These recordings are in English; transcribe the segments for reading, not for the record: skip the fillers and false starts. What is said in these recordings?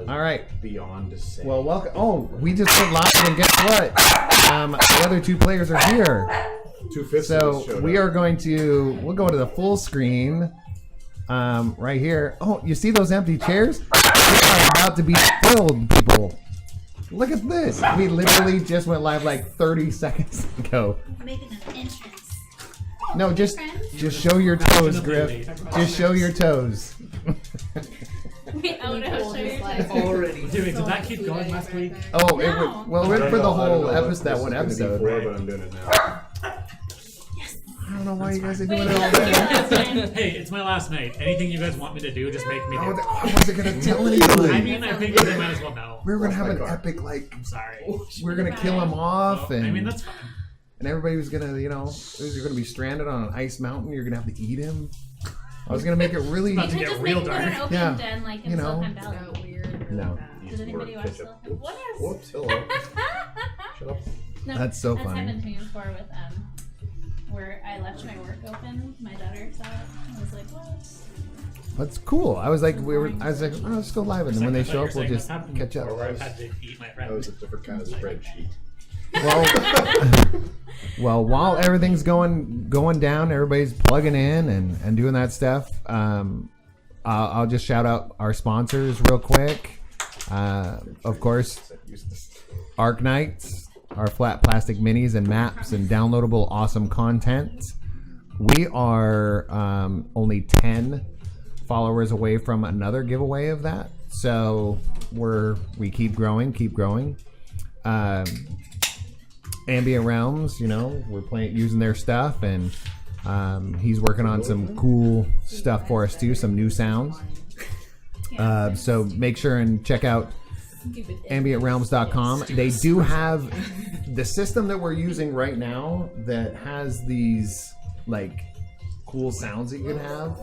All right. Beyond say. Well, welcome. Oh, we just went live, and guess what? The other two players are here. 2/5. So we are going to. We'll go to the full screen. Right here. Oh, you see those empty chairs? They are about to be filled, people. Look at this. We literally just went live like 30 seconds ago. Making an entrance. No, just show your toes, Griff. Just show your toes. Wait, I would have show your toes. Already. Dude, did that keep going last week? Oh, No. it went, well, it went for the whole episode, that one episode. Before, but I'm doing it now. I don't know why you guys are doing it all day. Hey, it's my last night. Anything you guys want me to do, just make me do. I wasn't gonna tell anybody. I mean, I think they might as well know. We were gonna have an epic, like, I'm sorry. we were gonna kill him off, and I mean, that's fine. and everybody was gonna, you know, you're gonna be stranded on an ice mountain. You're gonna have to eat him. I was gonna make it really. About to You could get just real make dark. an open Yeah, den like in you know. Silicon Valley. Weird. No. Does anybody watch Silicon? What is? Whoops, hello. Shut up. No, That's so funny. That's happened to me before with where I left my work open. My daughter saw it. I was like, what? That's cool. I was like, I was like, oh, let's go live, and then when they show up, we'll just Happened catch up. before, I've had to eat my That friend. was a different kind of spreadsheet. Well, while everything's going down, everybody's plugging in and doing that stuff. I'll just shout out our sponsors real quick. Of course, Arc Knights, our flat plastic minis and maps and downloadable awesome content. We are only 10 followers away from another giveaway of that. So we keep growing. Ambient Realms, you know, we're using their stuff, and he's working on some cool stuff for us too, some new sounds. So make sure and check out ambientrealms.com. They do have the system that we're using right now that has these like cool sounds that you can have,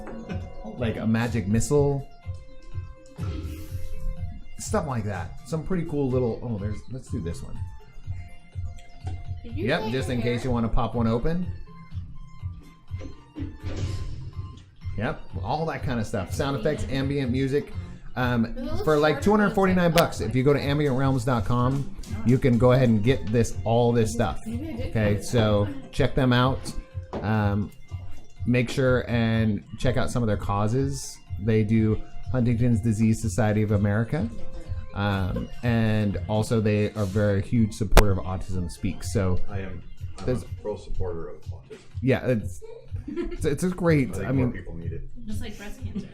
like a magic missile, stuff like that. Some pretty cool little. Oh, let's do this one. Yep, just in case you want to pop one open. Yep, all that kind of stuff. Sound effects, ambient music. For like $249, if you go to ambientrealms.com, you can go ahead and get all this stuff. Okay, so check them out. Make sure and check out some of their causes. They do Huntington's Disease Society of America. And also they are very huge supporter of Autism Speaks. So I'm a pro supporter of autism. yeah, it's a great. I think I more mean, people need it. Just like breast cancer.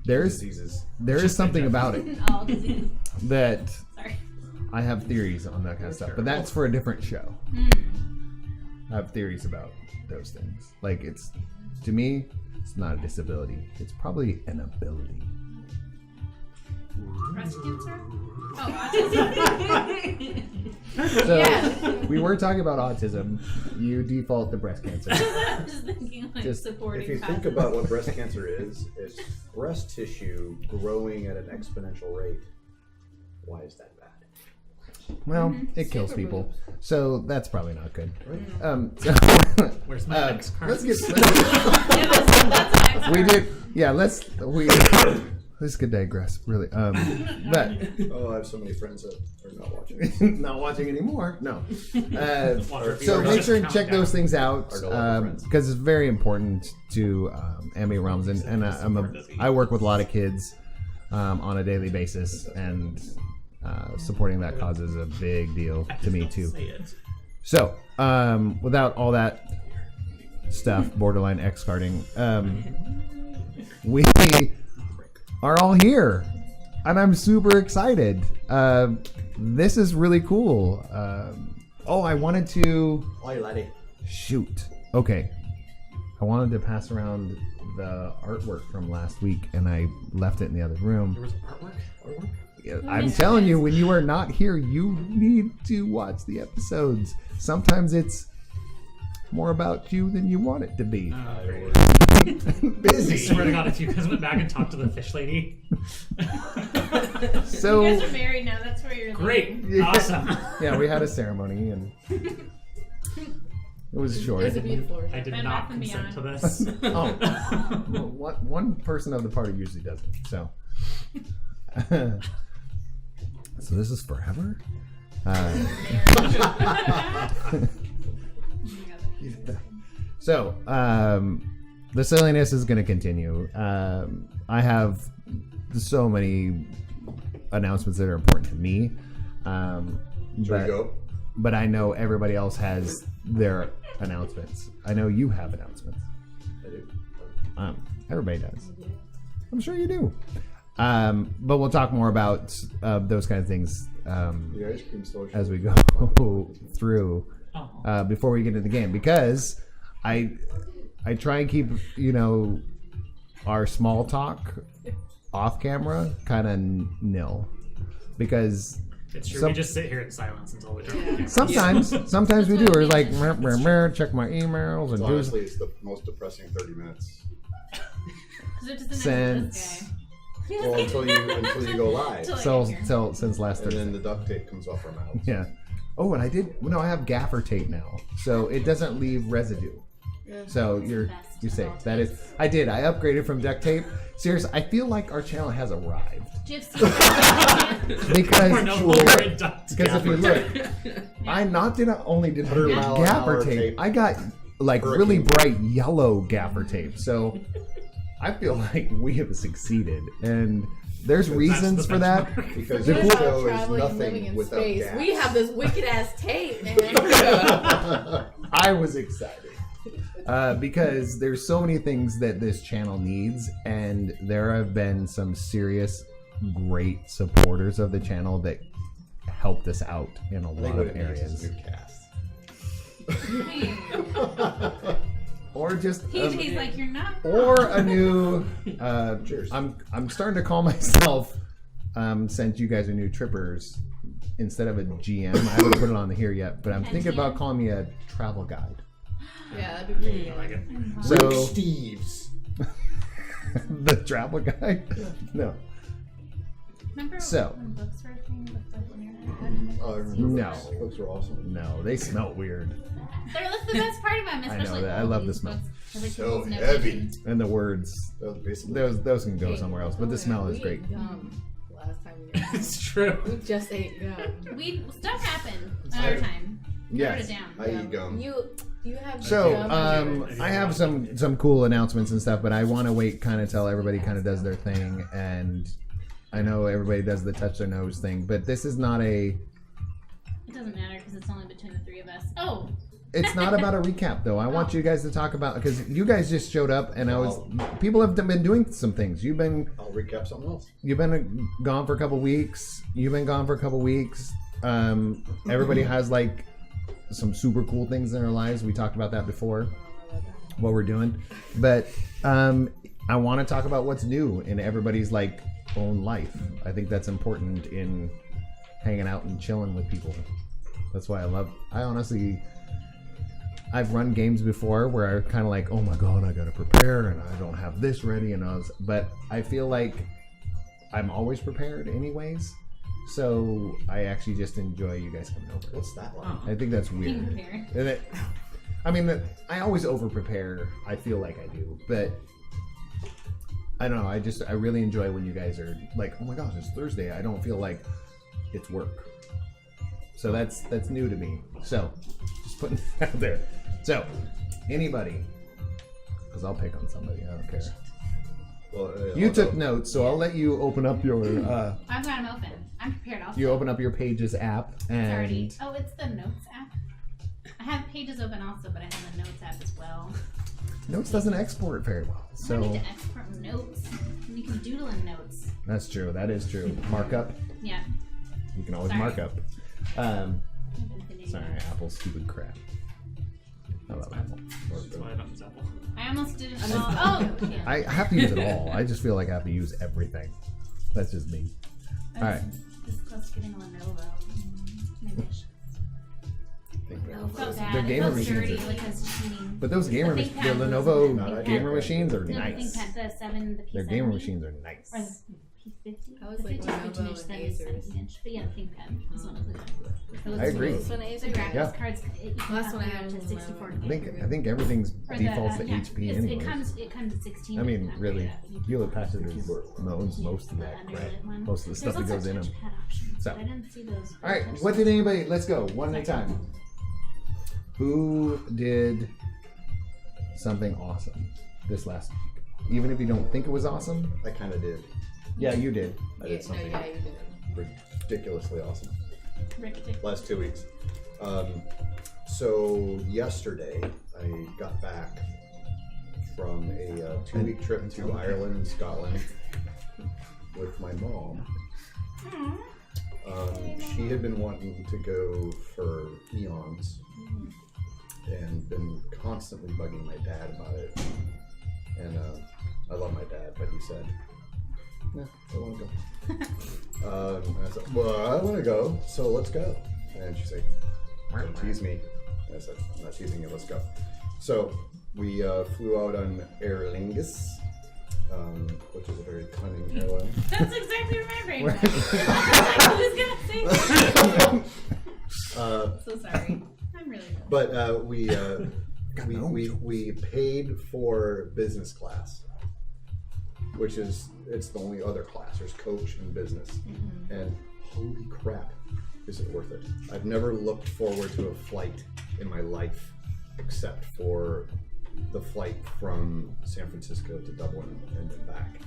there Diseases. is something about it All disease. that Sorry. I have theories on that kind of stuff, but that's for a different show. I have theories about those things. Like to me, it's not a disability. It's probably an ability. Breast cancer? Oh, autism. So we were talking about autism. You default to breast cancer. I'm just thinking like Just- supporting If you think causes. about what breast cancer is, it's breast tissue growing at an exponential rate. Why is that bad? Well, it kills people, so that's probably not good. Where's my next card? Let's get. Yeah, that's an We expert. did. Yeah, this could digress, really. But Oh, I have so many friends that are not watching. not watching anymore. No. Watch So our make sure and videos. check those things out Our delightful friends. because it's very important to Ambient Realms, and I work with a lot of kids on a daily basis, and supporting that cause is a big deal to me too. Say it. So without all that stuff, borderline X-carding, we are all here, and I'm super excited. This is really cool. I wanted to Why, laddie? shoot. Okay, I wanted to pass around the artwork from last week, and I left it in the other room. There was artwork? Yeah, I'm telling you, when you are not here, you need to watch the episodes. Sometimes it's more about you than you want it to be. I Busy. swear to God, if you guys went back and talked to the fish lady. So You guys are married now. That's where you're Great. leaving. Awesome. yeah, we had a ceremony, and it was It short. was a beautiful. I did Bed not Bath and consent to Beyond. this. Oh, well, one person of the party usually doesn't. So, So this is forever. So the silliness is going to continue. I have so many announcements that are important to me. Should we go? But I know everybody else has their announcements. I know you have announcements. I do. Everybody does. I'm sure you do. But we'll talk more about those kind of things The ice cream social. as we go through before we get into the game, because I try and keep our small talk off camera kind of nil, because It's true. Some- We just sit here in silence until we turn. sometimes we do. We're like check my emails and do Honestly, it's the most depressing 30 minutes. Since- Well, until you go live, so since last and Thursday. then the duct tape comes off our mouths. Yeah. Oh, and I have gaffer tape now, so it doesn't leave residue. So you're safe. That is, I upgraded from duct tape. Seriously, I feel like our channel has arrived Do you have secret? We're no longer in duct because if you tape. look, I not only did 100 mile an gaffer hour tape, tape. I got like really bright yellow gaffer tape. So I feel like we have succeeded, and there's reasons the for that. benchmark. Because The this cool- show is traveling and living nothing in without space. gas. We have this wicked ass tape, man. I was excited because there's so many things that this channel needs, and there have been some serious, great supporters of the channel that helped us out in a I think lot what of it needs is areas. a new cast. Or just PJ's like, you're not. or a new. Cheers. I'm starting to call myself. Since you guys are new trippers, instead of a GM, I haven't put it on here yet, but I'm thinking about calling me a travel guide. Yeah, that'd be pretty I like good. it. So Rick Steves. the travel guide? No. Remember So- when books were a thing with like when you're I remember No. those. Books were awesome. No, they smell weird. That's the best part about them, I know especially that. I all love the these smell. books. Like So people's heavy. notions. And the words, That was basically. those can go somewhere else, but the smell is We great. ate gum last time we were It's true. We just ate gum. Stuff happened another time. Wrote Yes. it down. I eat gum. You have So, gum on your- I have some cool announcements and stuff, but I want to wait kind of till everybody kind of does their thing, and I know everybody does the touch their nose thing, but this is not a. It doesn't matter because it's only between the three of us. Oh, It's not about a recap though. I want you guys to talk about, because you guys just showed up, and people have been doing some things. You've been I'll recap something else. gone for a couple weeks. You've been gone for a couple weeks. Everybody has like some super cool things in their lives. We talked about that before. What we're doing, but I want to talk about what's new in everybody's like own life. I think that's important in hanging out and chilling with people. That's why I've run games before where I kind of like, oh my god, I gotta prepare and I don't have this ready, but I feel like I'm always prepared anyways. So I actually just enjoy you guys coming over. What's that like? I think that's being weird. prepared. And I always over prepare. I feel like I do, but I don't know. I really enjoy when you guys are like, oh my gosh, it's Thursday. I don't feel like it's work. So that's new to me. So just putting it out there. So anybody, because I'll pick on somebody. I don't care. Well, You I'll took go. notes, so I'll let you open up your. I've got them open. I'm prepared also. You open up your Pages app It's already. and Oh, it's the notes app. I have Pages open also, but I have the notes app as well. Notes doesn't export very well. I So need to export notes. And you can doodle in notes. that's true. That is true. Markup. Yeah. You can always Sorry. mark up. I've been Sorry, Apple, stupid crap. I love Apple. That's why I don't use Apple. I almost did it all. Oh, yeah. I have to use it all. I just feel like I have to use everything. That's just me. I all was right. This close to getting a Lenovo. Maybe I should. It felt bad. Their It gamer felt machines dirty, are- like I was just eating. But those gamer, The the ThinkPad was Lenovo the ThinkPad. gamer machines are No, the nice. ThinkPad, the 7, the P7. Their gamer machines are Or nice. the P50. I was The like 50 Lenovo 15 inch, and 70 Asus. inch. But yeah, the ThinkPad is one of the. I agree. This one The Acer. graphics Yeah. cards, you can Last one I upgrade had up to was 64 I think everything's Or the, defaults to yeah, HP it anyway. comes at 16. I you mean, can upgrade really, it up. You can Hewlett go up to Packard 64. owns most of The that crap. underlit one. Most of the stuff that There's goes also in them. touchpad options, So. but I didn't see those. All right, what did anybody? Let's go one at a time. Who did something awesome this last week? Even if you don't think it was awesome. I kind of did. Yeah, you did. I did something No, yeah, you did. ridiculously awesome. Rick, Last 2 weeks. So yesterday I got back from a 2-week trip to Ireland and Scotland with my mom. She had been wanting to go for eons and been constantly bugging my dad about it. And I love my dad, but he said, "No, I want to go." And I said, "Well, I want to go, so let's go." And she's like, "Don't tease me." And I said, "I'm not teasing you, let's go." So we flew out on Aer Lingus, which is a very cunning airline. That's exactly where my brain went. I was gonna say that. So sorry. I'm really good. But we paid for business class, which is it's the only other class. There's coach and business, and holy crap, is it worth it? I've never looked forward to a flight in my life except for the flight from San Francisco to Dublin and then back.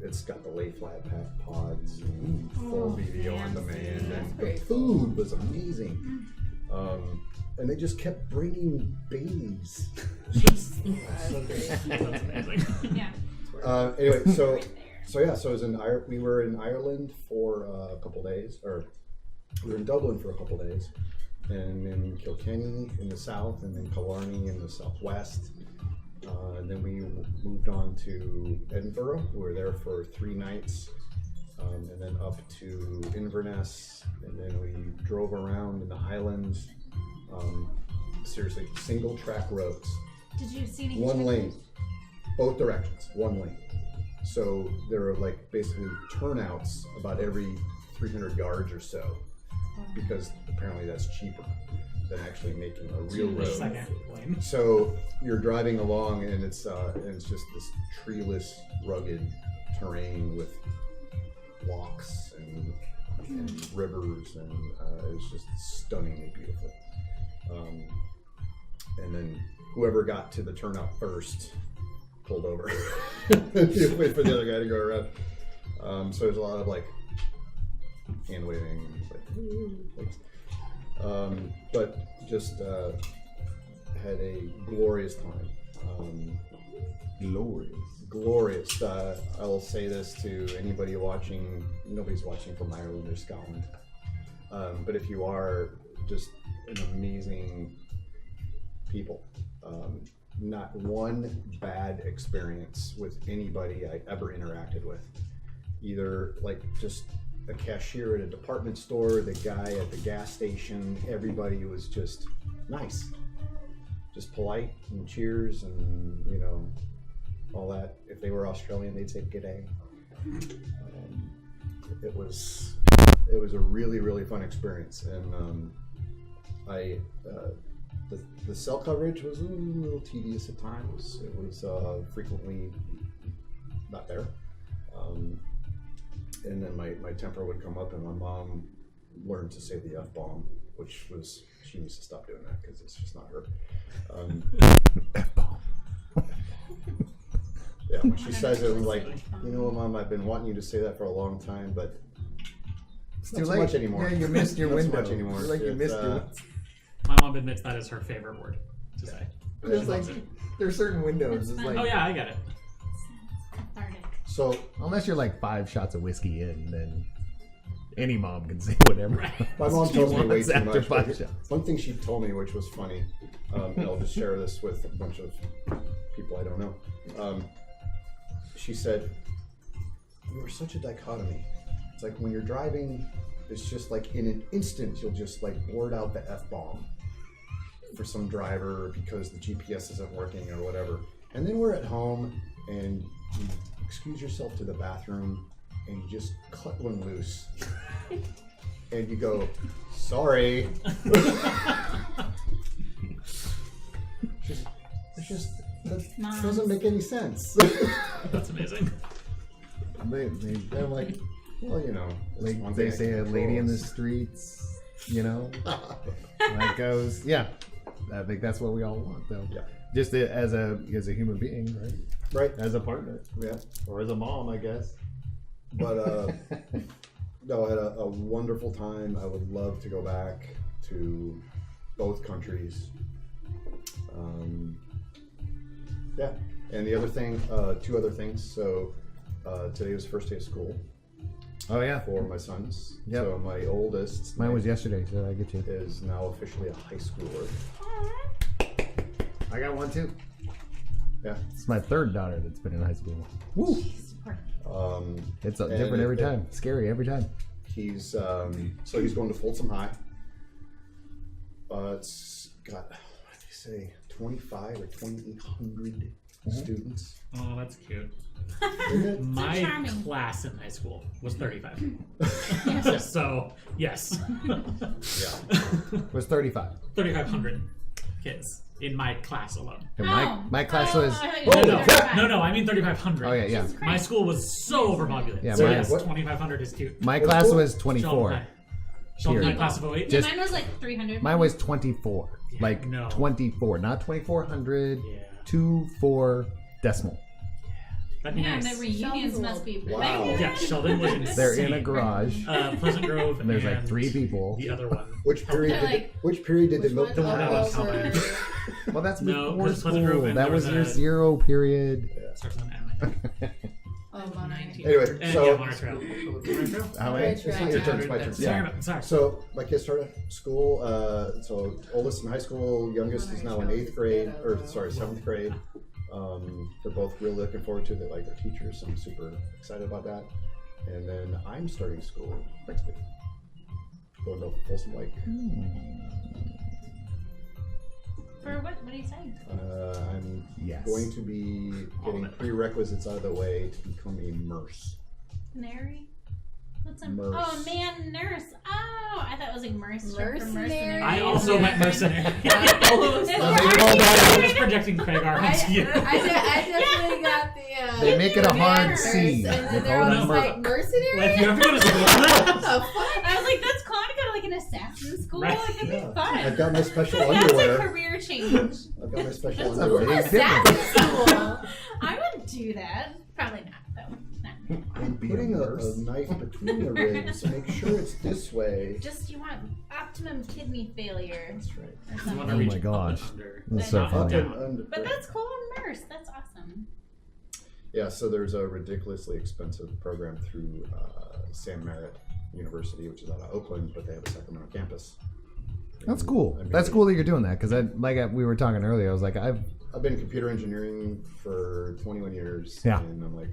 It's got the lay flat pack pods and full video on demand, and the food was amazing. And they just kept bringing babies. That's amazing. Yeah. Anyway, so Right there. it was we were in Ireland for a couple days, or we were in Dublin for a couple days, and in Kilkenny in the south, and then Killarney in the southwest. And then we moved on to Edinburgh. We were there for 3 nights, and then up to Inverness, and then we drove around in the Highlands. Seriously, single track roads, Did you see any? one lane, both directions, one lane. So there are like basically turnouts about every 300 yards or so, because apparently that's cheaper than actually making a real road. Second lane. So you're driving along, and it's just this treeless, rugged terrain with walks and rivers, and it's just stunningly beautiful. And then whoever got to the turnout first pulled over. You wait for the other guy to go around. So there's a lot of like hand waving, but just had a glorious time. Glorious. I'll say this to anybody watching. Nobody's watching from Ireland or Scotland, but if you are, just an amazing people. Not one bad experience with anybody I ever interacted with. Either like just a cashier at a department store, the guy at the gas station, everybody was just nice. Just polite and cheers and, all that. If they were Australian, they'd say g'day. It was a really, really fun experience. And the cell coverage was a little tedious at times. It was frequently not there. And then my temper would come up, and my mom learned to say the F-bomb, which was, she needs to stop doing that because it's just not her. F-bomb. Yeah, when she says it, I'm like, Mom, I've been wanting you to say that for a long time, but It's not too so late. much anymore. Yeah, you missed your Not so window. much anymore. Like you It's, missed your. My mom admits that is her favorite word to say. There's She like loves it. there's certain windows. It's It's fun. like Oh yeah, I get it. Cathartic. So unless you're like 5 shots of whiskey in, then any mom can say whatever. Right. my mom She tells me way wants too after much. 5 but shots. One thing she told me, which was funny, and I'll just share this with a bunch of people I don't know. She said, "You are such a dichotomy. It's like when you're driving, it's just like in an instant you'll just like blurt out the F-bomb for some driver because the GPS isn't working or whatever. And then we're at home and you excuse yourself to the bathroom and you just cut one loose, and you go, sorry. That doesn't make any sense. That's amazing. And I'm like, well, you know, it's one They thing I say can a lady in the control. streets, you know, that goes. Yeah, I think that's what we all want, though. Yeah. Just as a human being, right? Right. As a partner, Yeah. or as a mom, I guess. But no, I had a wonderful time. I would love to go back to both countries. Yeah. And the other thing, two other things. So today was the first day of school Oh yeah, for my sons. Yep. So my oldest mine was yesterday, so I get you. is now officially a high schooler. I got one too. Yeah. It's my third daughter that's been in high school. Woo! It's different every time. Scary every time. He's so he's going to Folsom High. It's got, what did they say, 25 or 2,800 students. Oh, that's cute. Isn't it? My charming. class in high school was 35. So, yes. Yeah. It was 35. 3,500 kids in my class alone. And Oh. my class Oh, was. I thought you said 35. No, I mean 3,500. Oh yeah, yeah. Jesus My Christ. school was so overpopulated. Yeah, so mine- yes, what? 2,500 is cute. My What class school? was Sheldon 24. High. Sheldon High Period. class of 08. Yeah, Just- mine was like 300. Mine was 24. Like no. 24, not 2,400. Yeah. 24 decimal. That'd be Yeah, nice. the reunions must be big. Wow. Yeah, Sheldon was insane. They're in a garage, Pleasant Grove and there's like 3 people. The other one. Which period They're did like- which period did they Which milk one? the That cows? was Calvin. Well, that's No, before there's Pleasant Grove school. and That there was was your a- 0 period. Starts with an M, I think. Oh, Bonnie. Anyway, And so yeah, Bonner Trail. Bonner Trail? How Very many? it's not your turn, it's my turn. Sorry, sorry. So my kids started school. So oldest in high school, youngest is now in 8th grade, or sorry, 7th grade. They're both really looking forward to it, like their teachers. So I'm super excited about that. And then I'm starting school next week. Going to Folsom Lake. For what? What are you saying? I'm Yes. going to be getting prerequisites out of the way to become a nurse. Canary? What's a Nurse. Oh, man, nurse. Oh, I thought it was like mercenary. Mercenary. I also went mercenary. That's I where was projecting Craig I, onto you. I definitely got the. They make it a hard nurse, C. And They then they're call it a always murder. like mercenary. Like, you have to go to school. What the fuck? I was like, that's cool. I go to like an assassin school. Right. It could Yeah. be fun. I've got my special That's a underwear. career change. I've got my special That's a underwear. big difference. School. I would do that. Probably not, though. Not. I'm putting a knife between the ribs. Make sure it's this way. Just you want optimum kidney failure. That's right. Or You something. wanna Oh reach my up gosh. and under. That's so Up funny. And But that's cool. Nurse. That's awesome. yeah, so there's a ridiculously expensive program through Sam Merritt University, which is out of Oakland, but they have a Sacramento campus. That's cool. I mean, That's cool that you're doing that because we were talking earlier. I was like, I've been in computer engineering for 21 years, Yeah. and I'm like,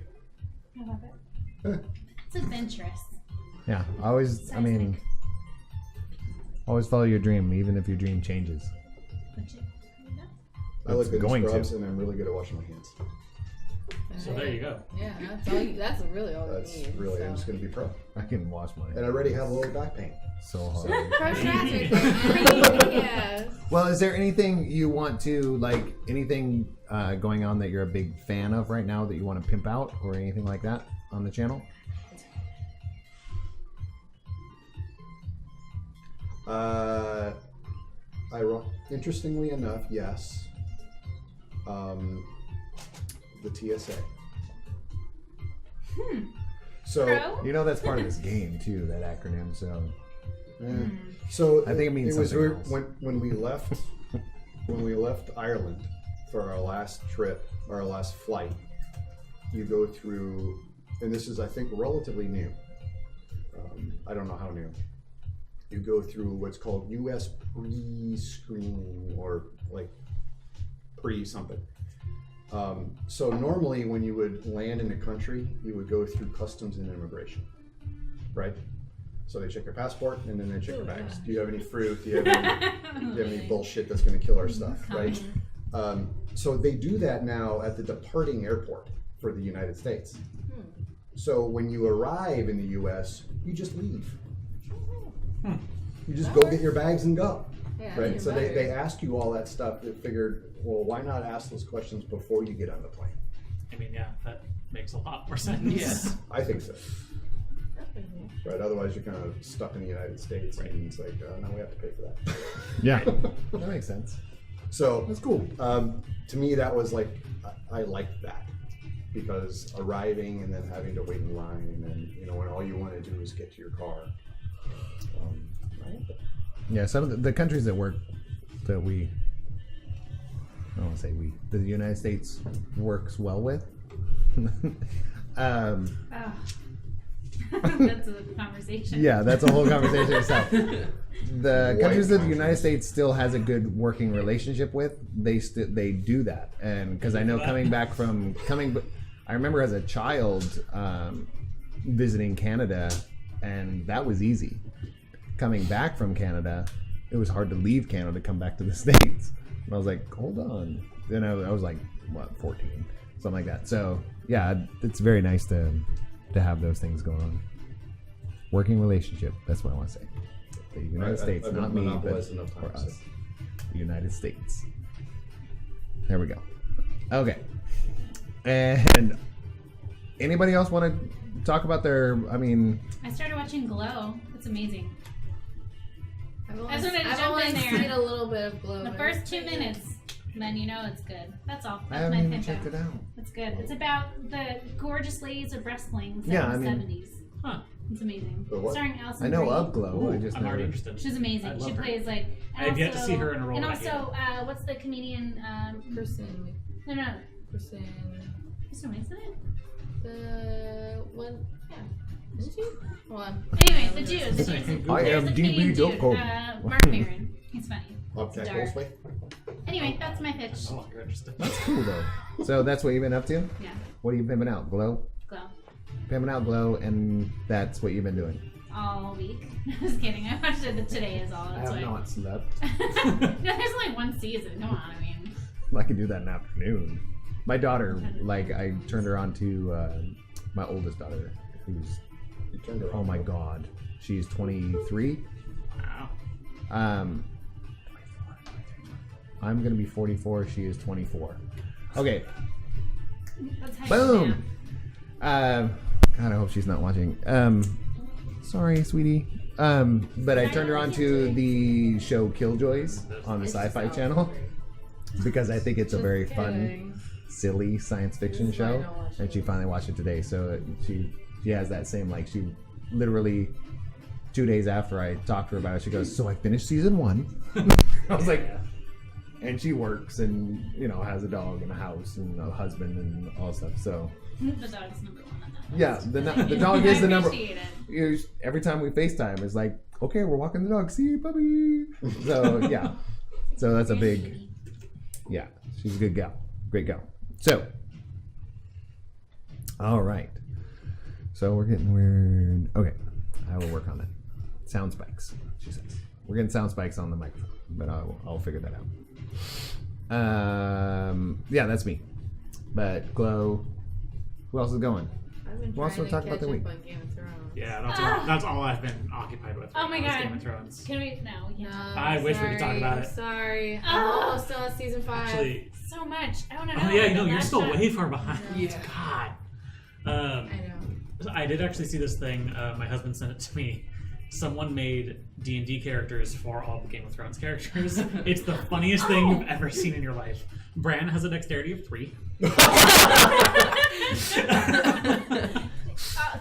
I love it. It's adventurous. yeah. Always follow your dream, even if your dream changes. But you know. I look That's good going in to. scrubs, and I'm really good at washing my hands. So there you go. Yeah, that's all. That's really all That's you need. really, I'm so. just going to be pro. I can wash my And I already have a little back pain. so hard. Protracted, man. Yeah. Well, is there anything you want to anything going on that you're a big fan of right now that you want to pimp out or anything like that on the channel? Interestingly enough, yes. The TSA. So, Pro? You know that's part of this game too, that acronym. So so I think it means something weird else. when we left when we left Ireland for our last trip, our last flight. You go through, and this is I think relatively new. I don't know how new. You go through what's called U.S. pre-screening or like pre-something. So normally when you would land in a country, you would go through customs and immigration, right? So they check your passport and then they check your bags. Do you have any fruit? Do you have any bullshit that's going to kill our stuff, right? So they do that now at the departing airport for the United States. So when you arrive in the U.S., you just leave. You just go get your bags and go. Yeah, Right? even So they better. ask you all that stuff. They figured, well, why not ask those questions before you get on the plane? I mean, yeah, that makes a lot more sense. Yeah. I think so. Definitely. Right? Otherwise, you're kind of stuck in the United States, and it's like, now we have to pay for that. Yeah, that makes sense. So That's cool. to me, that was like, I liked that. Because arriving and then having to wait in line, and when all you want to do is get to your car. Yeah, some of the countries that we, I don't want to say we, the United States works well with. Oh. That's a conversation. Yeah, that's a whole conversation itself. The countries that the United States still has a good working relationship with, they do that, and because I know I remember as a child visiting Canada, and that was easy. Coming back from Canada, it was hard to leave Canada to come back to the States. And I was like, hold on. Then I was like, what, 14, something like that. So yeah, it's very nice to have those things going on. Working relationship. That's what I want to say. The United States, I've not me, but monopolized enough for time, so. us. The United States. There we go. Okay. And anybody else want to talk about their? I started watching Glow. It's amazing. I've I just wanted to jump only in there. seen a little bit of Glow. The but first it's 2 pretty good. minutes, then you know it's good. That's all. I That's haven't my even info. checked it out. It's good. It's about the gorgeous ladies of wrestling set Yeah, in the I mean- 70s. Huh. It's amazing. The what? Starring Alison I know Brie. of Glow. I just I'm already never. interested. She's I amazing. love She her. plays like. And I've yet to see her in a role And that I also, what's the comedian? Person. No. Person. Mr. Mason. The one. Yeah. Is she? Hold on. Anyway, the dude. The dude. I There's am a comedian DB dude, Doko. Mark Maron. He's funny. Bobcat dark. Goldthwait? Anyway, that's my pitch. I'm no longer interested. That's cool though. So that's what you've been up to. Yeah. What are you pimping out? Glow. Glow. Pimping out Glow, and that's what you've been doing. All week. Just kidding. I watched it today is all. I That's have why. not slept. No, there's only one season. Come on, I mean. I can do that in the afternoon. My daughter, like, I turned her on to my oldest daughter, who's, You turned her oh on. my god, she's 23. Wow. I'm gonna be 44. She is 24. Okay, That's how you boom. God, I hope she's not watching. Sorry, sweetie. But I turned her on to the show Killjoys on the It's Sci-Fi just Channel because I think it's a Just very fun, kidding. silly science fiction This is why I show, don't watch and she it. finally watched it today. So she has that same, like, she literally 2 days after I talked to her about it, she goes, "So I finished season 1." I was like, and she works and has a dog and a house and a husband and all stuff. So The dog's number one on that. yeah, list. the dog is the number. I appreciate it. Every time we FaceTime, it's like, okay, we're walking the dog. See you, puppy. So yeah, so that's a big. Yeah, she's a good gal. Great gal. So, all right. So we're getting weird. Okay, I will work on that. Sound spikes, she says. We're getting sound spikes on the microphone, but I'll figure that out. Yeah, that's me. But Glow, who else is going? I've been Who else trying wanna to talk about catch the up week? on Game of Thrones. Yeah, that's all I've been occupied with. Oh my right now is God. Game of Thrones. Can we? No, we No, can't. I wish we could talk about it. Sorry. I'm Oh. almost still on season 5. Actually, So much. I want to know. oh yeah, what the you're last still one- way far behind. Yeah. God. I know. I did actually see this thing. My husband sent it to me. Someone made D&D characters for all the Game of Thrones characters. It's the funniest thing you've ever seen in your life. Bran has a dexterity of 3.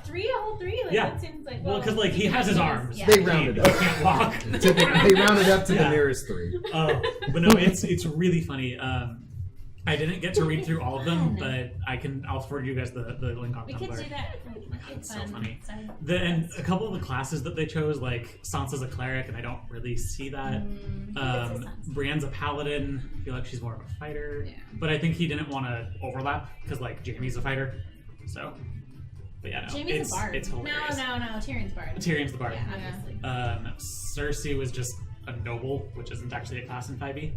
3, a whole 3. Like, Yeah. That seems like. Well, because like he has his arms. Yeah. They rounded He up. can't walk. They rounded up to the Yeah. nearest 3. But no, it's really funny. I didn't get to read through all of them, but I'll forward you guys the link on We Tumblr. could do that. It's so Fun. funny. Sorry. And a couple of the classes that they chose, like Sansa's a cleric, and I don't really see that. It's a Sansa. Brienne's a paladin. I feel like she's more of a fighter. Yeah. But I think he didn't want to overlap because like Jaime's a fighter. So, but yeah, no, Jamie's it's a bard. it's hilarious. No. Tyrion's bard. Tyrion's the bard. Yeah, obviously. Cersei was just a noble, which isn't actually a class in 5e.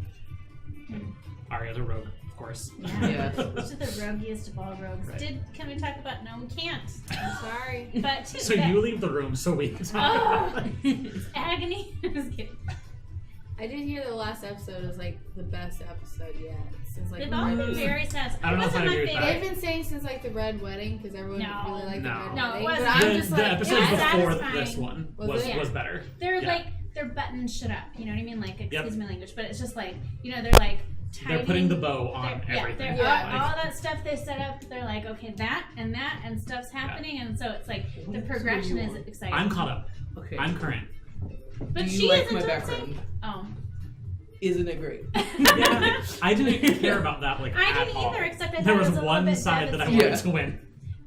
And Arya's a rogue, of course. Yeah. Which is the roguiest of all rogues. Right. Can we talk about? No, we can't. I'm sorry. But So you leave the room so we can talk Oh, about it. it's agony. I'm just kidding. I did hear the last episode was like the best episode yet. Since like They've the all Red been Wedding. very sad. I don't know if I It wasn't my agree with that. favorite. They've been saying since like the Red Wedding because everyone No. really liked No. the Red No, it Wedding. wasn't. But I'm The, just the like, episode yeah, before satisfying. this one Was it? was better. They're Yeah. like they're buttons shut up. You know what I mean? Like excuse Yep. my language, but it's just like they're like They're putting the bow on they're- everything. Yeah. all that stuff they set up. They're like, okay, that and stuff's happening, and so it's like the progression is exciting. I'm caught up. Okay. I'm current. But Do she you like isn't my dancing. background? Oh, Isn't it great? Yeah, I didn't care about that like I at didn't all. either. Except I thought There it was was a one little bit side that I devastating. wanted to win.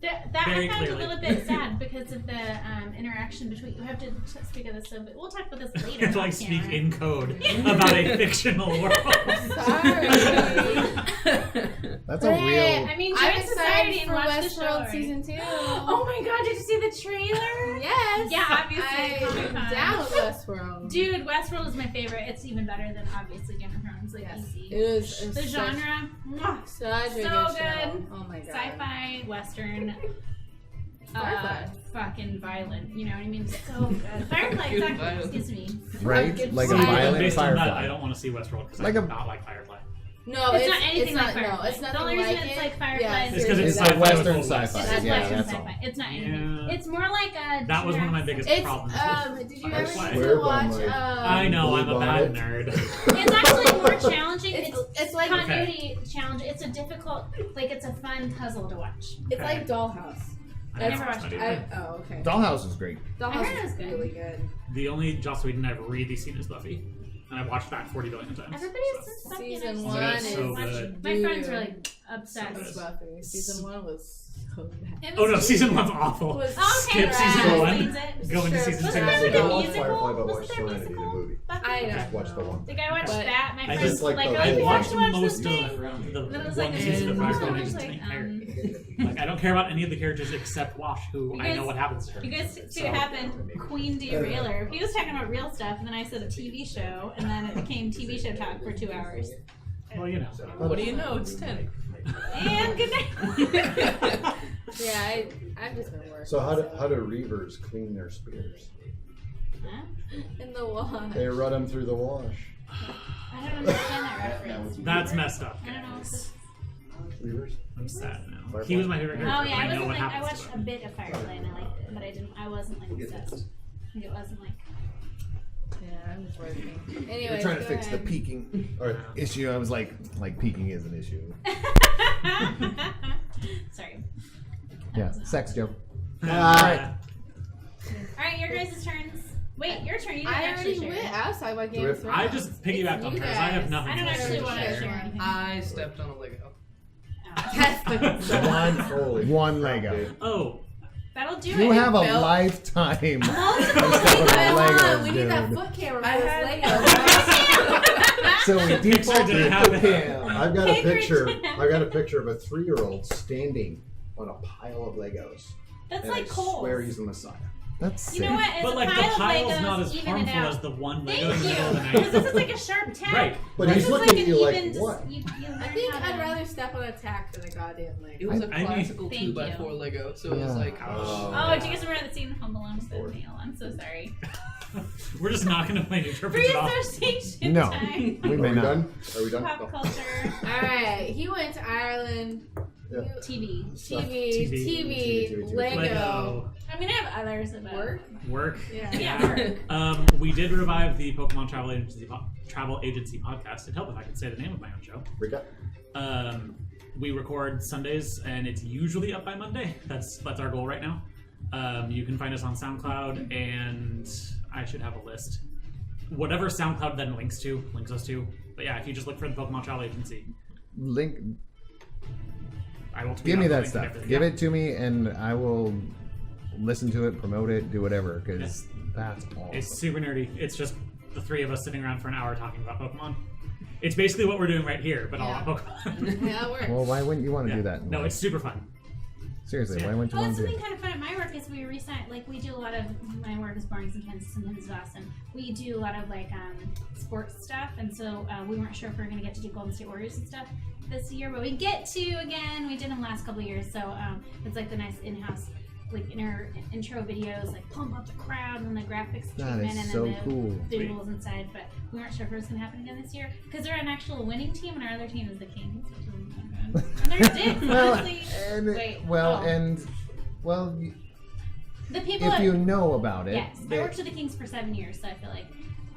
That Very I found clearly. a little bit sad because of the interaction between. We have to speak of this, so but we'll talk about this later. To like off speak camera. in code about a fictional world. sorry. That's a But hey, real. I mean, I'm join society excited and for watch the show. Westworld right? season 2. Oh my god! Did you see the trailer? Yes. Yeah, obviously, I'm Comic-Con. down with Westworld. Dude, Westworld is my favorite. It's even better than obviously Game of Thrones. Like Yes. easy. It was The genre, mwah, such a So good good. show. Oh my god. sci-fi, western, Firefly. fucking violent. You know what I mean? So good. Firefly, exactly. Violent. Excuse me. Right? Fucking Like a violent. violent Based on that, Firefly. I don't want to see Westworld because Like I a- do not like Firefly. No, It's not anything like not, Firefly. No, it's The nothing only reason like it's it. like Firefly Yeah, is It's because it's It's sci-fi like Western with sci-fi. It's West. Yeah, Western that's sci-fi. all. It's not anything. Yeah. It's more like a. That was one of my biggest It's problems. did you ever Firefly. get Swear to by watch? my- I know, I'm a bad Bonnet. nerd. It's actually more challenging. It's like continuity challenge. It's a difficult, it's a fun puzzle to watch. it's like Dollhouse. I never watched watched it. it. Oh, okay. Dollhouse is great. Dollhouse I heard it was is good. really good. The only Joss Whedon I've really seen is Buffy. And I've watched that 40 billion times. Everybody so. has Buffy Season and I one just is so watched- good. My friends were Dude. like obsessed. So It's good. Buffy. Season 1 was so bad. It Oh no, was- season one's awful. Was- Okay, Skip right. season one. Explains it. Go into Sure. season Wasn't two. there So like a don't watch musical? Firefly, but Wasn't watch there a Serenity, the musical? movie. Buffy? I don't Just watch the know. one. Like I watched But that. My I friends just like like, the oh, you whole- have watched to watch this most of thing. the Then it was one like, season of and Firefly. I and I was just like, didn't care. Like I don't care about any of the characters except Wash, who You I know guys- what happens to her. You guys see So- what happened? Queen Derailer. He was talking about real stuff, and then I said a TV show, and then it became TV show talk for 2 hours. Well, you know. What do you know? It's 10. And good night. Yeah, I've just been working. So how do reavers clean their spears? Huh? in the wash. They run them through the wash. I don't understand that reference. That's messed up. I don't know. guys. Reavers? I'm sad now. Firefly? He was my favorite Oh character. yeah, but I I know wasn't what like I happens watched to a him. bit of Firefly and I liked it, but I wasn't like obsessed. It wasn't like. Yeah, I'm just working. Anyway, We're trying to fix the peaking All right. issue. I was like peaking is an issue. Sorry. Yeah, sex joke. Alright. All right, your guys' turns. Wait, your turn. You didn't I actually already share. went. I was talking about Game of Drift. Thrones. I just piggybacked It's on you hers. I have guys. nothing I don't else actually to want to share. share anything. I stepped on a Lego. That's the Holy One crap, Lego. dude. Oh, That'll do You it. have a Felt- lifetime. Multiple Instead of Legos, Legos, we need that dude. foot camera for I this had- Lego. So we default didn't to have the it. cam. I've got a Picture picture. didn't I got a picture of a 3-year-old standing on a pile of Legos. That's and like I cold. swear he's the Messiah. That's sick. You know what? It's but a like the pile pile's of Legos, not as even it harmful out. as the one Lego Thank in the middle of the you. night. Because this is like a sharp tack. Right. But This he's is looking like at an you like, even what? You I learn think how I'd to- rather step on a tack than a goddamn It Lego. was a I mean- classical Thank 2x4 you. Lego, so it was Yeah. like, Oh, do you guys remember that scene in Home Alone with the nail? I'm so sorry. We're just not going to play New Trippers Free at all. association No. time. We Are may we not. done? Are we done? Pop culture. Alright, he went to Ireland. Yeah. TV. TV, Lego. Lego. I mean, I have others about Work? Work. Yeah. Yeah, work. We did revive the Pokemon Travel Agency podcast. It'd help if I could say the name of my own show. Recap. We record Sundays, and it's usually up by Monday. That's our goal right now. You can find us on SoundCloud, and I should have a list. Whatever SoundCloud then links us to. But yeah, if you just look for the Pokemon Travel Agency, Link. I will tweet Give out me the that link stuff. and everything. Give Yeah. it to me, and I will listen to it, promote it, do whatever. Because that's awesome. It's super nerdy. It's just the three of us sitting around for an hour talking about Pokemon. It's basically what we're doing right here, but all Yeah. on Pokemon. Yeah, that works. Well, why wouldn't you want to Yeah. do that? No, it's super fun. Seriously, why wouldn't you Oh, want that's to do? something kind of fun at my work is we recite, like, we do a lot of, my work is boring sometimes it's awesome. We do a lot of, like, sports stuff, and so we weren't sure if we were going to get to do Golden State Warriors and stuff this year, but we get to again. We did in the last couple of years, so it's like the nice in-house, like, intro videos, like, pump up the crowd and the graphics That treatment is and so then the cool. visuals inside, but we weren't sure if it was going to happen again this year, because they're an actual winning team, and our other team is the Kings, which is and they're dicks, Well, honestly. and Wait, well, oh. and well, The people if you know about it, yes, I worked for the Kings for 7 years, so I feel like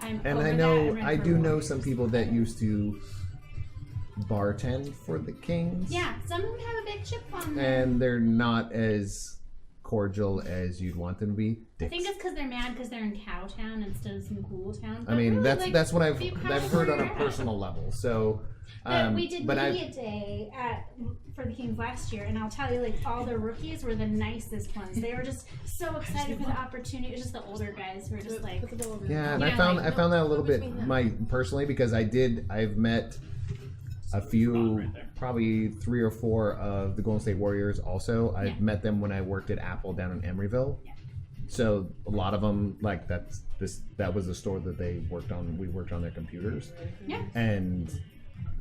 I'm and over I that. know I'm ready I for do a know war. some people that used to bartend for the Kings. Yeah, some of them have a big chip on them. And they're not as cordial as you'd want them to be. I think it's because they're mad because they're in Cowtown instead of some cool town. I But mean, really, that's what I've be proud of heard where on a you're at. personal level. So, But we did but media day for the Kings last year, and I'll tell you, like, all the rookies were the nicest ones. They were just so excited for the opportunity. It was just the older guys who were just like, yeah, and Yeah, I found like, I found that a little bit personally because I've met a few, right there. probably 3 or 4 of the Golden State Warriors. Also, I've Yeah. met them when I worked at Apple down in Emeryville. Yeah. So a lot of them, like that was the store that they worked on. We worked on their computers, yeah. and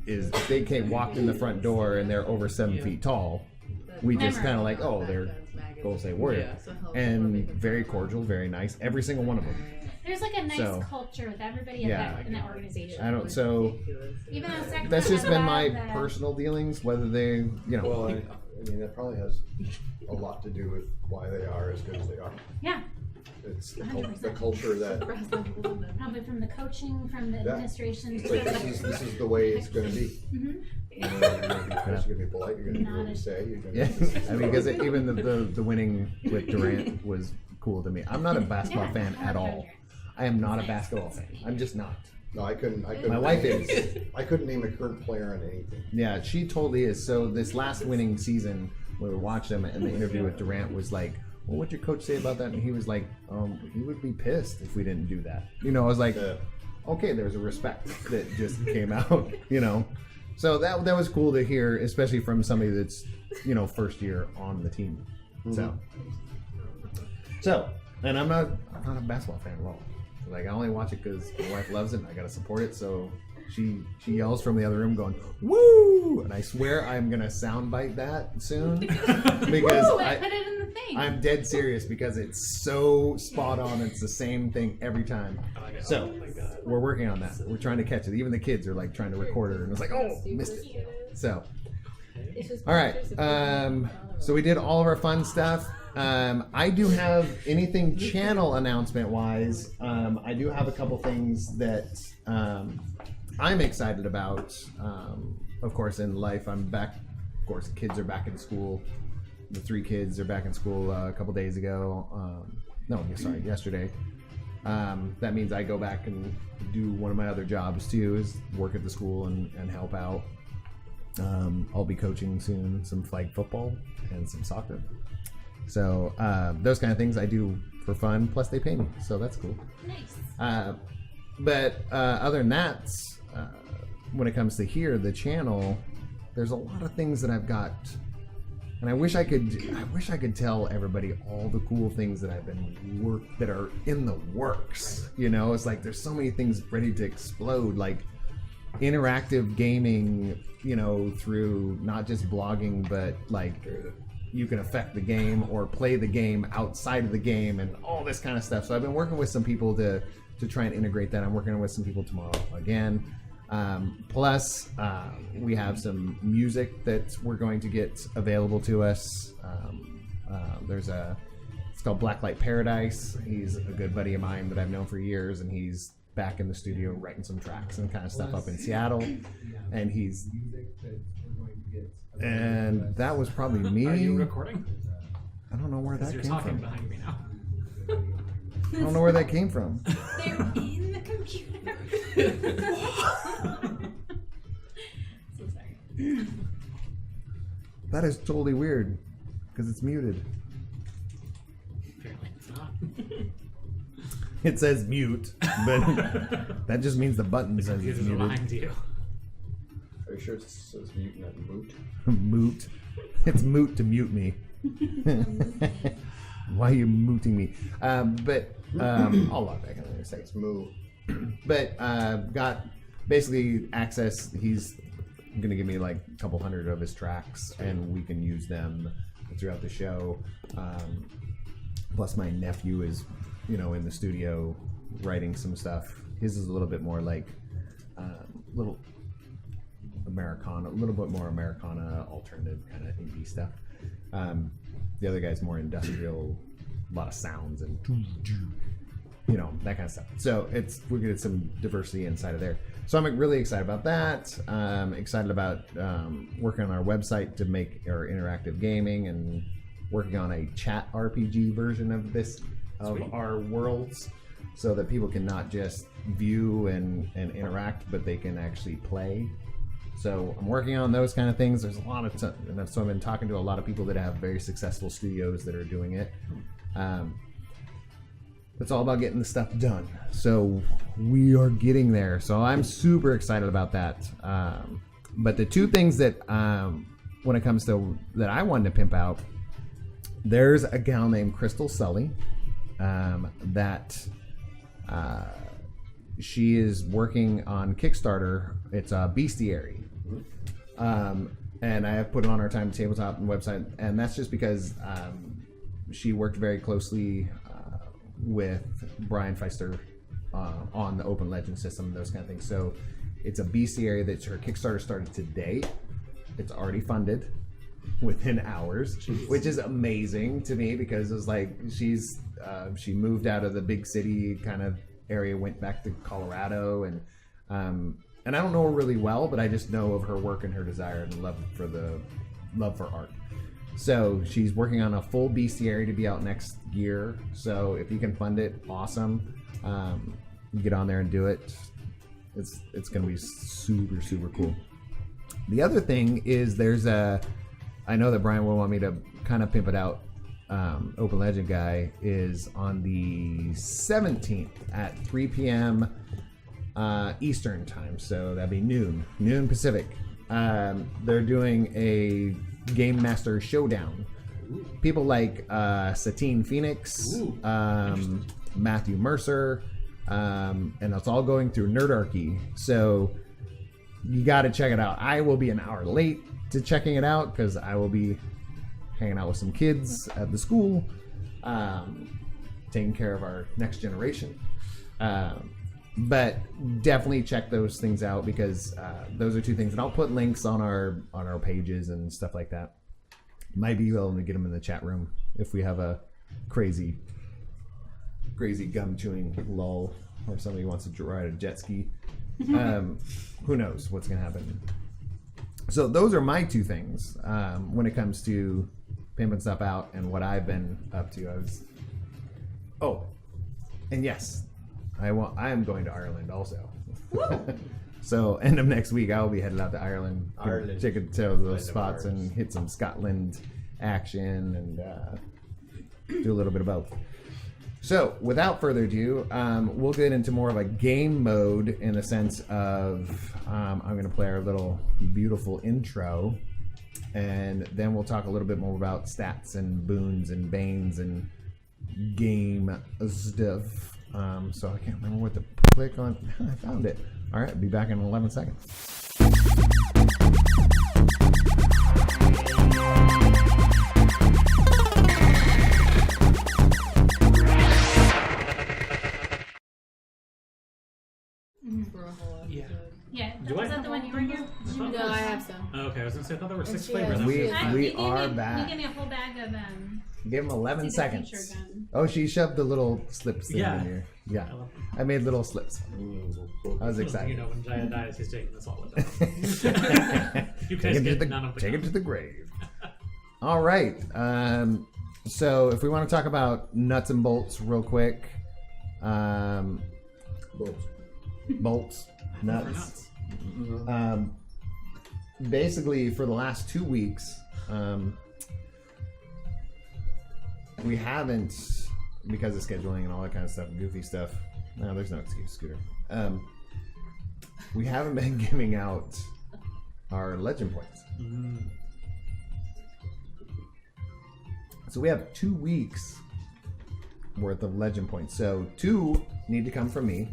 if they walked in the front door and they're over 7 feet tall, we just kind of like, oh, they're Golden State Warriors, and very cordial, very nice. Every single one of them. There's like a nice So, culture with everybody yeah. in that organization. I don't. So Even though Sacramento that's just has been a my lot of the- personal dealings. Whether they, Well, I mean, that probably has a lot to do with why they are as good as they are. Yeah, It's the 100%. culture that probably from the coaching, from the Yeah. administration. it's like, this is the way it's going to be. Mhm. You know, you're going to be nice, you're going to be polite, you're going to do what you say. You're gonna yeah. I mean, because even the winning with Durant was cool to me. I'm not a basketball Yeah, fan I at love all. Durant. I am not a basketball fan. I'm just not. No, I couldn't. My wife is. I couldn't name a current player on anything. Yeah, she totally is. So this last winning season, we were watching them, and the interview with Durant was like, "Well, what'd your coach say about that?" And he was like, "He would be pissed if we didn't do that." You know, I was like, Yeah. "Okay, there's a respect that just came out." You know, so that was cool to hear, especially from somebody that's first year on the team. So, and I'm not a basketball fan at all. Like, I only watch it because my wife loves it and I gotta support it. So she yells from the other room going, "Woo!" And I swear I'm gonna soundbite that soon because Ooh, I put it in the thing. I'm dead serious because it's so spot on. It's the same thing every time. So we're working on that. We're trying to catch it. Even the kids are like trying to record her, and it's like, oh, missed it. So, all right. So we did all of our fun stuff. I do have anything channel announcement wise. I do have a couple things that I'm excited about. Of course, in life, I'm back. Of course, kids are back in school. The 3 kids are back in school a couple days ago. Yesterday. That means I go back and do one of my other jobs too, is work at the school and help out. I'll be coaching soon some flag football and some soccer. So those kind of things I do for fun. Plus they pay me, so that's cool. Nice. But other than that, when it comes to here, the channel, there's a lot of things that I've got, and I wish I could tell everybody all the cool things that I've been that are in the works. It's like there's so many things ready to explode, like interactive gaming. Through not just blogging, but like you can affect the game or play the game outside of the game and all this kind of stuff. So I've been working with some people to try and integrate that. I'm working with some people tomorrow again. Plus, we have some music that we're going to get available to us. It's called Blacklight Paradise. He's a good buddy of mine that I've known for years, and he's back in the studio writing some tracks and kind of stuff up in Seattle. And that was probably me. Are you recording? I don't know where that You're came talking from. behind me now. I don't know where that came from. They're in the computer. So sorry. That is totally weird because it's muted. Apparently it's not. It says mute, but that just means the button says it's Computers are lying muted. to you. Are you sure it says mute, not moot? Moot. It's moot to mute me. Why are you mooting me? But I'll log back in a second. Let's move. But got basically access. He's gonna give me like a couple hundred of his tracks, and we can use them throughout the show. Plus, my nephew is, in the studio writing some stuff. His is a little bit more like little Americana, a little bit more Americana, alternative kind of indie stuff. The other guy's more industrial, a lot of sounds and that kind of stuff. So we're getting some diversity inside of there. So I'm really excited about that. Excited about working on our website to make our interactive gaming and working on a chat RPG version of this of our worlds, so that people can not just view and interact, but they can actually play. So I'm working on those kind of things. There's a lot of so I've been talking to a lot of people that have very successful studios that are doing it. It's all about getting the stuff done. So we are getting there. So I'm super excited about that. But the two things that when it comes to that I wanted to pimp out, there's a gal named Crystal Sully that she is working on Kickstarter. It's a bestiary. And I have put it on our Time to Tabletop and website, and that's just because she worked very closely with Brian Feister on the Open Legend system, those kind of things. So it's a bestiary that her Kickstarter started today. It's already funded within hours, which is amazing to me, because it was like she moved out of the big city kind of area, went back to Colorado, and I don't know her really well, but I just know of her work and her desire and love for art. So she's working on a full bestiary to be out next year. So if you can fund it, awesome. Get on there and do it. It's going to be super, super cool. The other thing is I know that Brian will want me to kind of pimp it out. Open Legend guy is on the 17th at 3 p.m. Eastern time, so that'd be noon Pacific. They're doing a Game Master Showdown. People like Satine Phoenix, Matthew Mercer, and it's all going through Nerdarchy. So you got to check it out. I will be an hour late to checking it out because I will be hanging out with some kids at the school, taking care of our next generation. But definitely check those things out, because those are two things, and I'll put links on our pages and stuff like that. Might be able to get them in the chat room if we have a crazy gum chewing lull, or somebody wants to ride a jet ski. Who knows what's gonna happen? So those are my two things when it comes to pimping stuff out and what I've been up to. And yes, I am going to Ireland also. So end of next week, I'll be headed out to Ireland. Check out those spots and hit some Scotland action and do a little bit of both. So without further ado, we'll get into more of a game mode, in the sense of I'm going to play our little beautiful intro, and then we'll talk a little bit more about stats and boons and banes and game stuff. So I can't remember what to click on. I found it. All right, be back in 11 seconds. For a whole episode. Yeah. Yeah, Do was I that the one you were here? No, I have some. Okay, I was gonna say I thought there were 6 she has- flavors. We You are gave me, back. You gave me a whole bag of Give him 11 see the feature seconds. gun. Oh, she shoved the little slips thing Yeah. in here. Yeah, I love I made little slips. I was You excited. know, when Jaya dies, he's taking this all with him. You guys get none of the take it gum. to the grave. All right. So if we want to talk about nuts and bolts real quick, bolts, For nuts. nuts. Basically, for the last 2 weeks, we haven't, because of scheduling and all that kind of stuff, goofy stuff. No, there's no excuse, Scooter. We haven't been giving out our legend points. So we have 2 weeks worth of legend points. So 2 need to come from me,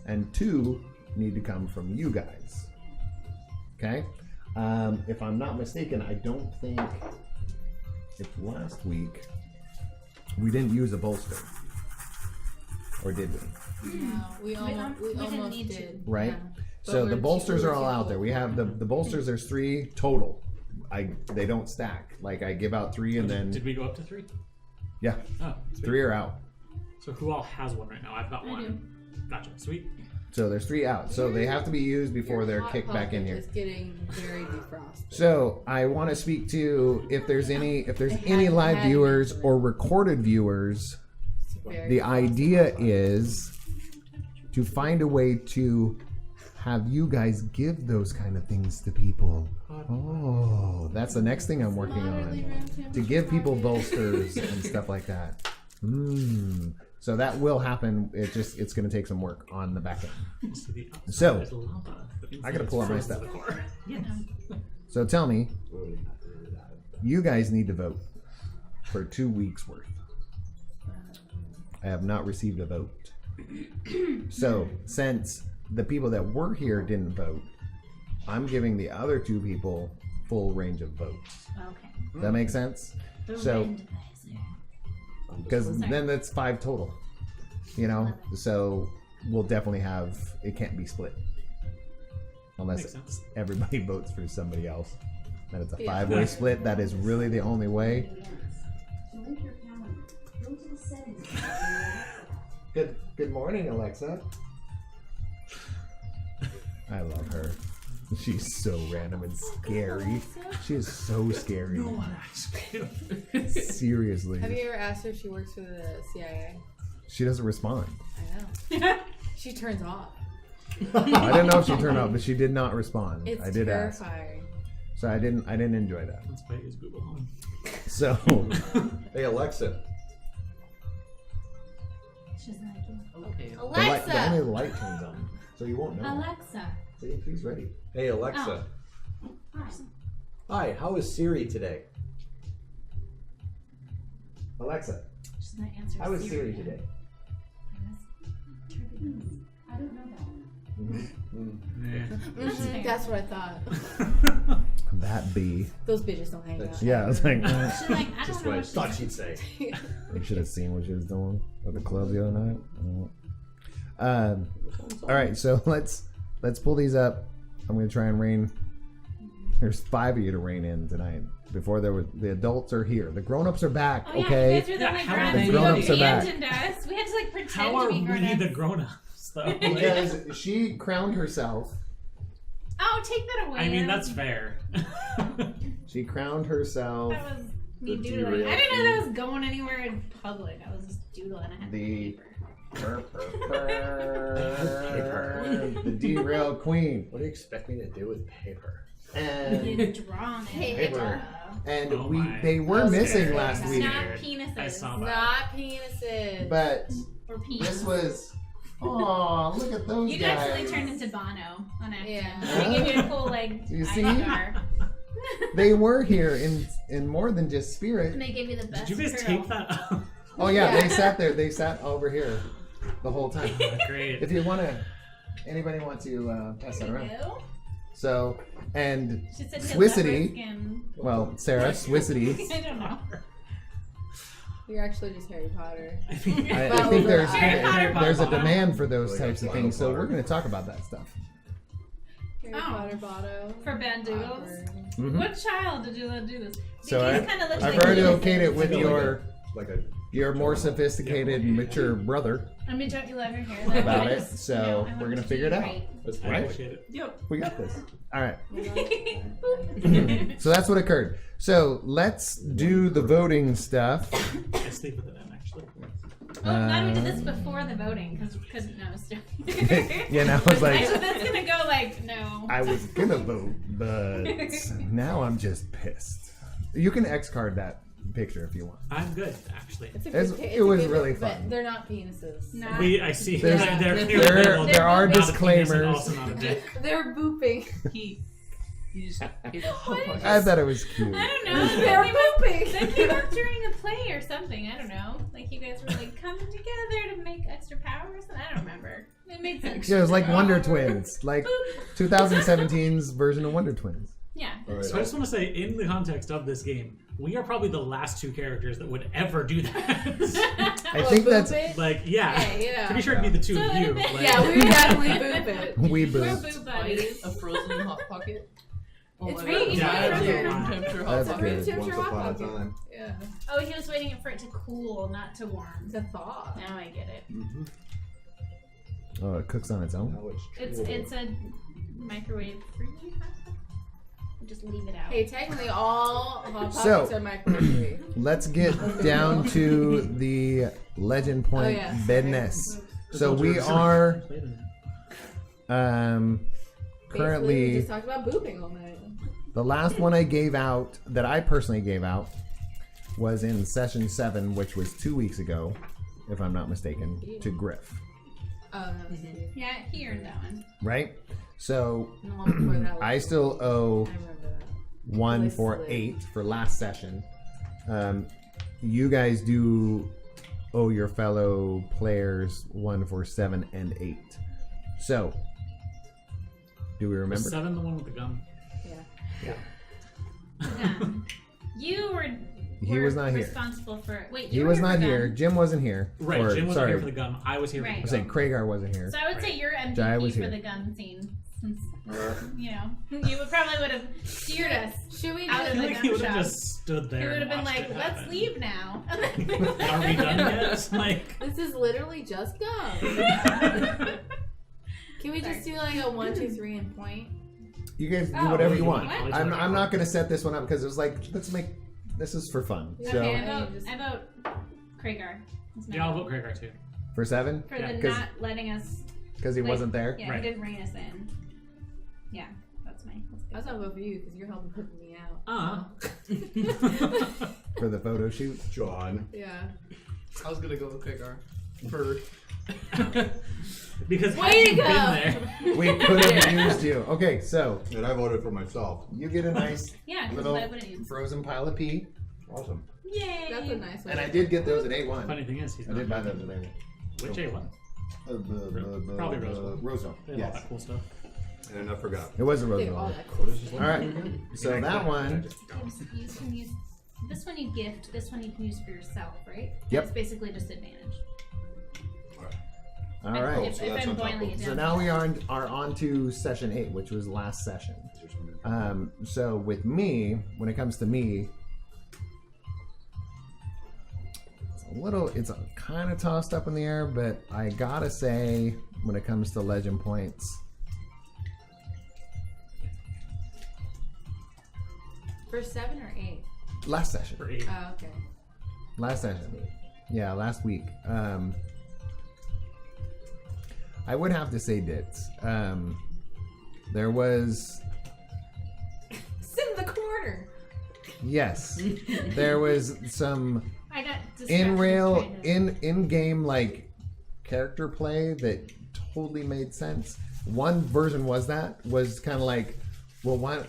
and 2 need to come from you guys. Okay? If I'm not mistaken, I don't think if last week we didn't use a bolster. Or did we? No, we almost didn't need to. did. Right? Yeah. So But the we're bolsters too- are all we're out too there. We full. have the bolsters, there's 3 total. They don't stack. Like I give out 3 and then Did we go up to 3? yeah, Oh, sweet. 3 are out. So who all has one right now? I've got I one. Gotcha. Sweet. So there's 3 out. So they have to be used before Your they're hot kicked back in pocket here. is getting very defrosted. So I want to speak to if there's any It any had- live had viewers it. or recorded viewers. It's very The defrosted. idea is to find a way to have you guys give those kind of things to people. Oh, that's the next thing I'm working Moderately on. room temperature To give people pocket. bolsters and stuff like that. So that will happen. It's going to take some work on the back end. So, the outside So, is lava, but I gotta inside pull is out my frozen stuff. to the core. So tell me, you guys need to vote for 2 weeks worth. I have not received a vote. So since the people that were here didn't vote, I'm giving the other 2 people full range of votes. Okay. Does that make sense? The So- randomizer. Because then that's 5 total. You know, so we'll definitely have it can't be split Makes unless sense. everybody votes for somebody else. Then it's a Yeah. 5-way split. That is really the only way. Good morning, Alexa. I love her. She's so random and scary. She is so scary. No one asked you. Seriously. Have you ever asked her if she works for the CIA? She doesn't respond. I know. She turns off. I don't know if she turned off, but she did not respond. It's I did ask. terrifying. So I didn't enjoy that. Let's play is Google Home. So Hey Alexa, She's like, Okay. only the light turns on. So you won't know. Alexa. See, she's ready. hey Alexa. Hi. Hi, how is Siri today? Alexa, She's not answering. how is Siri today? I don't know Yeah. That's what I thought. That bee. Those bitches don't hang out. Yeah, I was like, that. She's like, I Just don't know what I what she's thought she'd say. you should have seen what she was doing at the club the other night. All right, so let's pull these up. I'm gonna try and rein. There's 5 of you to rein in tonight. Before there was the adults are here. The grown-ups are back. Oh, yeah, okay. you guys were the Yeah, only how grown-ups. are the You grown-ups are back. abandoned us. We had to like pretend How are to be we grown-ups. the grown-ups, though? Because she crowned herself. Oh, take that away. I mean, that's fair. She crowned herself That was me The doodling. derail I didn't know that was going anywhere in public. I was just doodling. I had The- paper. the derail queen. What do you expect me to do with paper? And You drawn it. Paper. and Oh we my. they were That was missing scary. last week. Not I penises. saw that. Not penises. But Or penis. this was oh, look at those You guys. actually turned into Bono on accident. Yeah. They gave you a cool like You see? eye scar. They were here in more than just And spirit. they gave you the best Did you guys turtle. tape that up? Oh yeah, Yeah. they sat there. They sat over here the whole time. Great. If you want to, anybody want to pass that around? You? So and She said Swissity. skin. well, Sarah Swissity. I don't know. You're actually just Harry Potter. I think I think there's Harry Potter there's a bottle. demand for those Like types of a things. So bottle. we're going to talk about that stuff. Harry Oh. Potter Botto. For bandoodles. Awkward. Mhm. What child did you let do this? So These kinda look I've like already penises. okayed it with Like your Like a more sophisticated, mature brother I mean, don't you love your hair? That about way? it. So No, I we're want gonna to figure it be out. right. that's I Right? appreciate it. Yep. We got this. All right. Boop. So that's what occurred. So let's do the voting stuff. I sleep with it in, actually. Well, glad we did this before the voting because we couldn't know. You know, it's like Actually, that's gonna go like no. I was gonna vote, but now I'm just pissed. You can X card that picture if you want. I'm good, actually. It's a It's- good, it it's a was good really look, but fun. they're not penises. Nah. I see. There's- They're there- clearly there labeled are not a penis and disclaimers. also not a dick. They're booping. He just ate a whole What? bucket. I thought it was cute. I don't know. They were pooping. They came up during a play or something. I don't know. Like you guys were like coming together to make extra power or something. I don't remember. It made sense. Yeah, it was like Wonder Twins, like 2017's version of Wonder Twins. Yeah. All right, So I just want to say, in the context of this game, we are probably the last two characters that would ever do that. I think that's Like, yeah. Hey, yeah. Pretty sure it'd be the two of So you. then- Like, Yeah, we would definitely boop it. we We're boo. boo buddies. A frozen hot pocket. Oh It's my really God. easy to Room frozen. temperature hot That's pocket. good. Once Temperature hot upon a pocket. time. Yeah. Oh, he was waiting for it to cool, not to warm. It's a thaw. Now I get it. Mm-hmm. Oh, it cooks on its own. Now it's It's a microwave free. Just leave it out. Hey, technically all hot pockets So- are microwave. Let's get down to the Legend Point Oh, yeah. business. So we are Basically, we currently just talked about booping all night. the last one I gave out that I personally gave out was in session 7, which was 2 weeks ago, if I'm not mistaken, to Griff. Oh, no, that's cute. Yeah, he earned that one. Right? So And the one before that was I still owe I remember that. one Really for slick. 8 for last session. You guys do owe your fellow players one for 7 and 8. So, do we Was remember? 7 the one with the gun? Yeah. You were. He was not here. Responsible for. Wait, He you was were not for here. gun. Jim wasn't here. Right, Or, Jim wasn't sorry, here for the gun. I was here Right. for I'm the saying gun. Kragar wasn't here. So I would say you're Jai MVP was for here. the gun scene. Since you know, you would probably would have steered us. Should we Out I of feel the like he gun would have shop. just stood there. He would have and been watched like, it "Let's happen. leave now." Are we done yet? Like, This is literally just gum. Can we just do like a 1, 2, 3 and point? You guys do Oh, whatever you you want. want- I'm not going to set this one up because it was like, let's make this is for fun. So Okay, Yeah. I vote Kragar. That's my yeah, I'll vote. vote Kragar too. for 7 For Yeah, the 'cause- not letting us. because he Wait, wasn't there. Yeah, Right. he didn't rein us in. Yeah, that's my. I was gonna vote for you because you're helping put me out. For the photo shoot. John. Yeah. I was gonna go with Kragar. For Because Way had to you go. been there, We could have used you. Okay, so And I voted for myself. you get a nice Yeah, because little why wouldn't you? frozen pile of pea. Awesome. Yay! That's a nice one. And I did get those at A1. funny thing is, he's I not did buy those at A1. Which A1? Probably Probably Roseville. Roseville. They have all Yes. that cool stuff. And I forgot. It was a They have all Roseville. that cool shit. All right. So that one, You can use this one. You gift. This one you can use for yourself, right? Yep. It's basically just advantage. all right. If, So if that's I'm on top boiling of- it down. So now we are on to session 8, which was last session. So with me, when it comes to me, it's kind of tossed up in the air, but I gotta say, when it comes to legend points, For 7 or 8? last session, For 8. Oh, okay. last session, yeah, last week. I would have to say Ditz. There was. Sit in the corner. Yes, there was some I got distracted in game like character play that totally made sense. One version was kind of like, well, why?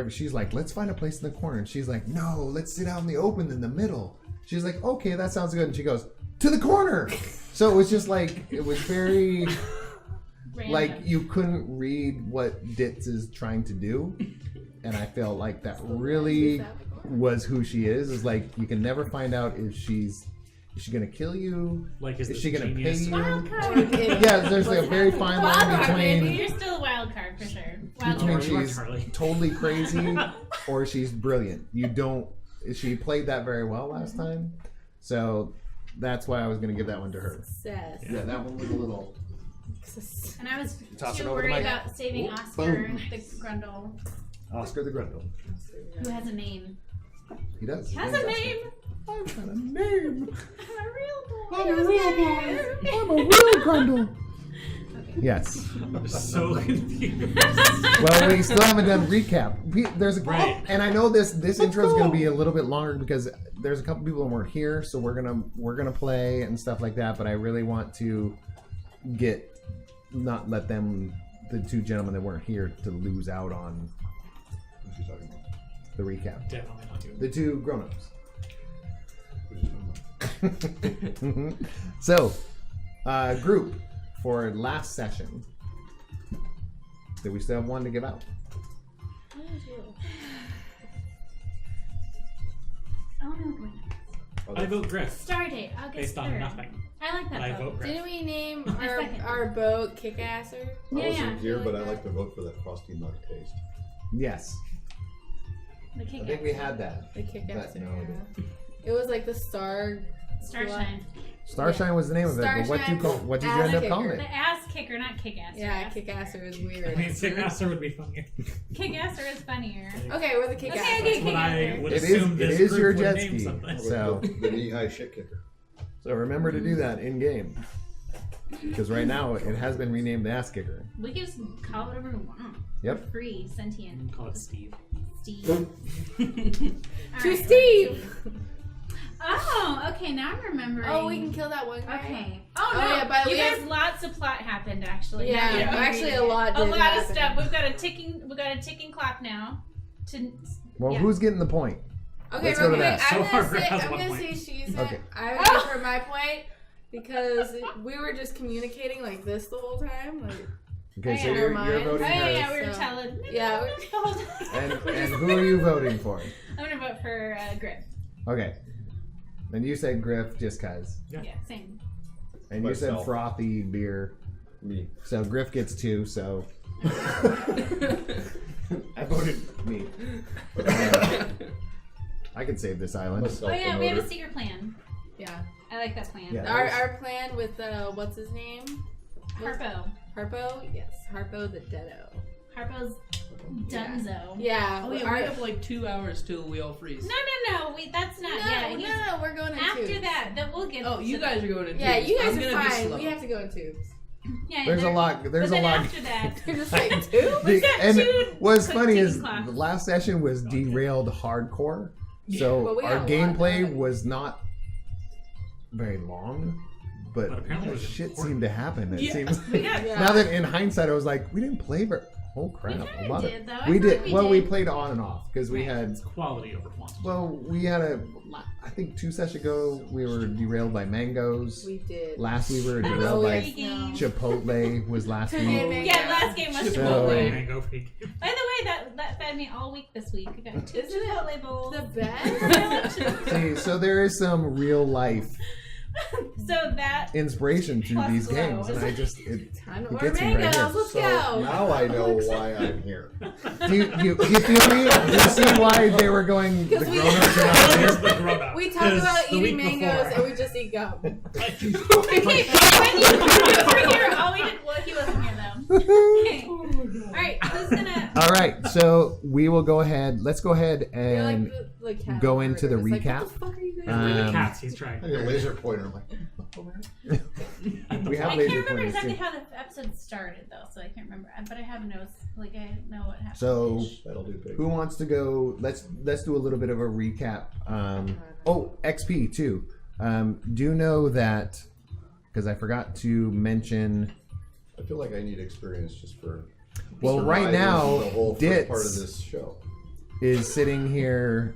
She's like, let's find a place in the corner, and she's like, no, let's sit out in the open in the middle. She's like, okay, that sounds good, and she goes to the corner. So it was just like it was very. Random. Like you couldn't read what Ditz is trying to do, and I felt like that really was who she is. Is like you can never find out if she's gonna kill you, Like, is is this she gonna genius? pay you? Wild card. Yeah, there's a very fine Wild line card, baby. between You're still a wild card for sure. Wild between card. you are she's Charlie. totally crazy or she's brilliant. You don't. She played that very well last time, so that's why I was gonna give that one to her. Success. Yeah, that one was a little. And I was Toss it too over the worried mic. about saving Oop, Oscar boom. the Grundle, Oscar the Grundle. who has a name. He does. His Has name's a Oscar. name. I've got a name. I'm a real boy. I'm a real boy. I'm a real Grundle. Yes. I'm so confused. Well, we still haven't done recap. There's a Right. and I know this intro is going to be a little bit longer because there's a couple people that weren't here, so we're gonna play and stuff like that. But I really want to not let them, the two gentlemen that weren't here, to lose out on she's talking about. The recap. Definitely not you. The two grown-ups. What are you talking about? So, group for last session. Do we still have one to give out? Oh no. I vote Griff Star date, August based 3rd. on nothing. I like that I vote. vote Griff. Didn't we name I second. our boat Kickasser? I Yeah, wasn't yeah. here, but I Like like to vote for that frosty nut taste. Yes. The I kick think we had that. The Kickasser. But no, yeah. It was like the star. Starshine. Starshine was the name of it, but what did you end up Starshine calling kicker. it? The ass kicker, not kick ass. Yeah, Kickasser is weird. I mean, Kickasser would be funnier. Kick ass is funnier. Okay, we're the Kickasser. Okay, That's what I Kickasser. would It is- assume it this is group your would jet name ski. something. So- The knee-high shit kicker. So remember to do that in game. Because right now it has been renamed the ass kicker. We can just call it whatever we want. Yep. Free, sentient. Call it Steve. Steve. To Alright, Steve! Oh, okay, now I'm remembering. Oh, we can kill that one guy. Okay. Oh, Oh, no. yeah, but you we guys, have- lots of plot happened actually. Yeah, Now that I'm actually reading a it. lot A did lot happen. of stuff. We've got a ticking clock now. Well, Yeah. who's getting the point? Okay, Let's go to real quick, that. So I'm far, gonna Griff say has I'm one gonna point. say she's Okay. I would give her my point because we were just communicating like this the whole time. Like Okay, so yeah. you're Never voting Oh, for yeah, we were So- telling. Yeah. the whole time. and who are you voting for? I'm gonna vote for Griff. Okay. And you said Griff just cause. Yeah. Yeah, same. And you said Myself. frothy beer. Me. So Griff gets 2, so I voted me. I can save this island. Oh yeah, we have a secret plan. yeah, I like that plan. Yeah. our plan with what's his name? Harpo. Harpo. Yes, Harpo the Deado. Harpo's Dunzo. Yeah. Oh yeah, our- we have like 2 hours till we all freeze. No. That's not. no, yeah, no, he's- no, we're going in After tubes. that, then we'll get. Oh, you to guys are going in Yeah, tubes. you guys I'm are gonna be fine. slow. We have to go in tubes. Yeah, There's a there- lot. There's but a then lot. After that, You're just like two. We've got And two what's quick funny ticking is clocks. the last session was derailed hardcore, But so we had our a lot gameplay done. was not very long, but But apparently it was shit important. seemed to happen. It Yeah. seems. Yeah. Yeah. Now that in hindsight, I was like, we didn't play very. Oh crap! kinda a lot did, though. I we thought did. we Well, we did. played on and off because we Right. had. It's quality over quantity. Well, we had I think 2 sessions ago we were derailed by mangoes. We did. Last we were That was derailed by free game. Chipotle was last Turn week. it in. Yeah, last game was So- Chipotle. Mango freak. By the way, that fed me all week this week. I got 2 Isn't it Chipotle bowls. The best. See, so there is some real life So that inspiration to Plus these glow. games, and I just it Time to It order gets me right mangoes. here. Let's So go. now I know why I'm here. do you feel me? Do you see why they were going the 'Cause we- grown-ups are not Here's here? the grown-up. We talk about The eating week mangoes before. and we just eat gum. okay, when you were here, all we did. Well, he wasn't here though. Okay. All right, who's gonna? All right, so we will go ahead. Let's go ahead You're and like the cat go into the murderers. Like, recap. what the fuck are you guys Like doing? the Um, cats he's trying. I need a laser pointer. I'm like, we have I laser can't remember pointers exactly too. how the episode started though, so I can't remember. But I have notes. Like I know what happened. So that'll do big. who wants to go? Let's do a little bit of a recap. XP too. Do you know that? Because I forgot to mention. I feel like I need experience just for. Well, right surviving now, the whole first Ditz part of this show. is sitting here.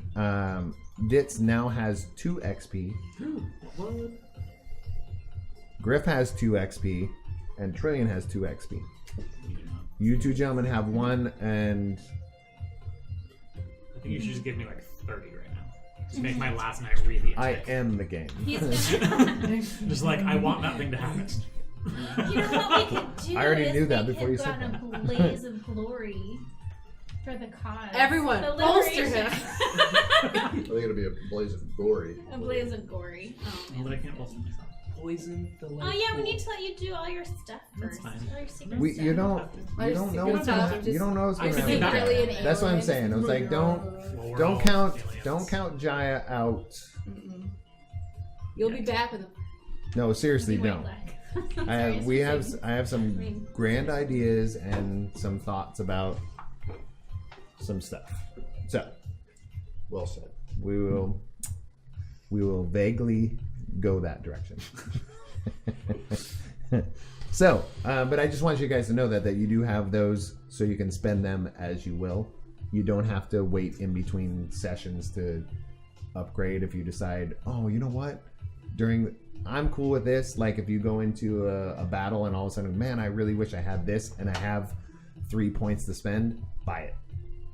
Ditz now has 2 XP. Griff has 2 XP, and Trillion has 2 XP. You two gentlemen have 1, and I think you should just give me like 30 right now. Just make my last night really I epic. am the game. He's gonna. Just like, I want that thing to happen. You know what we could do? I already is knew that we before could you go said on that. a blaze of glory for the cause. Everyone, the bolster liberation. him. I think it'll be a blaze of gory. A blaze of glory. Oh, Well, but I man. can't bolster myself. Poison the light Oh yeah, we pool. need to let you do all your stuff That's first. fine. All your secret We, stuff. you don't Like, know secret what's gonna stuff, happen. just You don't know what's I gonna can happen. do that. Secretly an That's what I'm alien. saying. I was like, don't Well, we're don't all count aliens. don't count Jaya out. Mm-mm. You'll be back with him. No, seriously, Wait, don't. look. I have, we have Seriously. I have some mean- grand ideas and some thoughts about some stuff. So Well said. we will vaguely go that direction. So, but I just want you guys to know that you do have those, so you can spend them as you will. You don't have to wait in between sessions to upgrade if you decide, oh, you know what? I'm cool with this. Like if you go into a battle and all of a sudden, man, I really wish I had this and I have 3 points to spend, buy it.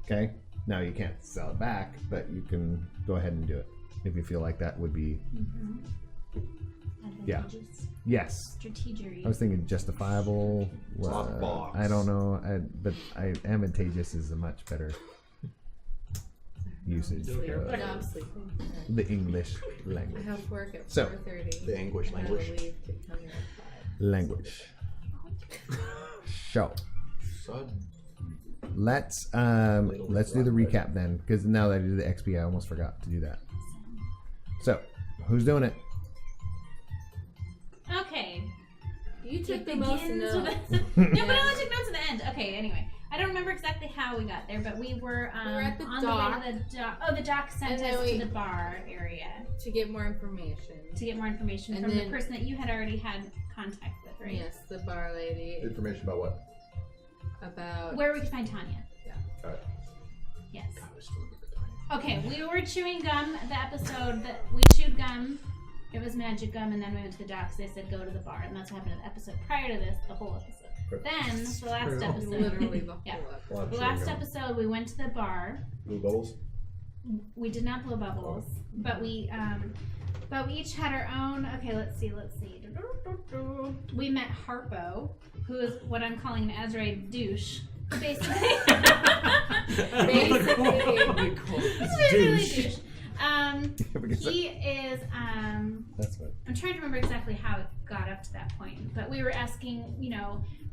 Okay? Now you can't sell it back, but you can go ahead and do it if you feel like that would be. Yeah. Advantageous. Yes. Strategery. I was thinking justifiable. Lockbox. I don't know, but advantageous is a much better usage. Okay. of No, I'm sleeping. the English I language. have work at So, 4:30. The English and I language. leave to come here at 5. Language. So let's do the recap then, because now that I did the XP, I almost forgot to do that. So, who's doing it? Okay. You took It the most begins notes. with no, but I only took notes at the end. Okay, anyway. I don't remember exactly how we got there, but we were at the on dock. the way to the dock. Oh, the dock sent And then us we- to the bar area To get more information. to get more information And from the then- person that you had already had contact with, right? Yes, the bar lady. Information about what? About. Where we could find Tanya. Alright. Yes. God, I still look at the time. Okay, we were chewing gum. The episode that we chewed gum, it was magic gum, and then we went to the docks. They said go to the bar, and that's what happened in the episode prior to this, the whole episode. Then the last True. episode, Literally the whole Yeah. episode. A lot of the chewing last gum. episode, we went to the bar. Blue bubbles? We did not blow bubbles, but we each had our own. Okay, let's see. We met Harpo, who is what I'm calling an Azrael douche. Basically, Really cool. basically a Douche. douche. Because He is. that's what. I'm trying to remember exactly how it got up to that point, but we were asking,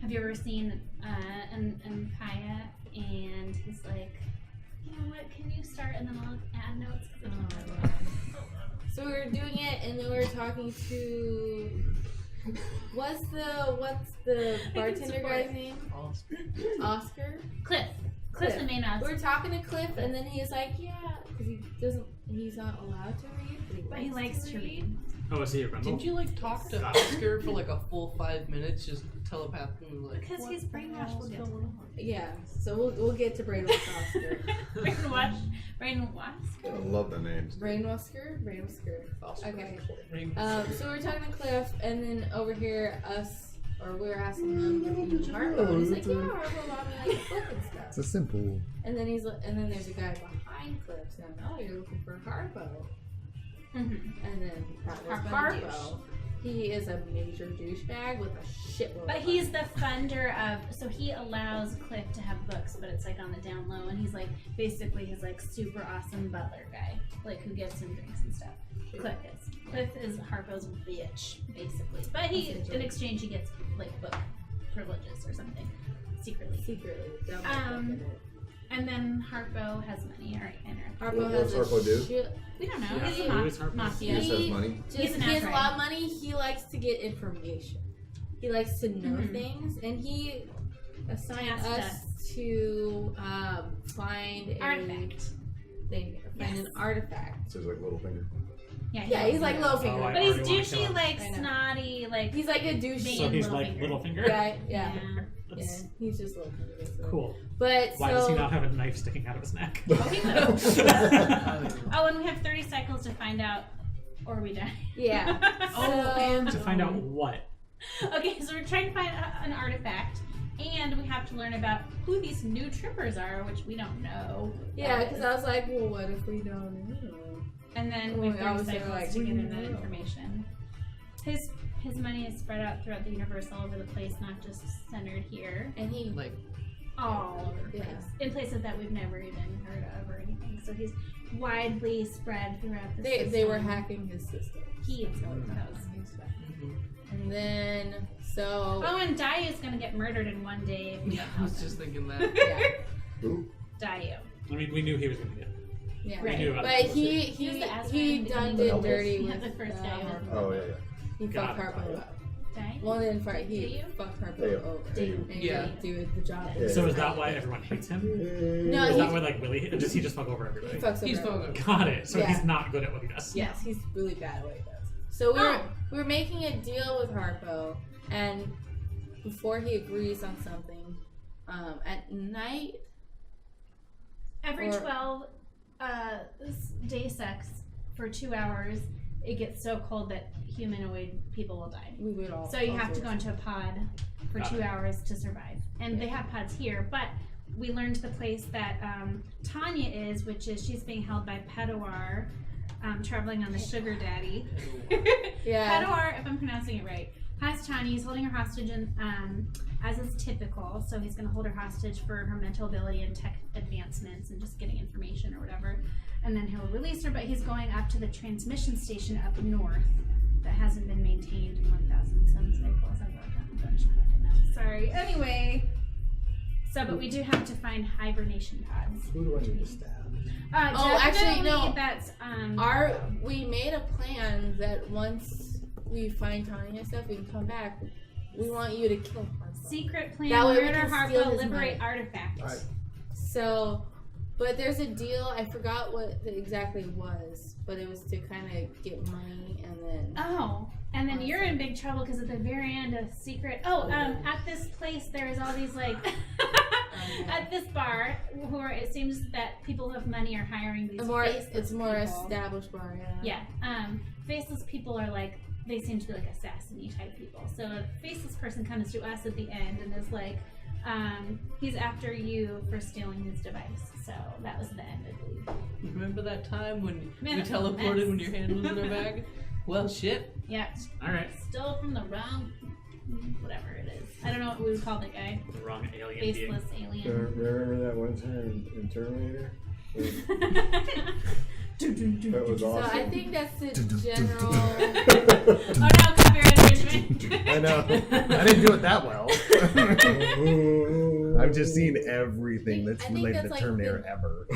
have you ever seen Kaya? And he's like, you know what? Can you start and then I'll add notes? 'Cause I don't remember. So we were doing it, and then we were talking to. What's the bartender support guy's it. name? Oscar. Cliff. Cliff's the main We Oscar. were talking to Cliff, and then he's like, "Yeah," because he's not allowed to read, But he likes to read. Oh, is he a Grendel? Didn't you like talk to Oscar for like a full 5 minutes, just telepathically like? Because what he's the brainwashed. hell's We'll get going on? Yeah. So we'll get to Brainwash Oscar. Brainwashed. I love the names. Brainwasker. Oscar. Okay. Ring- So we were talking to Cliff, and then over here we were asking him if he knew Harpo. And he's like, "Yeah, Harpo bought me like a book and stuff." It's a simple. And then then there's a guy behind Cliff saying, "Oh, you're looking for Harpo." Mm-hmm. And then that was Harpo the Harpo. He is a major douchebag with a shitload. But of he's money. the funder of, so he allows Cliff to have books, but it's like on the down low, and he's like basically his like super awesome butler guy, like who gives him drinks and stuff. Cliff is Harpo's bitch, basically. But in exchange he gets like book privileges or something secretly. secretly. And then Harpo has money, or Harpo What has does Harpo do? shit. we don't know. Yeah, He's a who is Harpo? mafia. He just has money. He's an He has a Azrael. lot of money. He likes to get information. He likes to know Mhm. things, and he assigned Tasked us to find Artifact. an artifact. So he's like Littlefinger. Yeah, he's like Littlefinger. Oh, I But he's already wanna douchey, kill him. like I know. snotty, like He's like a douche. Van So he's like Littlefinger. Littlefinger? guy. Yeah. That's He's just Littlefinger. Basically. cool. But Why so does he not have a knife sticking out of his neck? Oh, he will. Oh, Oh, and we have 30 cycles to find out, or we die. yeah. Oh, So- and to find out what? Okay, so we're trying to find an artifact, and we have to learn about who these new trippers are, which we don't know. Yeah, because I was like, well, what if we don't know? And then Well, we I have was 30 there cycles like, to we get in don't that know. information. His money is spread out throughout the universe, all over the place, not just centered here. And he like All over the Yeah. place. In places that we've never even heard of or anything. So he's widely spread throughout the system. they were hacking his system. He That's how we knows. found him. mhm. And then so Oh, and Dayu is going to get murdered in one day if we Yeah, don't I help was him. just thinking that. yeah, Who? Dayu. I mean, we knew he was going to get. yeah. Right. knew about But it. He was the he Azrael done in the it beginning. dirty Yeah, with the first guy was- Oh yeah, yeah. He Got fucked it. Harpo up. Dayu? Well, then fight. He Dayu? fucked Harpo Dayu. over. Dayu. And he Yeah. didn't do the job. Yeah. So is that why everyone hates him? No, Is he, that why like Willie? Does he just fuck over he everybody? fucks over. He's everyone. fucking. Got it. So Yeah. he's not good at what he does. Yes, he's really bad at what he does. So we were making a deal with Harpo, and before he agrees on something, at night Every Or- 12 day sex for 2 hours, it gets so cold that humanoid people will die. We would all. So you have to go into a pod for Got 2 it. hours to survive. And they have pods here, but we learned the place that Tanya is, which is she's being held by Pedawar, traveling on the sugar daddy. Yeah. Pedawar, if I'm pronouncing it right, has Tanya. He's holding her hostage, as is typical. So he's going to hold her hostage for her mental ability and tech advancements and just getting information or whatever. And then he'll release her, but he's going up to the transmission station up north that hasn't been maintained in 1,000 some cycles. I wrote down a bunch of fucking notes. Sorry. Anyway, so but we do have to find hibernation pods. Who do I need to stab? Oh, actually, definitely no. That's We made a plan that once we find Tanya and stuff, we can come back. We want you to kill Harpo. secret plan. That way we Murder can steal Harpo, his liberate money. artifact. Alright. So, but there's a deal. I forgot what it exactly was, but it was to kind of get money and then. Oh, and then you're in big trouble because at the very end, a secret. Oh, at this place, there's all these like. At this bar, it seems that people who have money are hiring these faceless It's more people. established bar, yeah. Yeah. Faceless people are like, they seem to be like assassin-y type people. So a faceless person comes to us at the end and is like, he's after you for stealing his device. So that was the end, I believe. Remember that time when Man, we that's a teleported mess. when your hand was in our bag? Well, shit. Yeah. All right. Stole from the wrong, whatever it is. I don't know what we would call the guy. The wrong alien being. Faceless alien. Remember that one time in Terminator? That was So awesome. I think that's the general. Oh no, copyright infringement. I know. I didn't do it that well. I've just seen everything that's I think related that's to like Terminator the- ever.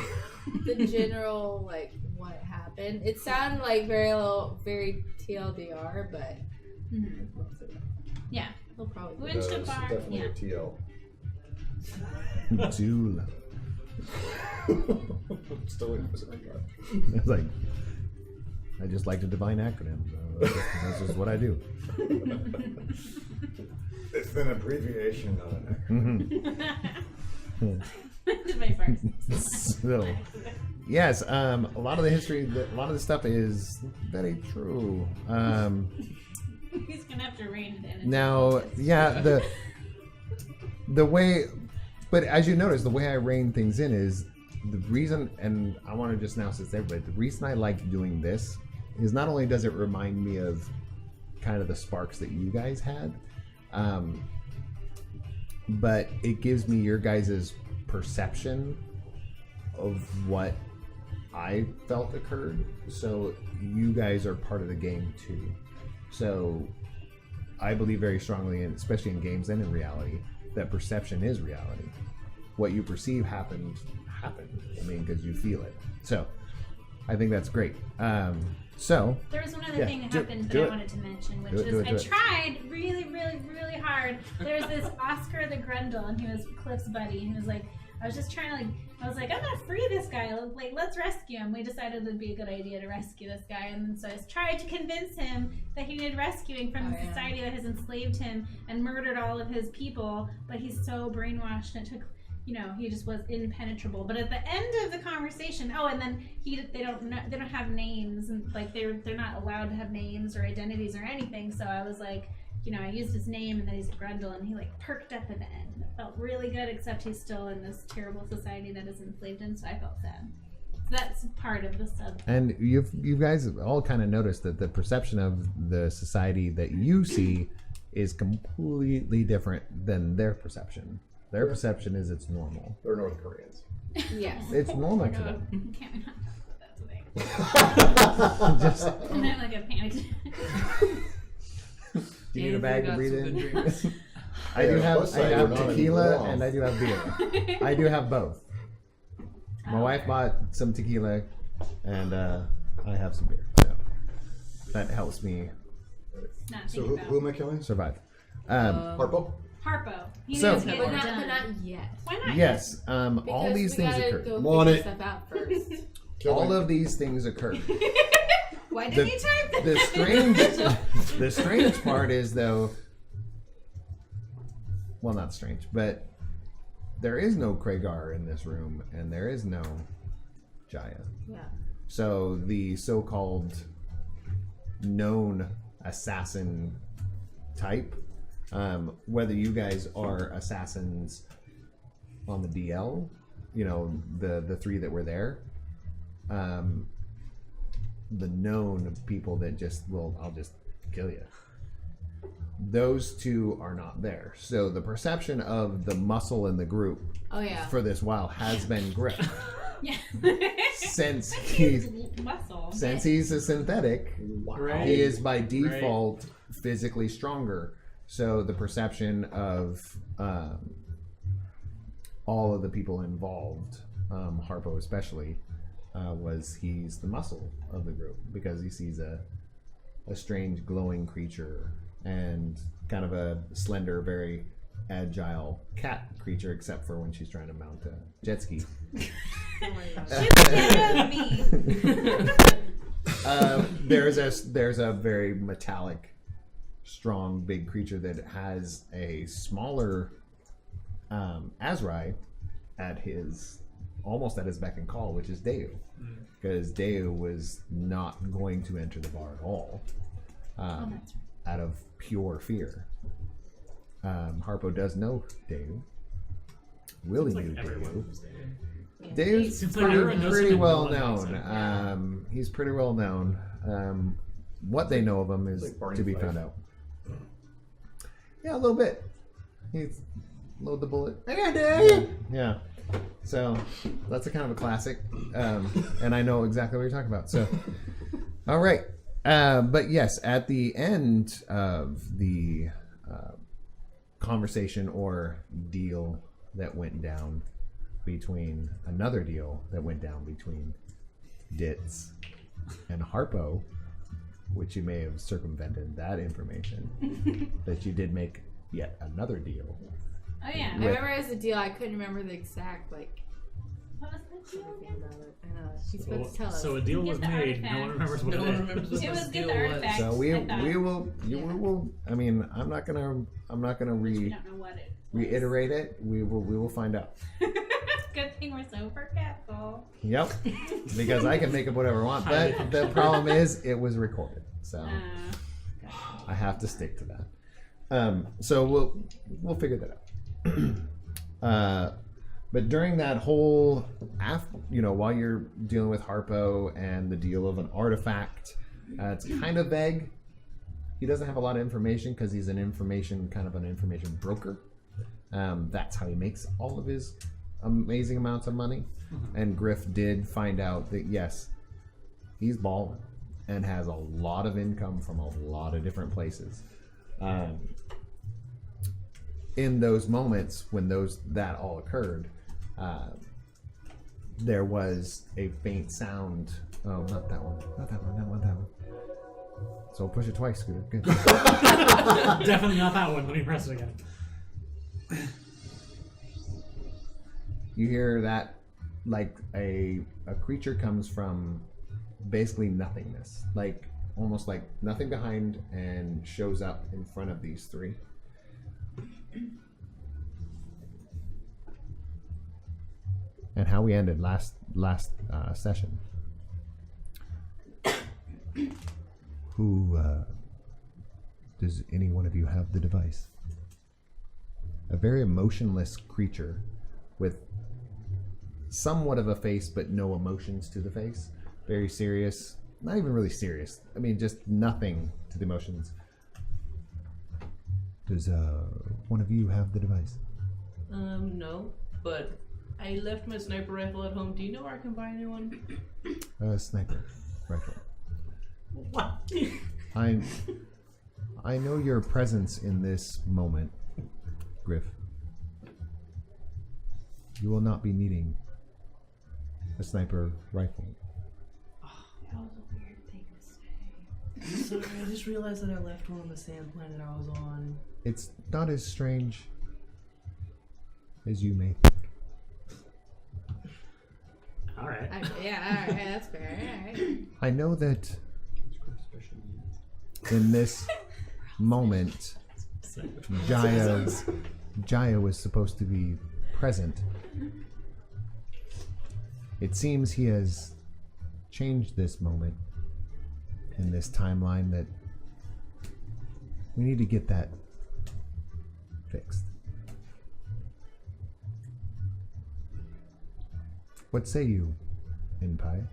the general like what happened. It sounded like very TLDR, but Mhm. Yeah. they'll probably. We do went it. to a That's bar. definitely Yeah. a TL. Jula. Still waiting for that. It's like, I just like to define acronyms. That's just what I do. It's an abbreviation, not an acronym. My first. So, yes, a lot of the history, a lot of the stuff is very true. He's gonna have to rein it in. Now, yeah, the way, but as you notice, the way I rein things in is the reason, and I want to just now say to everybody, the reason I like doing this is not only does it remind me of kind of the sparks that you guys had, but it gives me your guys' perception of what I felt occurred. So you guys are part of the game too. So I believe very strongly, in, especially in games and in reality, that perception is reality. What you perceive happened. I mean, because you feel it. So I think that's great. So There was one other Yeah, thing that do- happened do that it. I wanted to mention, which Do it, is do it, I do it. tried really, really, really hard. There's this Oscar the Grundle, and he was Cliff's buddy. He was like, I was just trying to I was like, I'm gonna free this guy. Like, let's rescue him. We decided it'd be a good idea to rescue this guy, and then so I tried to convince him that he needed rescuing from the society that has enslaved him and murdered all of his people. But he's so brainwashed, and it took. He just was impenetrable. But at the end of the conversation, and then they don't have names, and like they're not allowed to have names or identities or anything. So I was like, I used his name, and then he's Grundle, and he like perked up at the end, and it felt really good. Except he's still in this terrible society that has enslaved him, so I felt sad. So that's part of the sub. and you guys all kind of noticed that the perception of the society that you see is completely different than their perception. Their perception is it's normal. They're North Koreans. Yes. It's normal to them. Can't we not talk about that today? Just, And I have like a panic attack. do you need a And bag we to got breathe some in? good drinks. I do Yeah, have plus I have do not tequila belong. and I do have beer. I do have both. My wife bought some tequila and I have some beer. So that helps me Not So think who about am I killing? survive. Harpo? Harpo. He So- needs to get But it not, done. but not yet. Why not? Yes, all Because these we things gotta occur. go Want figure it. stuff out first. All of these things occur. Why did The- he type The that? the strange part is though, well, not strange, but there is no Kragar in this room, and there is no Jaya. Yeah. So the so-called known assassin type, whether you guys are assassins on the DL, you know, the three that were there, the known people that just will, I'll just kill you. Those two are not there. So the perception of the muscle in the group Oh yeah. for this while has been Griff. Yeah. Since he's muscle. since he's a synthetic, Right. he is by default physically stronger. So the perception of all of the people involved, Harpo especially, was he's the muscle of the group because he sees a strange glowing creature and kind of a slender, very agile cat creature, except for when she's trying to mount a jet ski. Oh my gosh. There's a very metallic, strong, big creature that has a smaller Azrai at his almost at his beck and call, which is Deu, because Deu was not going to enter the bar at all, out of pure fear. Harpo does know Deu. Willie Seems knew like everyone Deu. knows Dave. Deu's Seems like everyone knows pretty him and well no one knows known. him. He's pretty well known. What they know of him is Like Barney to be Fife. found out. Yeah, a little bit. He's load the bullet. Yeah. So that's a kind of a classic, and I know exactly what you're talking about. So, all right. But yes, at the end of the conversation or deal that went down between another deal that went down between Ditz and Harpo, which you may have circumvented that information, that you did make yet another deal. Oh yeah. I remember it was a deal. I couldn't remember the exact What was that deal thing again? about it. I know. She's supposed to tell us. So a deal Get was the made. No one artifact. remembers what No it one is. remembers what It was this get deal the was. artifact. So we I thought. will. I mean, I'm not gonna We don't know what it was. reiterate it. We will find out. Good thing we're so forgetful. Yep, because I can make up whatever I want. But the problem is, it was recorded, so I have to stick to that. So we'll figure that out. But during that whole, while you're dealing with Harpo and the deal of an artifact, it's kind of vague. He doesn't have a lot of information because he's an information broker. That's how he makes all of his amazing amounts of money. And Griff did find out that yes, he's balling and has a lot of income from a lot of different places. In those moments when that all occurred, there was a faint sound. Oh, not that one. Not that one. Not that one. So push it twice, Scooter. Good. Definitely not that one. Let me press it again. You hear that like a creature comes from basically nothingness, like almost like nothing behind, and shows up in front of these three. And how we ended last session. Who does any one of you have the device? A very emotionless creature with somewhat of a face but no emotions to the face. Very serious. Not even really serious. I mean, just nothing to the emotions. Does one of you have the device? No, but I left my sniper rifle at home. Do you know where I can buy a new one? Sniper rifle. What? I know your presence in this moment, Griff. You will not be needing a sniper rifle. That was a weird thing to say. Sorry, I just realized that I left one on the sand planet I was on. It's not as strange as you may think. All right. Yeah, alright, that's fair. Alright. I know that in this moment, Jaya was supposed to be present. It seems he has changed this moment in this timeline that we need to get that fixed. What say you, Inpai?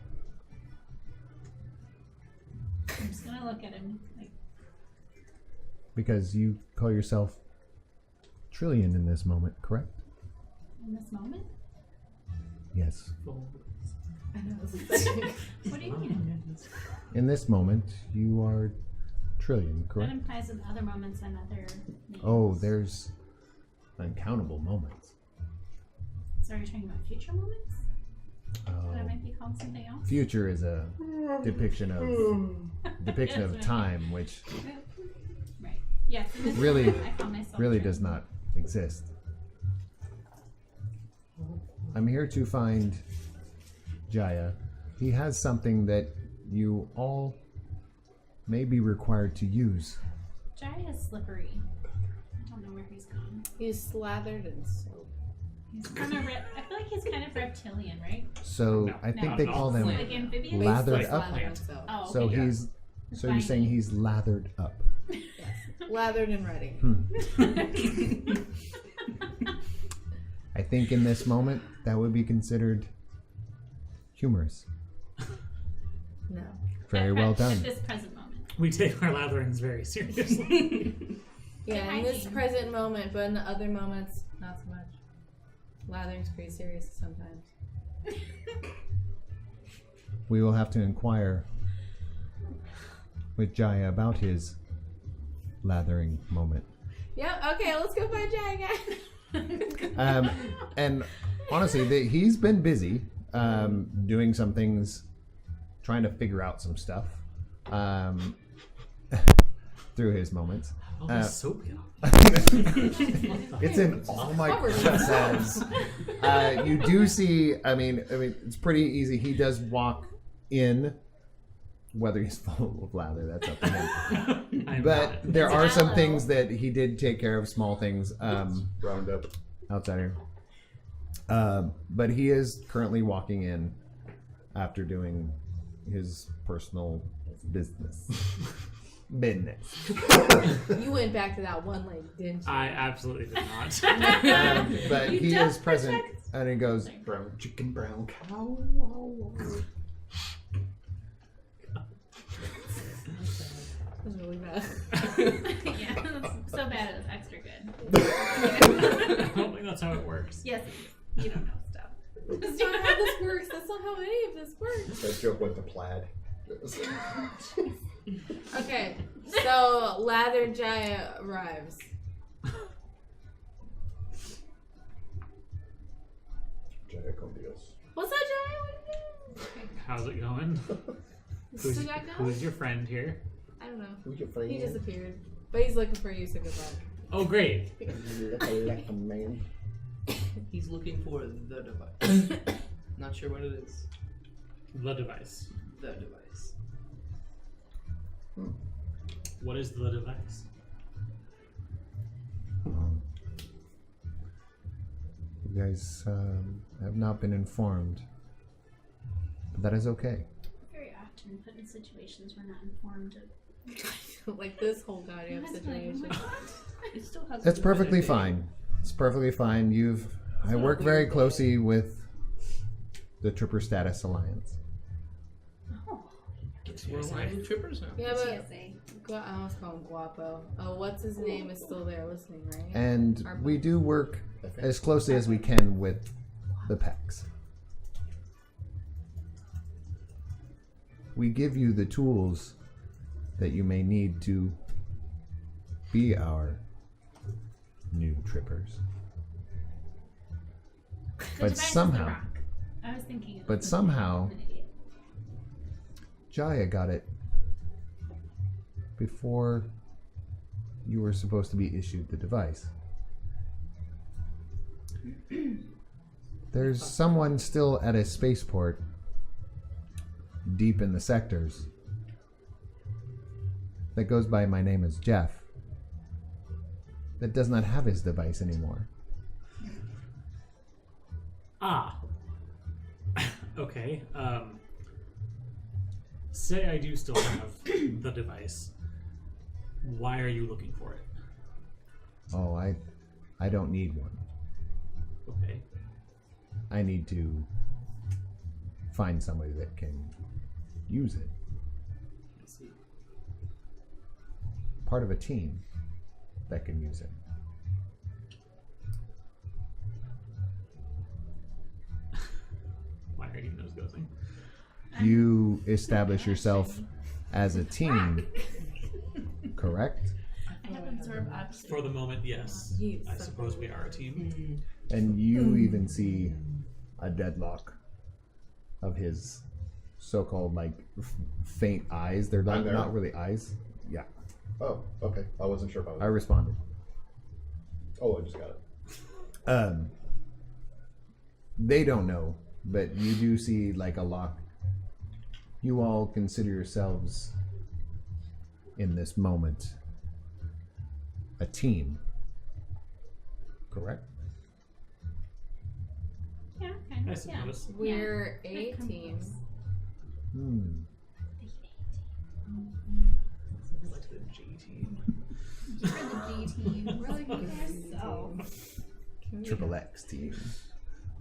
I'm just gonna look at him. Like, Because you call yourself Trillion in this moment, correct? in this moment? Yes. I know. What do you mean? In this moment, you are Trillion, That correct? implies in other moments and other names. Oh, there's uncountable moments. So are you talking about future moments? That Oh, might be called something else? future is a depiction of Yes, time, which Right. Yes. in this Really- moment, I call myself really Trin. does not exist. I'm here to find Jaya. He has something that you all may be required to use. Jai is slippery. I don't know where he's gone. He's slathered in soap. He's kind of I feel like he's kind of reptilian, right? So No, I think no, they no. call them Like amphibian? But he's Lathered still up. slathered in soap. Oh, So okay. he's so you're saying he's lathered up. Yes. Lathered and ready. I think in this moment that would be considered humorous. No. Very At well done. this present moment. We take our latherings very seriously. Yeah, Good in this hygiene. present moment, but in the other moments, not so much. Lathering's pretty serious sometimes. We will have to inquire with Jaya about his lathering moment. Yep, okay, let's go find Jay again. And honestly, he's been busy doing some things, trying to figure out some stuff through his moments. Oh, the soap get off. It's in all my Covered in says. You do see. I mean, it's pretty easy. He does walk in. Whether he's full of lather, that's up to him. I'm But not. there are some Aloe. things that he did take care of, small things Round up. outside here. But he is currently walking in after doing his personal business. You went back to that one leg, didn't you? I absolutely did not. But You he just is present, protect- and he goes, Brown chicken, brown cow. That was really bad. Yeah, that's so bad it was extra good. I don't think that's how it works. Yes, you don't know stuff. That's not how this works. That's not how any of this works. That joke went to plaid. Okay, so Lather Jaya arrives. Jaya con Dios. What's up, Jaya? What are you How's it going? doing? Who's, Still got going? who's your friend here? I don't know. Who's your friend? He disappeared. But he's looking for you, so good luck. Oh, great. Like a man. He's looking for the device. Not sure what it is. The device. The device. What is the device? "You guys have not been informed, but that is okay. Very often put in situations we're not informed of. Like this whole goddamn I was like, situation. It still has. It's perfectly fine. It's perfectly fine. I work very closely with the Tripper Status Alliance. Oh, We're aligned with trippers now. Yeah, but TSA. I almost call him Guapo. Oh, what's his name is still there listening, right? And we do work as closely as we can with the PECs. We give you the tools that you may need to be our new trippers. The But device is the somehow- rock. I was thinking. Of but the- somehow- I'm an idiot. Jaya got it before you were supposed to be issued the device. There's someone still at a spaceport deep in the sectors that goes by my name as Jeff that does not have his device anymore. Ah. Okay. Say I do still have the device. Why are you looking for it? Oh, I don't need one. Okay. I need to find somebody that can use it. I see. Part of a team that can use it. Why are you nose ghosting? You establish yourself as a team, correct? I have absorbed absolute. For the moment, yes. I suppose we are a team. And you even see a deadlock of his so-called like faint eyes. They're I'm there. not really eyes. Yeah, Oh, okay. I wasn't sure if I was. I responded. Oh, I just got it. They don't know, but you do see like a lock. You all consider yourselves in this moment a team, correct? Yeah, kind I of. Yeah. suppose. We're Yeah. a team. We're like the G team. We're the G team. We're like yourself. Triple X team.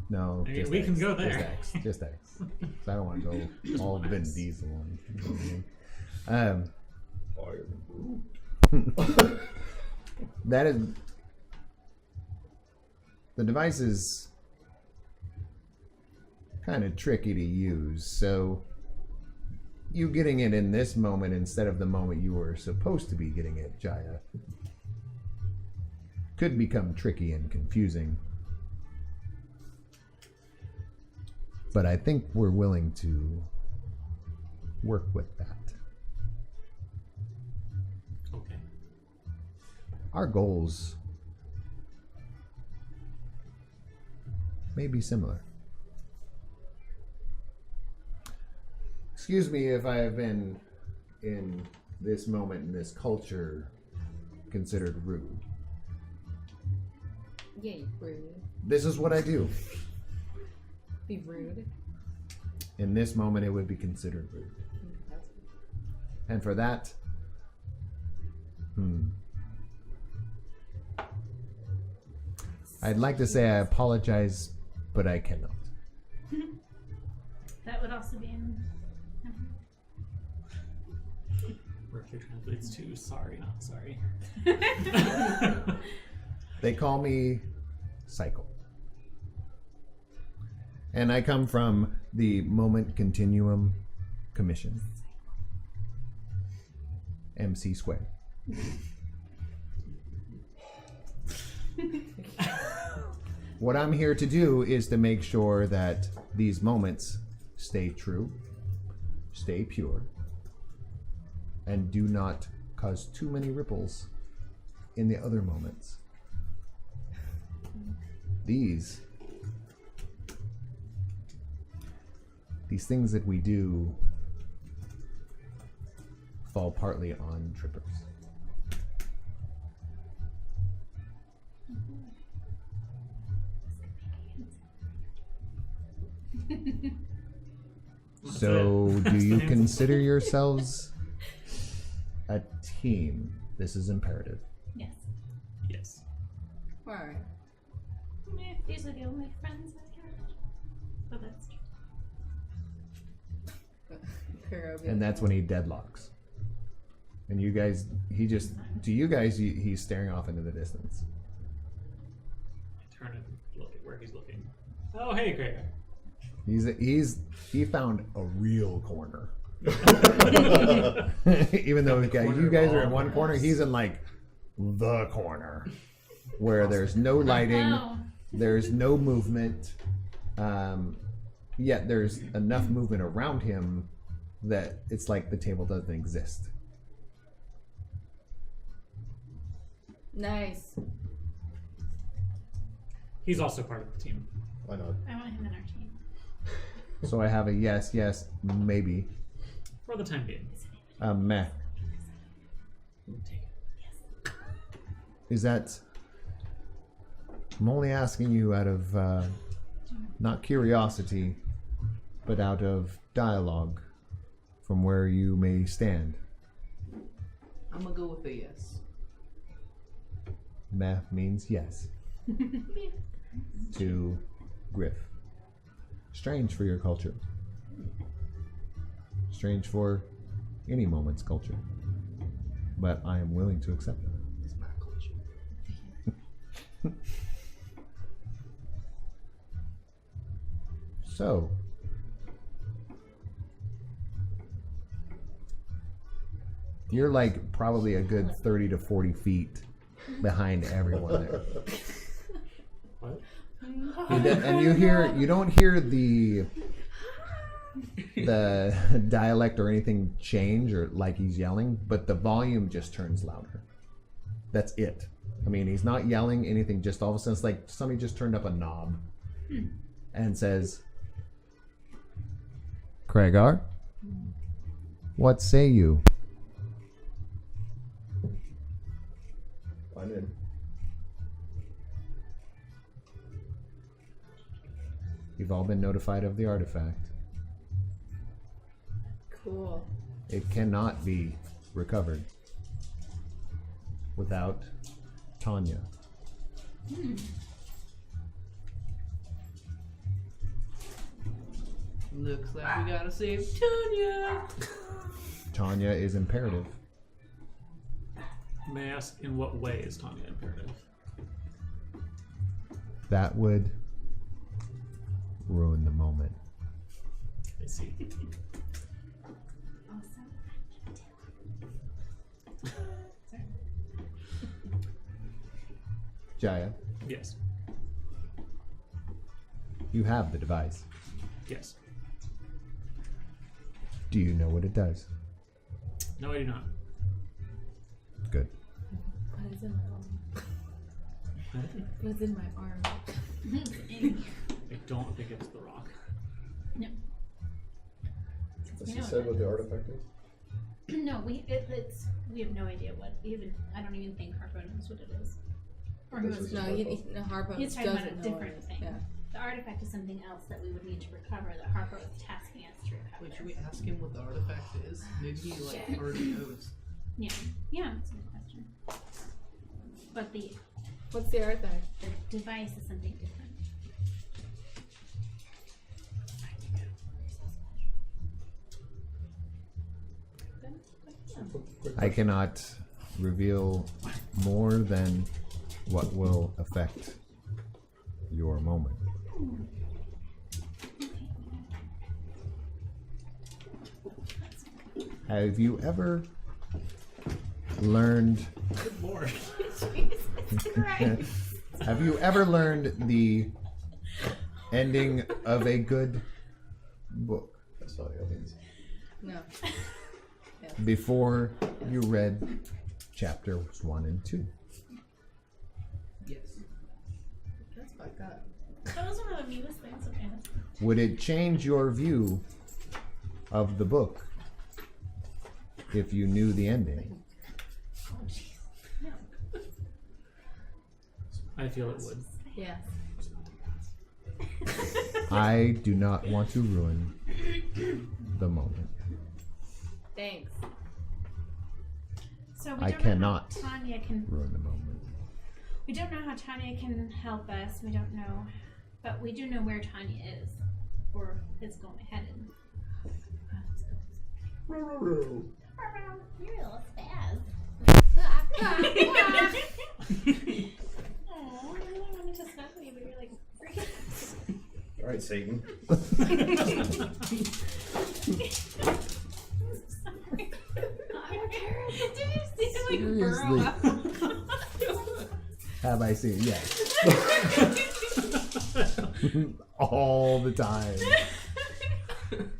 No, I mean, just we X, can go there. Just X. So I don't want to go all Vin Diesel on. You know what I mean? That is the device is kind of tricky to use. So you getting it in this moment instead of the moment you were supposed to be getting it, Jaya, could become tricky and confusing. But I think we're willing to work with that. Okay. Our goals may be similar. Excuse me if I have been, in this moment, in this culture, considered rude. Yeah, you rude. This is what I do. Be rude. In this moment, it would be considered rude. And for that, I'd like to say I apologize, but I cannot. That would also be in. Roughly translates to sorry, not sorry. They call me Cycle. And I come from the Moment Continuum Commission. MC squared. What I'm here to do is to make sure that these moments stay true, stay pure, and do not cause too many ripples in the other moments. These things that we do fall partly on trippers. So, do you consider yourselves a team? This is imperative. Yes. Yes. Alright. These are the only friends I have. But that's true. And that's when he deadlocks. And you guys, he's staring off into the distance. I turn and look at where he's looking. Oh, hey, Gregor. He found a real corner. Even though you guys are in one corner, he's in like the corner where there's no lighting, Oh. there's no movement, yet there's enough movement around him that it's like the table doesn't exist. Nice. He's also part of the team. Why not? I want him in our team. So I have a yes, maybe, For the time being. a meh. Take it. Is that? I'm only asking you out of not curiosity, but out of dialogue from where you may stand. I'm gonna go with a yes. Meh means yes. To Griff. Strange for your culture. Strange for any moment's culture. But I am willing to accept it. It's my culture. So, you're like probably a good 30 to 40 feet behind everyone there. What? And you don't hear the dialect or anything change or like he's yelling, but the volume just turns louder. That's it. I mean, he's not yelling anything, just all of a sudden it's like somebody just turned up a knob and says, Craigar, what say you? I'm in. You've all been notified of the artifact. Cool. It cannot be recovered without Tanya. Looks like we gotta save Tanya. Tanya is imperative. May I ask, in what way is Tanya imperative? That would ruin the moment. I see. Jaya, Yes. you have the device. Yes. Do you know what it does? No, I do not. Good. What is in my arm? What's in my arm? I don't think it's the rock. Has he said what the artifact is? No, we have no idea what. I don't even think Harpo knows what it is. Or who This is is- No, Harpo He's talking doesn't about a know different it. thing. Yeah. The artifact is something else that we would need to recover. That Harpo is tasking us to recover. Wait, should we ask him what the artifact is? Maybe he already knows. Yeah, that's a good question. But the What's the artifact? device is something different. I cannot reveal more than what will affect your moment. Have you ever learned Good lord. Jesus Christ. have you ever learned the ending of a good book That's all the others. No. before you read chapters 1 and 2? Yes. That's fucked up. That was one of the meanest things I've asked. Would it change your view of the book if you knew the ending? Oh, jeez. No. I feel it would. Yes. I do not want to ruin the moment. Thanks. So I don't cannot. know how Tanya can. Ruin the moment. We don't know how Tanya can help us. We don't know, but we do know where Tanya is, or is going headed. You're a spaz. Oh, I really wanted to snuggle you, but you're like freaking. All right, Satan. Sorry. Did you see him like burrow Seriously. up? Have I seen it? Yes. All the time.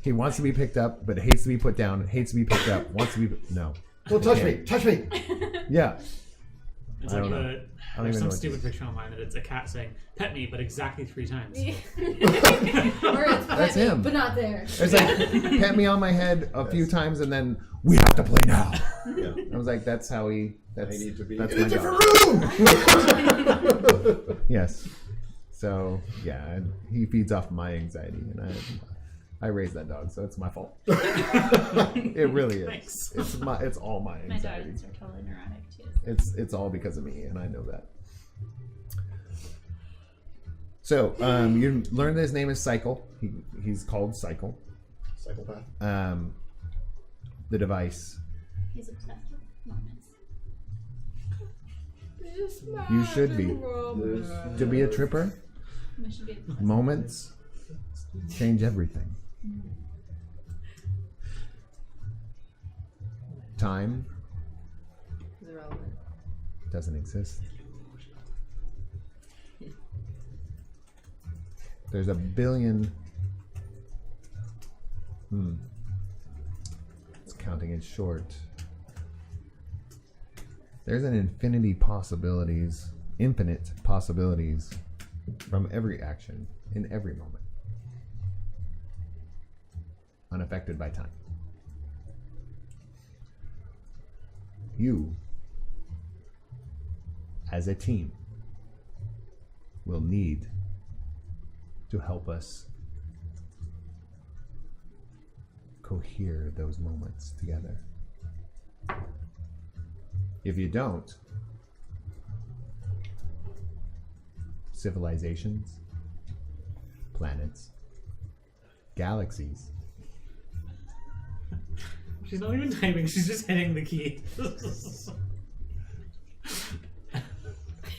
He wants to be picked up, but hates to be put down, hates to be picked up, wants to be... No. Don't touch me! Touch me! Yeah. It's I like don't know. the I don't there's even some know what stupid this picture online that it's a cat saying "pet me," but exactly 3 times. Or it's That's petty, him. but not there. It's like, pet me on my head a few times and then, we have to play now. Yeah. I was like, that's how he... That's, I need to be that's in a my different job. room! Yes. So yeah, he feeds off my anxiety, and I raised that dog, so it's my fault. It really is. Thanks. It's all my My anxiety. dogs are totally neurotic too. It's all because of me, and I know that. So you learned that his name is Cycle. He's called Cycle. Psychopath. The device. He's obsessed with moments. You should be. To be a tripper, We should be obsessed. moments change everything. Time It's irrelevant. doesn't exist. There's a billion. It's counting it short. There's an infinite possibilities from every action in every moment, unaffected by time. You, as a team, will need to help us cohere those moments together. If you don't, civilizations, planets, galaxies, She's not even typing, she's just hitting the key.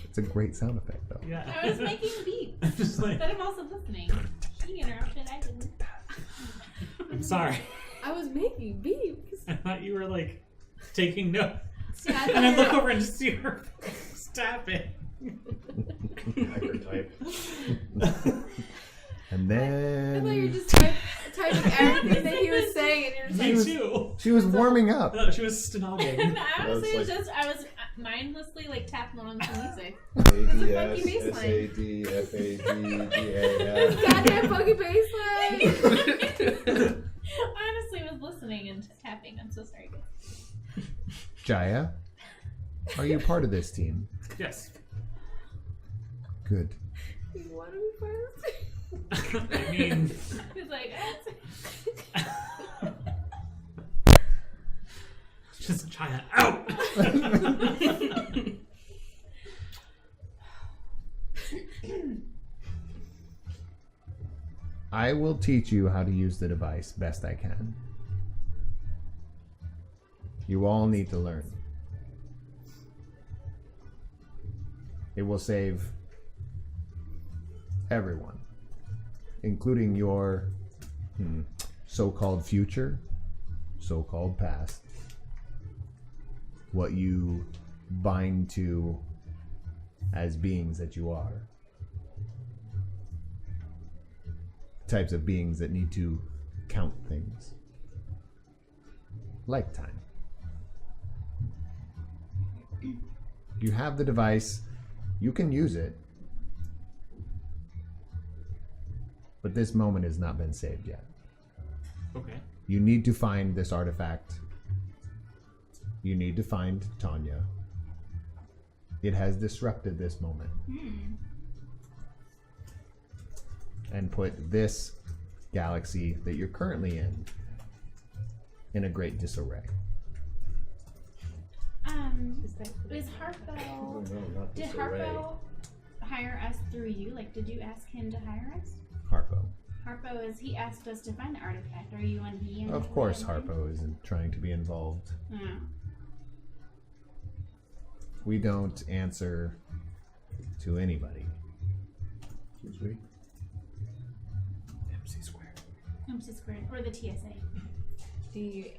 it's a great sound effect though. Yeah. I was making beats, I'm just like, but I'm also listening. She interrupted. I didn't. I'm sorry. I was making beeps. I thought you were like taking notes. Yeah, And I look over and just see her tapping. Hypertype. And I thought you were then just typing everything that he was saying, and you're just Me like, too. she was warming up. No, she was stenogging. I honestly was was I was mindlessly like tapping along to music. ADS, funky bass line. SAD, FAD, goddamn funky bass line. I honestly was listening and tapping. I'm so sorry, guys. Jaya, are you part of this team? Yes. Good. You want to be part of this? I mean, He's like, just China out. I will teach you how to use the device best I can. You all need to learn. It will save everyone, including your so-called future, so-called past, what you bind to as beings that you are. Types of beings that need to count things. Like time. You have the device, you can use it, but this moment has not been saved yet. Okay. You need to find this artifact. You need to find Tanya. It has disrupted this moment. And put this galaxy that you're currently in a great disarray. is Harpo? No, not Did disarray. Harpo hire us through you? Like, did you ask him to hire us? Harpo. Harpo is he asked us to find the artifact. Are you and he? Of course Harpo isn't trying to be involved. Yeah. We don't answer to anybody. Excuse me. MC squared. MC squared or the TSA.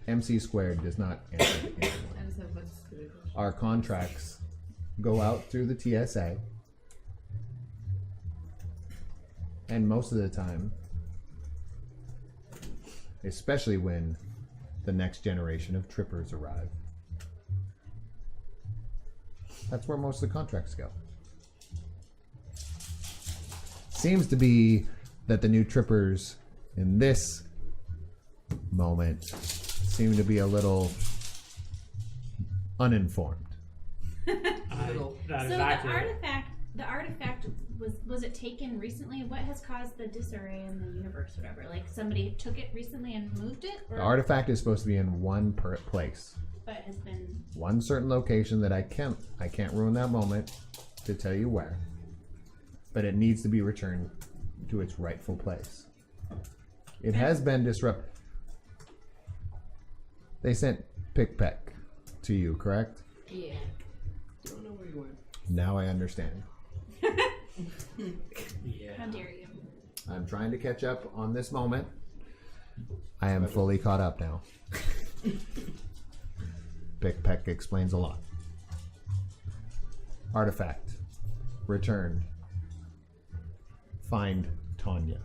MC squared does not answer to anyone. I just have a bunch of stupid questions. Our contracts go out through the TSA. And most of the time, especially when the next generation of trippers arrive, that's where most of the contracts go. Seems to be that the new trippers in this moment seem to be a little uninformed. That is So accurate. the artifact was it taken recently? What has caused the disarray in the universe, whatever? Like somebody took it recently and moved it, or The artifact is supposed to be in one place, but has been one certain location that I can't ruin that moment to tell you where, but it needs to be returned to its rightful place. It has been disrupted. They sent Pickpeck to you, correct? Yeah. Don't know where you went. Now I understand. Yeah. how dare you? I'm trying to catch up on this moment. I am fully caught up now. Pickpeck explains a lot. Artifact. Return. Find Tanya.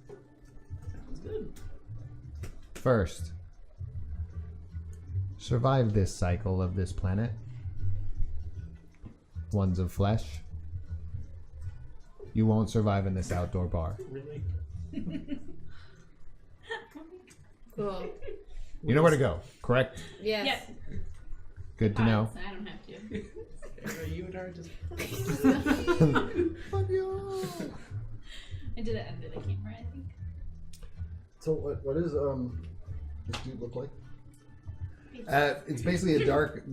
Sounds good. First, survive this cycle of this planet. Ones of flesh. You won't survive in this outdoor bar. Really? Cool. You know where to go, correct? Yes. Yep. Good to know. So I don't have to. Are you and I just Fuck you. I did it under the camera, I think. So what is this dude look like? It's basically a dark,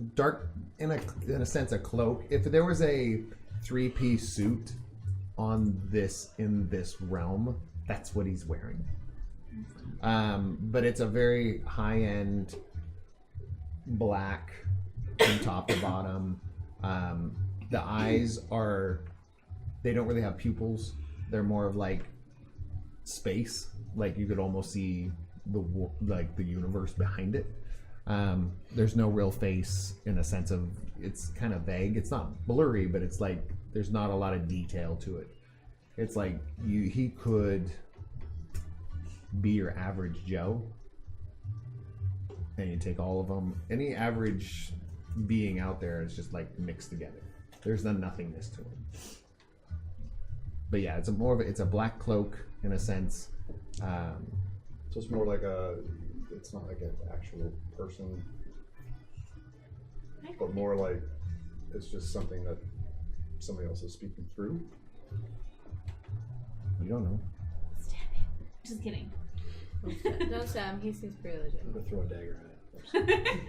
in a sense, a cloak. If there was a 3-piece suit on this in this realm, that's what he's wearing. But it's a very high-end black from top to bottom. The eyes they don't really have pupils. They're more of like space. Like you could almost see the universe behind it. There's no real face in a sense of, it's kind of vague. It's not blurry, but it's like there's not a lot of detail to it. It's like he could be your average Joe, and you take all of them. Any average being out there is just like mixed together. There's no nothingness to him. But yeah, it's a black cloak in a sense. So it's more like it's not like an actual person, but more like it's just something that somebody else is speaking through. You don't know. Stab it. Just kidding. Don't stab him. He seems pretty legit. I'm gonna throw a dagger at it.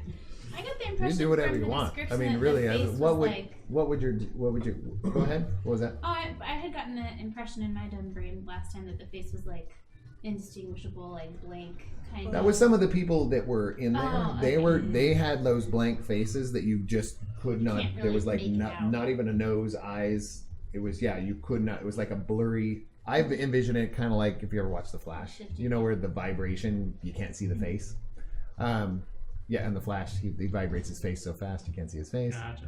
I got the You impression can do whatever from you the want. I description mean, that really, the face what was would like, what would you go ahead? What was that? Oh, I had gotten the impression in my dumb brain last time that the face was like indistinguishable, like blank kind That of. was some of the people that were in there. Oh, They okay. they had those blank faces that you just could not. Can't There really was like make it out. not even a nose, eyes. It was you could not. It was like a blurry. I've envisioned it kind of like if you ever watch The Flash. You know where the vibration you can't see the face. Yeah, in The Flash he vibrates his face so fast you can't see his face. Gotcha.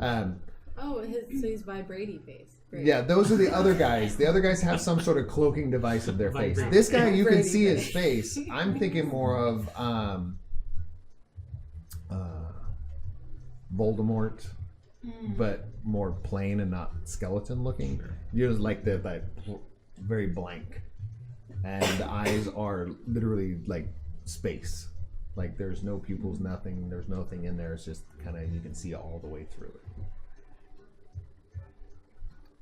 Okay. Oh, so he's vibrating face. Great. Yeah, those are the other guys. The other guys have some sort of cloaking device of their face. Vibrating. This guy, you can Vibrating see his face. I'm thinking more of Voldemort, but more plain and not skeleton looking. You're just like the very blank, and the eyes are literally like space. Like there's no pupils, nothing. There's nothing in there. It's just kind of you can see all the way through it.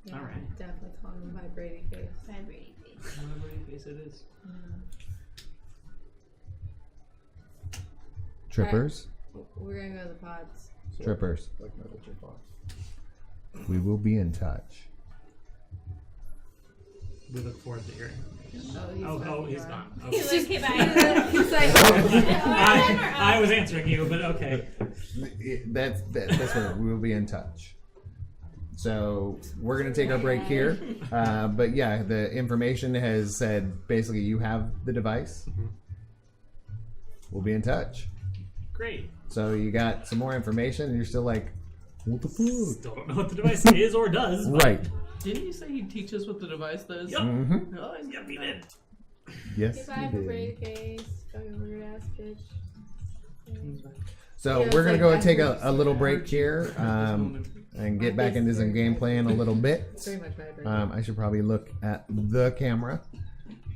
Yeah, All right. Definitely calling him vibrating face. Vibrating face. whatever case it is. Trippers, We're gonna go to the pods. trippers. Like metal chip box. We will be in touch. We look forward to hearing. Oh, He's gone. He's Okay. like, okay, bye. He's like, I was answering you, but okay. That's where we will be in touch. So we're gonna take our break here, but yeah, the information has said basically you have the device. We'll be in touch. Great. So you got some more information, and you're still like, what the fuck? Still don't know what the device is or does. but- Right. Didn't you say he'd teach us what the device does? Yup. Mm-hmm. Oh, he's Yep, he did. Yes, if I you have a did. braided face, fucking weird ass bitch. So Yeah, it's we're gonna like go and take backwards. a little break here, and get back into some gameplay in a little bit. It's very much vibrating. I should probably look at the camera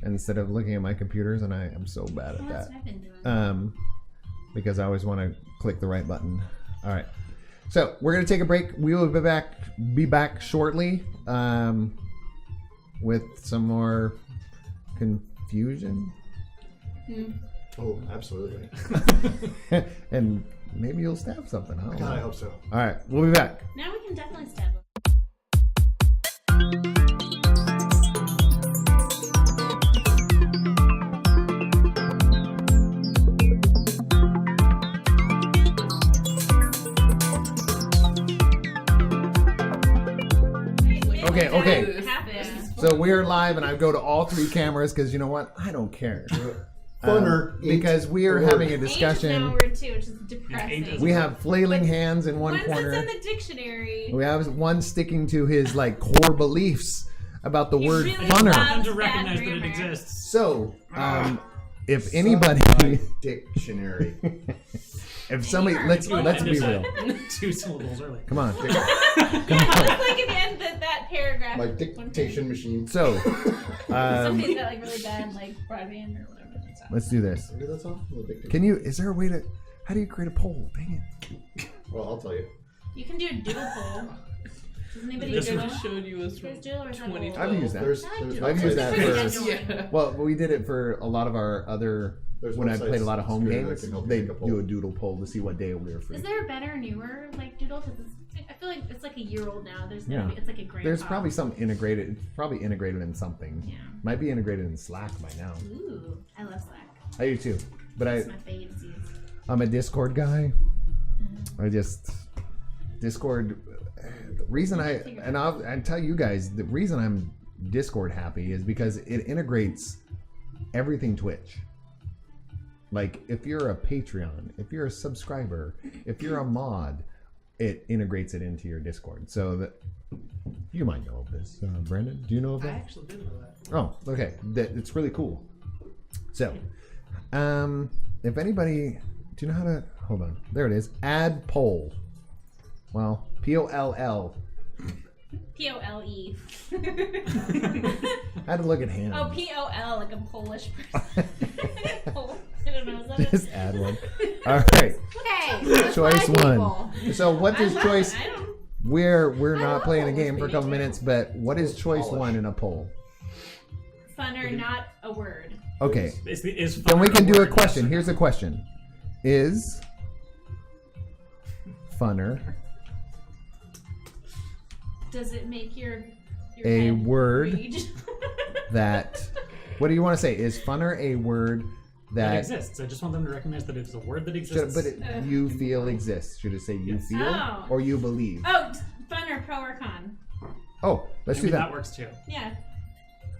instead of looking at my computers, and I am so bad at Well, that's that. what I've been doing. Because I always want to click the right button. All right. So we're gonna take a break. We will be back shortly with some more confusion. Oh, absolutely. And maybe you'll stab something. I don't know. God, I hope so. All right, we'll be back. Now we can definitely stab them. Okay. What happened? So we're live, and I go to all three cameras because you know what? I don't care. Funner. Because we are having a Ain't is now a discussion. word too, which is ain't depressing. is- We have flailing hands in one Once corner. it's in the dictionary. We have one sticking to his like core beliefs about the He word really funner. loves Time to bad recognize that it grammar. exists. So, if Suck anybody, my dictionary. if somebody, let's be real. 2 syllables early. Come on. Yeah, it's like at the end of that paragraph. My dictation machine. So, Somebody's got like really bad like broadband or whatever. let's do this. Maybe that's all. The dictation. Can you? Is there a way to? How do you create a poll? Dang it! Well, I'll tell you. You can do a doodle poll. Does anybody This doodle? I showed you was from There's doodle or is that 2012. old? I've used that. There's I've used that websites- for- Yeah. Well, we did it for a lot of our other. There's When I websites played a lot of home that games, can help you they make a poll. do a doodle poll to see what day we were free. Is there a better, newer like doodle? Because I feel like it's like a year old now. There's gonna Yeah. be, it's like a grandpa. There's probably some integrated. It's probably integrated in something. Yeah. Might be integrated in Slack by now. Ooh, I love Slack. I do too. But It's my fave to use. I'm a Discord guy. Discord. The reason I'll tell you guys the reason I'm Discord happy is because it integrates everything Twitch. Like if you're a Patreon, if you're a subscriber, if you're a mod, it integrates it into your Discord. So that you might know of this, Brandon. Do you know of I that? actually did know that. Oh, okay. It's really cool. So, if anybody, do you know how to? Hold on. There it is. Add poll. Well, POLL. POLE. I had to look at hands. Oh, POL, like a Polish person. Pol- I don't know. Is that Just add one. All right. Hey, Choice one. people. So what does choice? I don't. We're I not love playing a Polish game for a couple people. minutes, but what is choice Polish. one in a poll? Funner, not a word. Okay. Is Then we funner can do a word? question. Here's a question: Is funner Does it make your A head word read? that? What do you want to say? Is funner a word That that? exists. I just want them to recognize that it's a word that Should, exists. but you feel exists. Should it say you feel Oh. or you believe? Oh, funner, pro or con? Oh, let's Maybe do that that. works too. Yeah.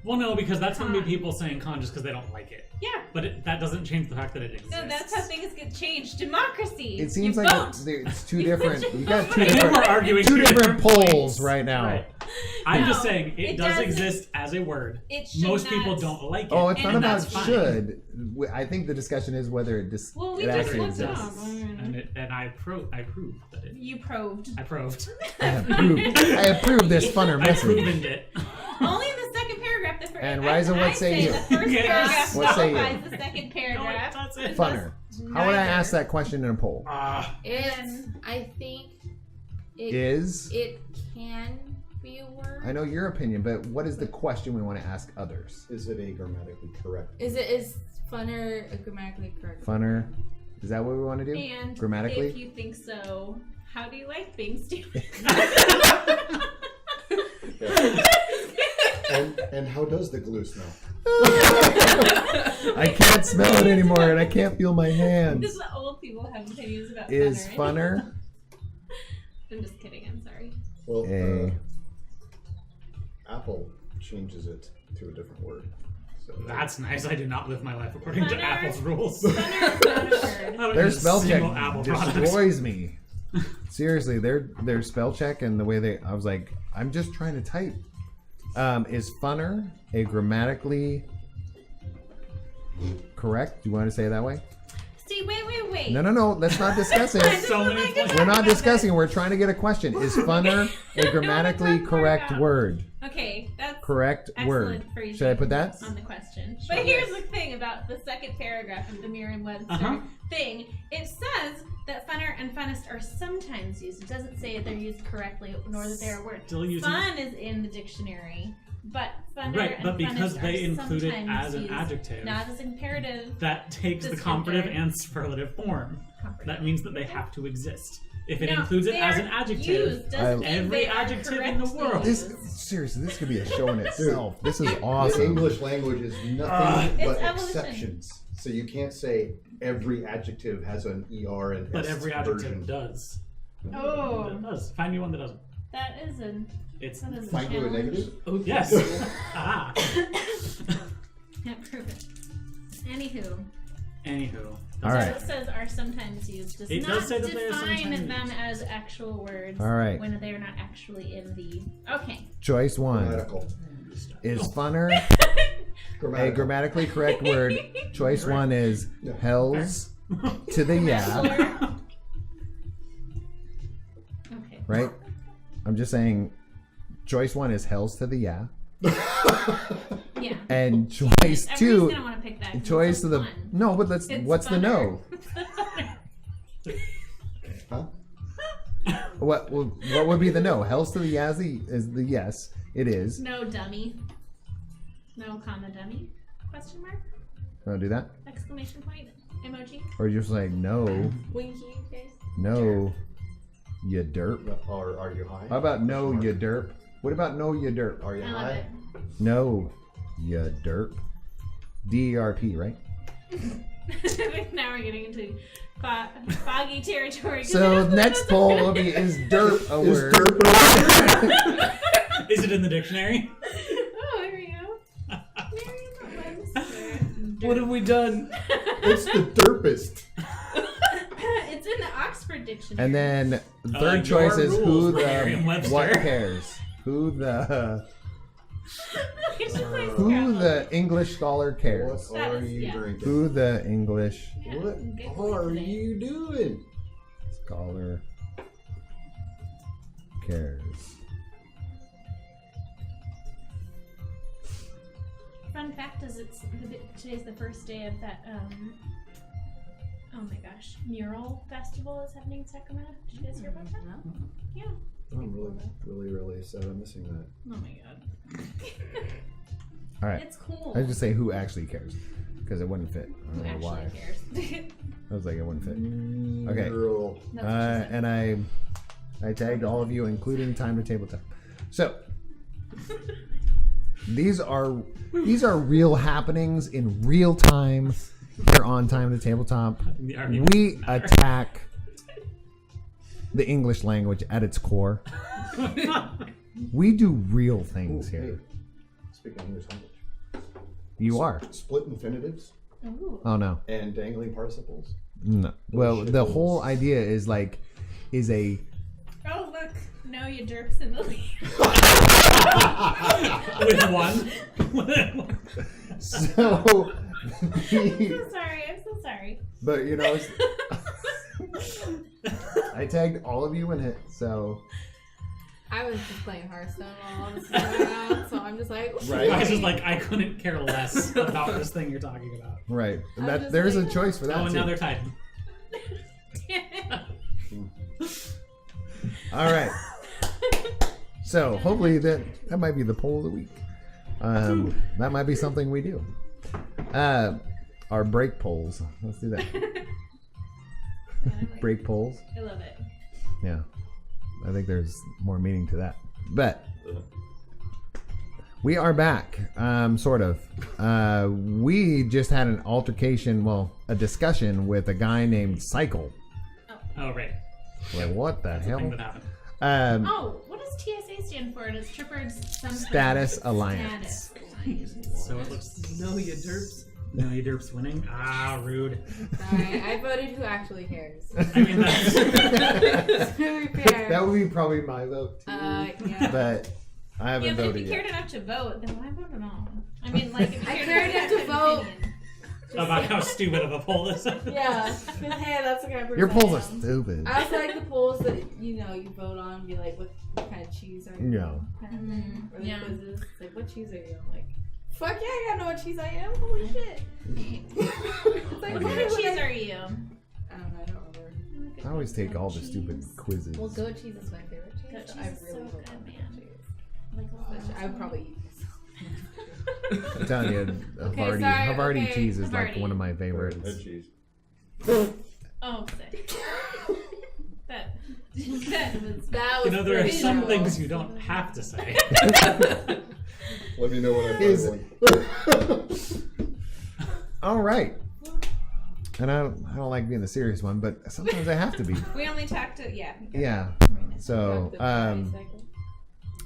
Well, no, because that's going to be Con. people saying con just because they don't like it. Yeah. But that doesn't change the fact that it exists. No, that's how things get changed. Democracy. It seems you like vote. it's two different. You got two I think we're different, arguing two different polls points. right now. Right. I'm just No, saying it, it does doesn't- exist as a word. It should Most not. people don't like it. Oh, it's And not about that's fine. should. I think the discussion is whether it just Well, we it just actually looked it exists. up. And I proved that it. You probed. I proved. I approve this funner I message. proven it. Only in the second paragraph. And Riza, what say you? The first Yes. paragraph What say you? qualifies the second No, paragraph. that's it. Funner. How would I Neither. ask that question in a poll? It's, I think it Is can be a word. I know your opinion, but what is the question we want to ask others? Is it a grammatically correct? Is funner a grammatically correct? Funner. Is that what we want to do? And Grammatically? if you think so, how do you like things to And how does the glue smell? I can't smell it anymore, and I can't feel my This hands. is what old people have opinions about Is funner. funner I'm just kidding. I'm sorry. Well, a Apple changes it to a different word. So That's nice. I do not live my life according to Funner. Apple's rules. Funner is not a word. I don't their use a spell check single Apple product. destroys me. Seriously, their spell check and the way I was like, I'm just trying to type. Is funner a grammatically correct? Do you want to say it that way? See, wait. No. Let's not discuss it. So many points. We're not discussing. We're trying to get a question. Is funner a grammatically correct word? Okay, that's correct word. Excellent phrasing Should I put that? on the question? But here's the thing about the second paragraph of the Merriam-Webster thing. It says that funner and funnest are sometimes used. It doesn't say they're used correctly nor that they're a word. Still using Fun is in the dictionary, but funner right, and but because funnest they are include it sometimes as an used, adjective, not as imperative. that takes the descriptor. comparative and superlative form. That means that they have to exist. If it No, includes it they as are an adjective, used, doesn't mean every they are adjective in the correctly world. This used. seriously, this could be a show in itself. This is The awesome. English language is nothing It's but evolution. exceptions. So you can't say every adjective has an ER and but S every version. adjective does. Oh, It does. Find me one that doesn't. that is a It's that is a Find you a challenge. negative? yes. Ah. Can't prove it. Anywho. Anywho. All right. So it says are sometimes used. Does It not does say that they are define sometimes them used. as actual words. All right. When they are not actually in the. Okay. Choice one Grammatical. is funner a grammatically correct word. Choice one is Yeah. hells to the yeah. Bachelor. Okay. Right? I'm just saying. Choice one is hells to the yeah, Yeah. and choice Everybody's two. gonna want to pick that. 'cause Choice it's to the fun. no, but let's. It's What's the no? funner. Huh? What would be the no? Hells to the yeah is the yes. It is. No dummy. No comma dummy? Question mark? Want to do that, Exclamation point? Emoji? or just like no, Winky face. no, you derp. Or are you high? How about no, you derp? What about no, you derp? Are you I love high? it. No, you derp. DERP, right? Now we're getting into foggy territory. 'cause I So don't know next what poll the- will be: is derp a Is word? derp Is it in the dictionary? Oh, there we go. Merriam-Webster. What have we done? It's the derpist. It's in the Oxford Dictionary. And then third your choice is who rules, the Merriam-Webster. what cares? Who the It's just like who Scrabble. the English scholar cares? What That are is- you yeah. drinking? Who the English Yeah, What good point are today. you doing? scholar cares? Fun fact is today's the first day of that oh my gosh, mural festival is happening in Sacramento. Did you guys hear about that? Yeah. I'm really sad I'm missing that. Oh my god. All right. It's cool. I just say who actually cares because it wouldn't fit. I Who don't know why. actually cares? I was like it wouldn't fit. Okay. Girl. That's what she said. And I tagged all of you, including Time to Tabletop. So these are real happenings in real time here on Time to Tabletop. The argument We doesn't matter. attack the English language at its core. We do real things Ooh, hey, here. speaking English language. You are. Split infinitives Ooh. Oh no. and dangling participles. No. Well, shit the holes. whole idea is a Oh look, no you derps in the lead. With one. so. I'm so sorry. But you know, I tagged all of you in it, so I was just playing Hearthstone while all this was going on, so I'm just like, Right. I was just like, I couldn't care less about this thing you're talking about. right. And I'm that just there's like- a choice for that Oh, and too. now they're tied. All right. So hopefully that might be the poll of the week. That might be something we do. Our break polls. Let's do that. Break polls. I love it. Yeah. I think there's more meaning to that. But we are back. Sort of. We just had an altercation, well, a discussion with a guy named Cycle. Oh, right. Like, what the That's the thing hell? that happened. Oh, what does TSA stand for? It's Trippard's Status Alliance. So it looks. No, you derps. No, you derps winning. Ah, rude. sorry, I voted who actually cares. I mean, that's. It's very fair. That would be probably my vote too. Yeah. But I haven't Yeah, but if voted you cared yet. enough to vote, then why vote at all? I mean, like, if you I cared cared enough to have an vote. opinion. About how stupid of a poll this is. Yeah. Hey, that's the kind of person Your polls I are am. stupid. I also like the polls that you vote on. Be like, what kind of cheese are you? Yeah. Kind of thing. Or the Yeah. quizzes. It's like, what cheese are you? I'm like, fuck yeah, I gotta know what cheese I am. Holy shit. It's like, What why kind of would cheese I? are you? I don't know. I don't remember. I always take all the stupid quizzes. Well, goat cheese is my favorite cheese. Goat so cheese I is really so hope good, on man. goat cheese. Like, I would probably eat myself. I'm telling you, Okay, Havarti, sorry, Havarti okay, cheese is like Havarti. one of my Head favorites. cheese. oh, sick. that was That You was know, there are pretty some cool. things you don't have to say. Let me know when I Is- find one. All right. And I don't like being the serious one, but sometimes I have to be. We only talked to Yeah. So,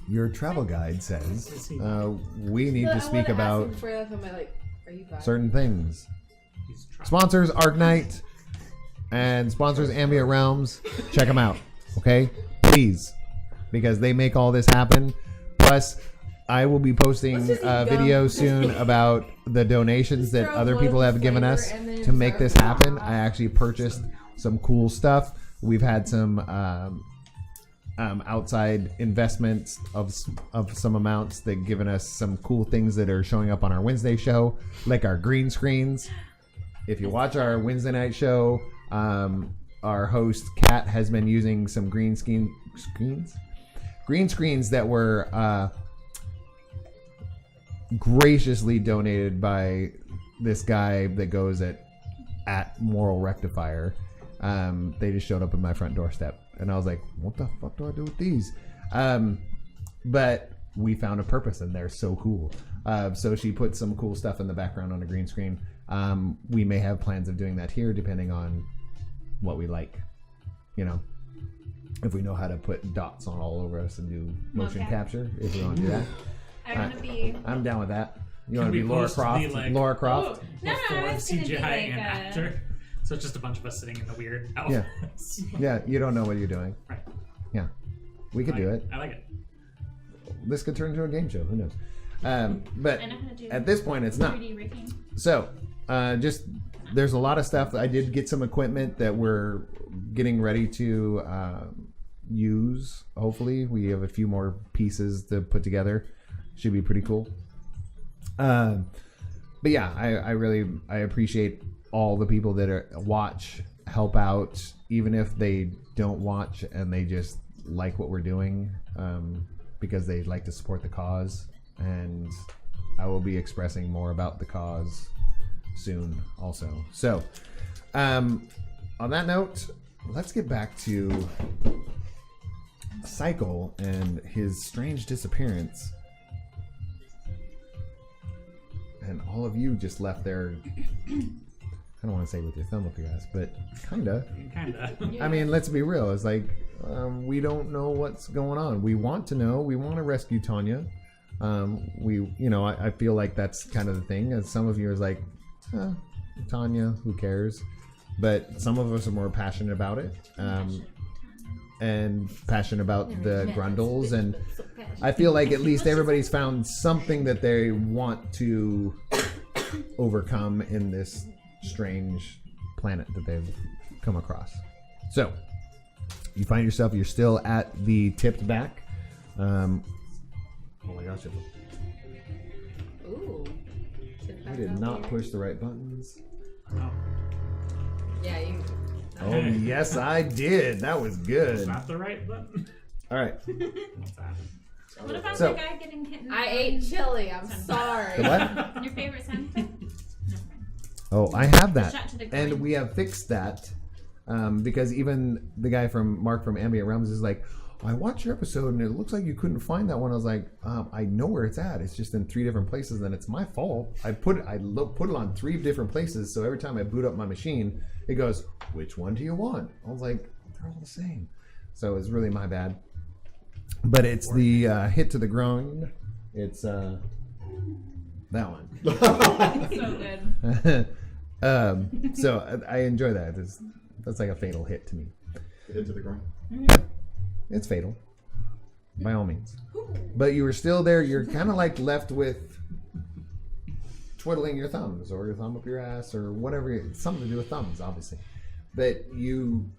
your travel guide says we need to speak about Before that, I'm like, are you buying? certain things. He's trying. Sponsors Arknight and sponsors Ambient Realms. Check them out, okay? Please, because they make all this happen. Plus, I will be posting Let's just eat a gum. video soon about the donations that throw other one people have given flavor us and then to make start this with happen. that. I actually purchased some cool stuff. We've had some outside investments of some amounts that given us some cool things that are showing up on our Wednesday show, like our green screens. If you watch our Wednesday night show, our host Kat has been using some green screens that were graciously donated by this guy that goes at Moral Rectifier. They just showed up at my front doorstep, and I was like, "What the fuck do I do with these?" But we found a purpose, and they're so cool. So she put some cool stuff in the background on a green screen. We may have plans of doing that here, depending on what we like. You know, if we know how to put dots on all over us and do motion Okay. capture, if we want to do that, I want to be. I'm down with that. You Can want to we be Laura post the, Croft? like- Laura Croft? No, I Before was gonna be CGI like and a- actor. So it's just a bunch of us sitting in the weird outfits. Yeah, you don't know what you're doing. Right. Yeah, we could do it. I like it. This could turn into a game show. Who knows? But I know how to do at this point, it's not. 3D rigging. So, just there's a lot of stuff. I did get some equipment that we're getting ready to use. Hopefully, we have a few more pieces to put together. Should be pretty cool. But yeah, I really appreciate all the people that watch, help out, even if they don't watch and they just like what we're doing, because they like to support the cause. And I will be expressing more about the cause soon also. So, on that note, let's get back to Cycle and his strange disappearance. And all of you just left there. I don't want to say with your thumb up your ass, but kinda. Kinda. I mean, let's be real. It's like we don't know what's going on. We want to know. We want to rescue Tanya. I feel like that's kind of the thing. And some of you is like, Tanya, who cares? But some of us are more passionate about it, and passionate about the Grundles. And I feel like at least everybody's found something that they want to overcome in this strange planet that they've come across. So you find yourself, you're still at the tipped back. Oh my gosh, Ooh. I did not push the right buttons. Oh, Yeah, you. Oh yes, I did. That was is good. that the right button? All right. What's that? What about So- the guy getting hit in the I ate chili. I'm Sound. sorry. The what? Your favorite sound effect? Never mind. Oh, I have that, Shot to the and groin. we have fixed that because even the guy from Mark from Ambient Realms is like, I watched your episode and it looks like you couldn't find that one. I was like, I know where it's at. It's just in 3 different places, and it's my fault. I put it on 3 different places, so every time I boot up my machine, it goes, which one do you want? I was like, they're all the same. So it's really my bad. But it's the hit to the groin. It's that one. So good. So I enjoy that. That's like a fatal hit to me. Hit to the ground. It's fatal, by all means. But you were still there. You're kind of like left with twiddling your thumbs or your thumb up your ass or whatever, something to do with thumbs, obviously. But you,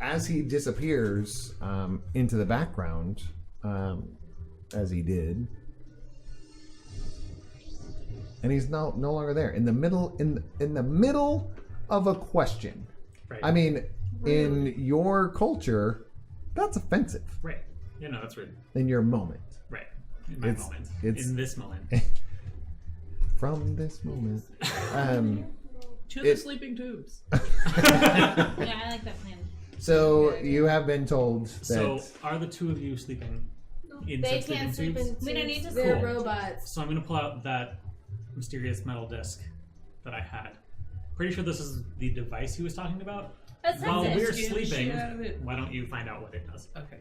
as he disappears into the background, as he did, and he's no longer there in the middle in the middle of a question. Right. I mean, in your culture, that's offensive. Right. Yeah, no, that's rude. In your moment, Right. In my It's- moment. it's- In this moment. from this moment, To the sleeping tubes. Yeah, I like that plan. so you have been told that. So, are the two of you sleeping in They sleeping can't sleep tubes? in We don't need to They're sleep. robots. So I'm gonna pull out that mysterious metal disc that I had. Pretty sure this is the device he was talking about. That's While it. we're Scare the sleeping, shit out of it. why don't you find out what it does? Okay.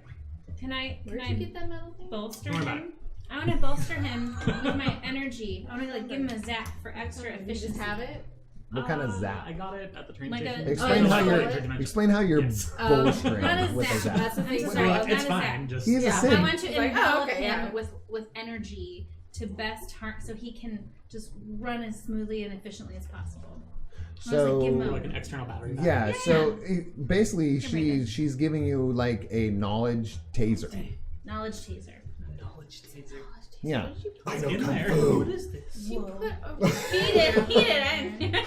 Can I Where'd you get that metal thing? bolster Don't worry him? I want to bolster him with my energy. I want to like give him a zap for extra You efficiency. just have it? What kind of I zap? got it at the train Like a- station. Explain Oh, how you you're got it? explain how you're Yes. bolstering Not a with a zap. zap. That's the thing. I'm So sorry, I'll not It's a fine. zap. Just He's a Yeah. Sid. I want to It's like, envelop oh, okay, him yeah. with energy to best harm, so he can just run as smoothly and efficiently as possible. I was like, give him So a- like an external battery. yeah, so basically Here we go. she's giving you like a knowledge taser. knowledge taser. Knowledge taser. Yeah. I It's know in kung there. fu. What is this? You put a Feed it.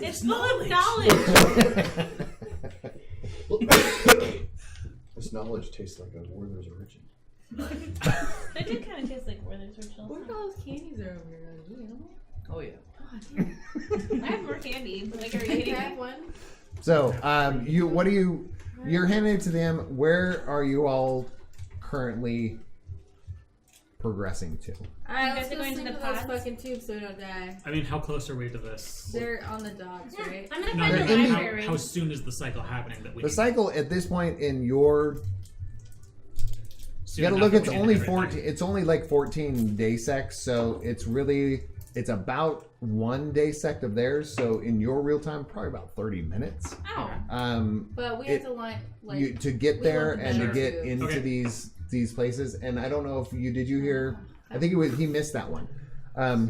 It's full of knowledge. This knowledge tastes like a Werther's original. They do kind of taste like Werther's original. What are all those candies are over here? Do you know? Oh yeah. I have more candy. Like, are you Can I kidding have me? one? So you're handing it to them. Where are you all currently progressing to? Alright, You let's guys are go going to sleep the in those pods? fucking tubes so we don't die. I mean, how close are we to this? They're on the docks, right? I'm gonna No, find but the in the- library. how soon is the cycle happening that we The need- cycle at this point in your soon you gotta enough look. that It's we need only to do 14. everything? It's only like 14 day secs, so it's about 1 day sect of theirs. So in your real time, probably about 30 minutes. Oh. But we It- have to line, like, You to get we there want the and to better get food. into Okay. these places. And I don't know if you did you hear. I think he missed that one.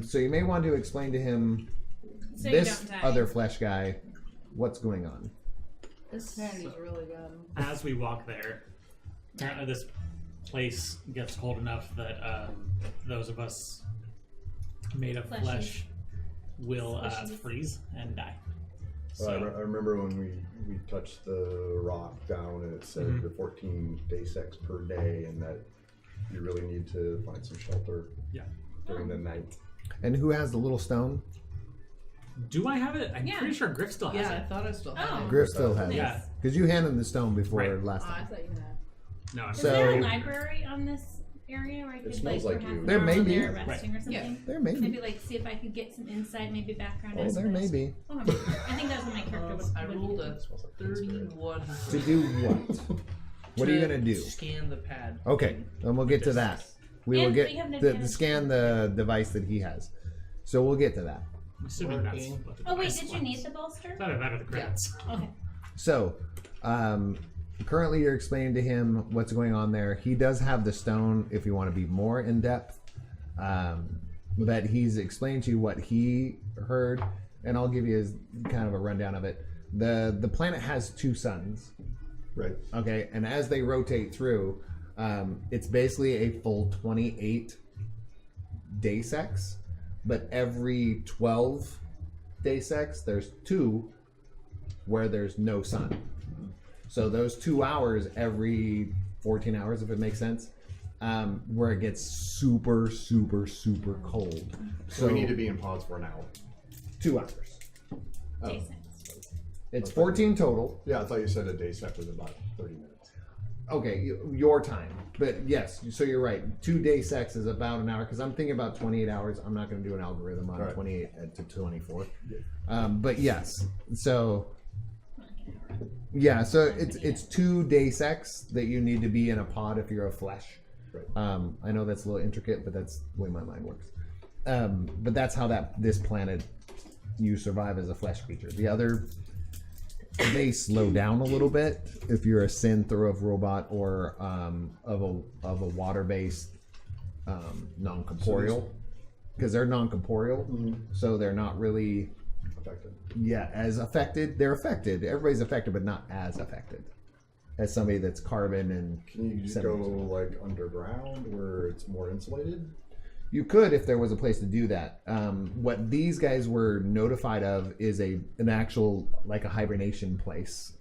So you may want to explain to him So you this don't die. other flesh guy what's going on. this candy's really good. As we walk there, apparently this place gets cold enough that those of us made of Fleshy. flesh will Squishy. freeze and die. Well, I, So, I remember when we touched the rock down and it said the 14 day sex per day, and that you really need to find some shelter yeah. during the night. And who has the little stone? Do I have it? I'm Yeah. pretty sure Griff still has Yeah, I it. thought I still had Oh. it. Griff still has Yeah. it because you handed him the stone before Right. last Oh, I time. thought you had. No, I'm Is So- there a library on this area where I could smells like like for half you. an There hour may while be. they're resting or something? There may be. Maybe like see if I could get some insight, maybe background. Oh, as there to may this. be. Oh, I think that's what my character would. I would rolled do. a 31. To do what? What are you gonna do? Scan the pad. Okay, then we'll get to that. We will And get we have an the advantage. scan the device that he has. So we'll get to that. I'm assuming that's Working. what the Oh wait, device did you was. need the bolster? That or the credits. Okay. So, currently you're explaining to him what's going on there. He does have the stone if you want to be more in depth. But he's explained to you what he heard, and I'll give you kind of a rundown of it. The planet has 2 suns, Right. okay, and as they rotate through, it's basically a full 28 day secs, but every 12 day secs, there's 2 where there's no sun. So those 2 hours every 14 hours, if it makes sense, where it gets super, super, super cold. So we need to be in pods for an hour. 2 hours. Oh. Day 6. It's 14 total. Yeah, I thought you said a day set was about 30 minutes. Okay, your time. But yes, so you're right. 2 day sex is about an hour because I'm thinking about 28 hours. I'm not going to do an algorithm on All right. 28 to 24. But yes, so yeah, so it's 2 day sex that you need to be in a pod if you're a flesh. Right. I know that's a little intricate, but that's the way my mind works. But that's how this planet you survive as a flesh creature. The other, they slow down a little bit if you're a synth or a robot or of a water based non corporeal. because they're non-corporeal, so they're not really Affected. as affected. They're affected. Everybody's affected, but not as affected as somebody that's carbon and. Can you just go like underground where it's more insulated? You could if there was a place to do that. What these guys were notified of is an actual like a hibernation place.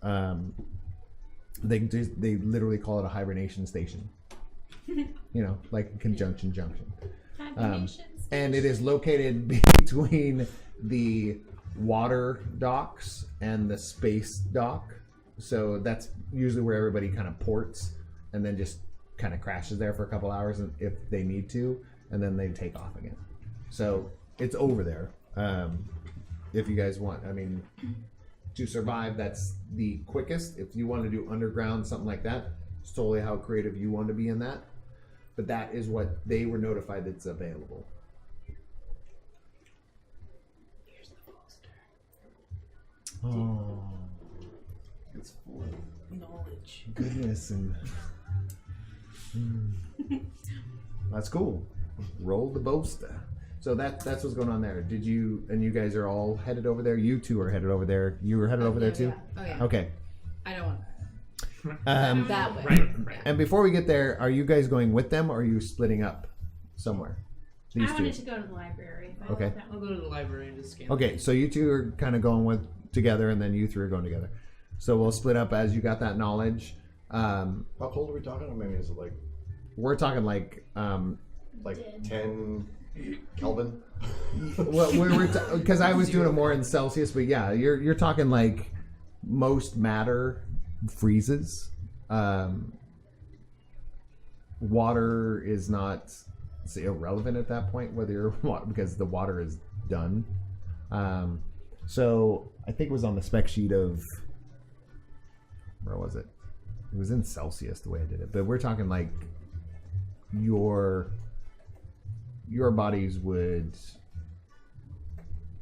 They literally call it a hibernation station. Like Conjunction Junction. And it is located between the water docks and the space dock. So that's usually where everybody kind of ports and then just kind of crashes there for a couple hours if they need to, and then they take off again. So it's over there. If you guys want, to survive, that's the quickest. If you want to do underground, something like that, it's totally how creative you want to be in that. But that is what they were notified that's available. Here's the poster. Oh, It's full of Knowledge. goodness. And that's cool. Roll the boaster. So that's what's going on there. Did you guys are all headed over there? You two are headed over there. You were headed over there too? Yeah. Oh yeah. Okay. I don't want that way. Right. And before we get there, are you guys going with them or are you splitting up somewhere? These I two. wanted to go to the library. But Okay. I'll go to the library and just scan. Okay, so you two are kind of going together, and then you three are going together. So we'll split up as you got that knowledge. How cold are we talking? Is it like We're talking like 10 Kelvin? well, because I was doing it more in Celsius, but yeah, you're talking like most matter freezes. Water is not irrelevant at that point, whether you're because the water is done. So I think it was on the spec sheet of where was it? It was in Celsius the way I did it, but we're talking like your bodies would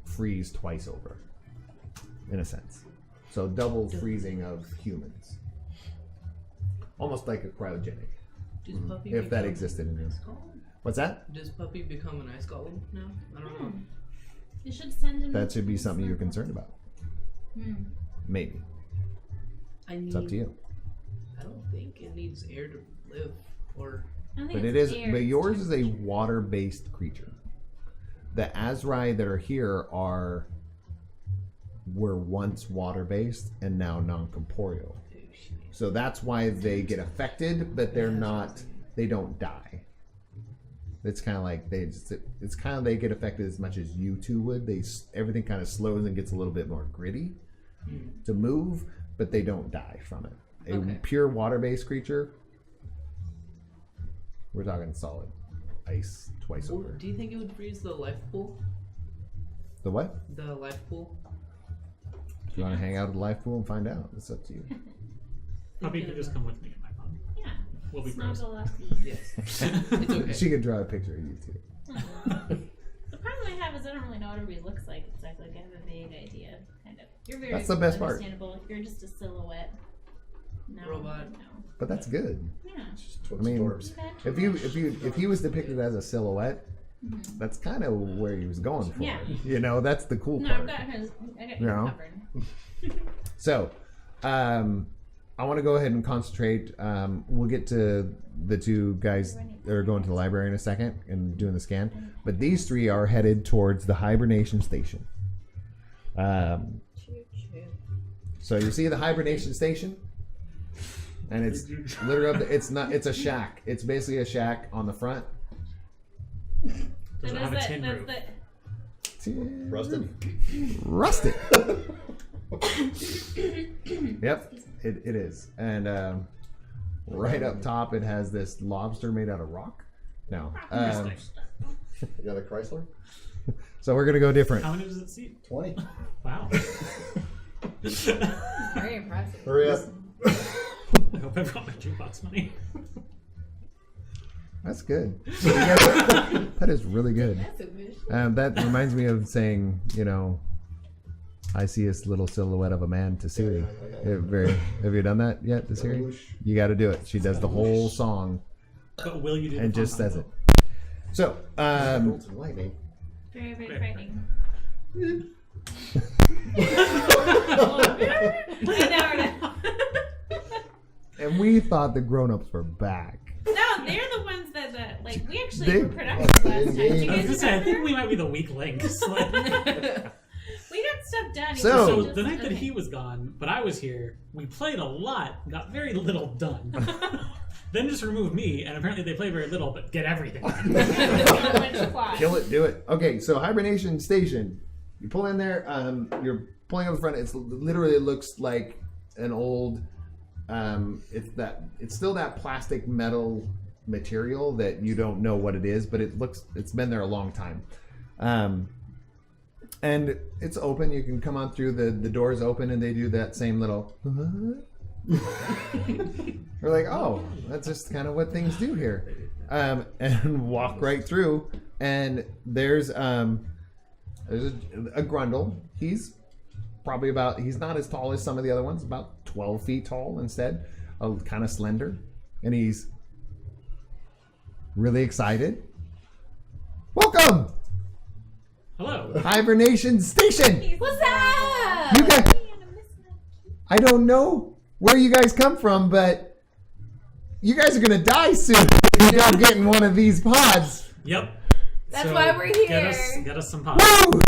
freeze twice over, in a sense. So double freezing of humans, almost like a cryogenic, Does Puppy if that become existed in an this. ice golem? What's that? Does Puppy become an ice golem now? I don't know. You should send him. That should be something you're concerned about. Maybe it's up to you. I don't think it needs air to live, or But it is. But yours is a water-based creature. The Azrai that are here were once water-based and now non-corporeal. So that's why they get affected, but they're not. They don't die. It's kind of like they get affected as much as you two would. Everything kind of slows and gets a little bit more gritty to move, but they don't die from it. A pure water-based creature. We're talking solid ice twice over. do you think it would freeze the life pool? The what? The life pool. If you want to hang out at the life pool and find out, it's up to you. Puppy can just come with me in my phone. Yeah. We'll be bros. Snuggle up. Yes. It's okay. She could draw a picture of you too. The problem I have is I don't really know what everybody looks like exactly. I have a vague idea, kind of. You're very That's the best part. understandable. You're just a silhouette. No. Robot. No. But that's good. Yeah. I mean, Dwarves. if he was depicted as a silhouette, that's kind of where he was going for. Yeah. You know, that's the cool No, part. I got you No. covered. So, I want to go ahead and concentrate. We'll get to the two guys that are going to the library in a second and doing the scan. But these three are headed towards the hibernation station. So you see the hibernation station, and it's literally it's a shack. It's basically a shack on the front. Does it have a tin roof? Rusted? Rusted. Yep, it is. And right up top, it has this lobster made out of rock. No. You got a Chrysler? So we're gonna go different. How many does it seat? 20. Wow. Very impressive. Hurry up. I hope I brought my jukebox money. That's good. That is really good. That's a wish. That reminds me of saying, I see this little silhouette of a man to Siri. Have you done that yet to Siri? You got to do it. She does the whole song But will you do and the just fun says time, it. So, Bolts and lightning. Very, very frightening. I know. And we thought the grown-ups were back. No, they're the ones that like we actually They- were productive last time. Do you I was guys gonna say, I think remember? we might be the weak link. Like- We got stuff done. So- So Just- the night that okay. he was gone, but I was here, we played a lot, got very little done. Then just removed me, and apparently they play very little, but get everything done. So much plot. Kill it, do it. Okay, so hibernation station. You pull in there. You're pulling up the front. It's literally, it looks like an old. It's still that plastic metal material that you don't know what it is, but it's been there a long time. And it's open. You can come on through. The doors open, and they do that same little. We're like, oh, that's just kind of what things do here, and walk right through. And there's a grundle. He's probably he's not as tall as some of the other ones, about 12 feet tall instead, kind of slender, and he's really excited. Welcome, Hello. hibernation station. What's up? You guys, I don't know where you guys come from, but you guys are gonna die soon if you don't get in one of these pods. Yep. That's why we're here. Get us some pods. Woo!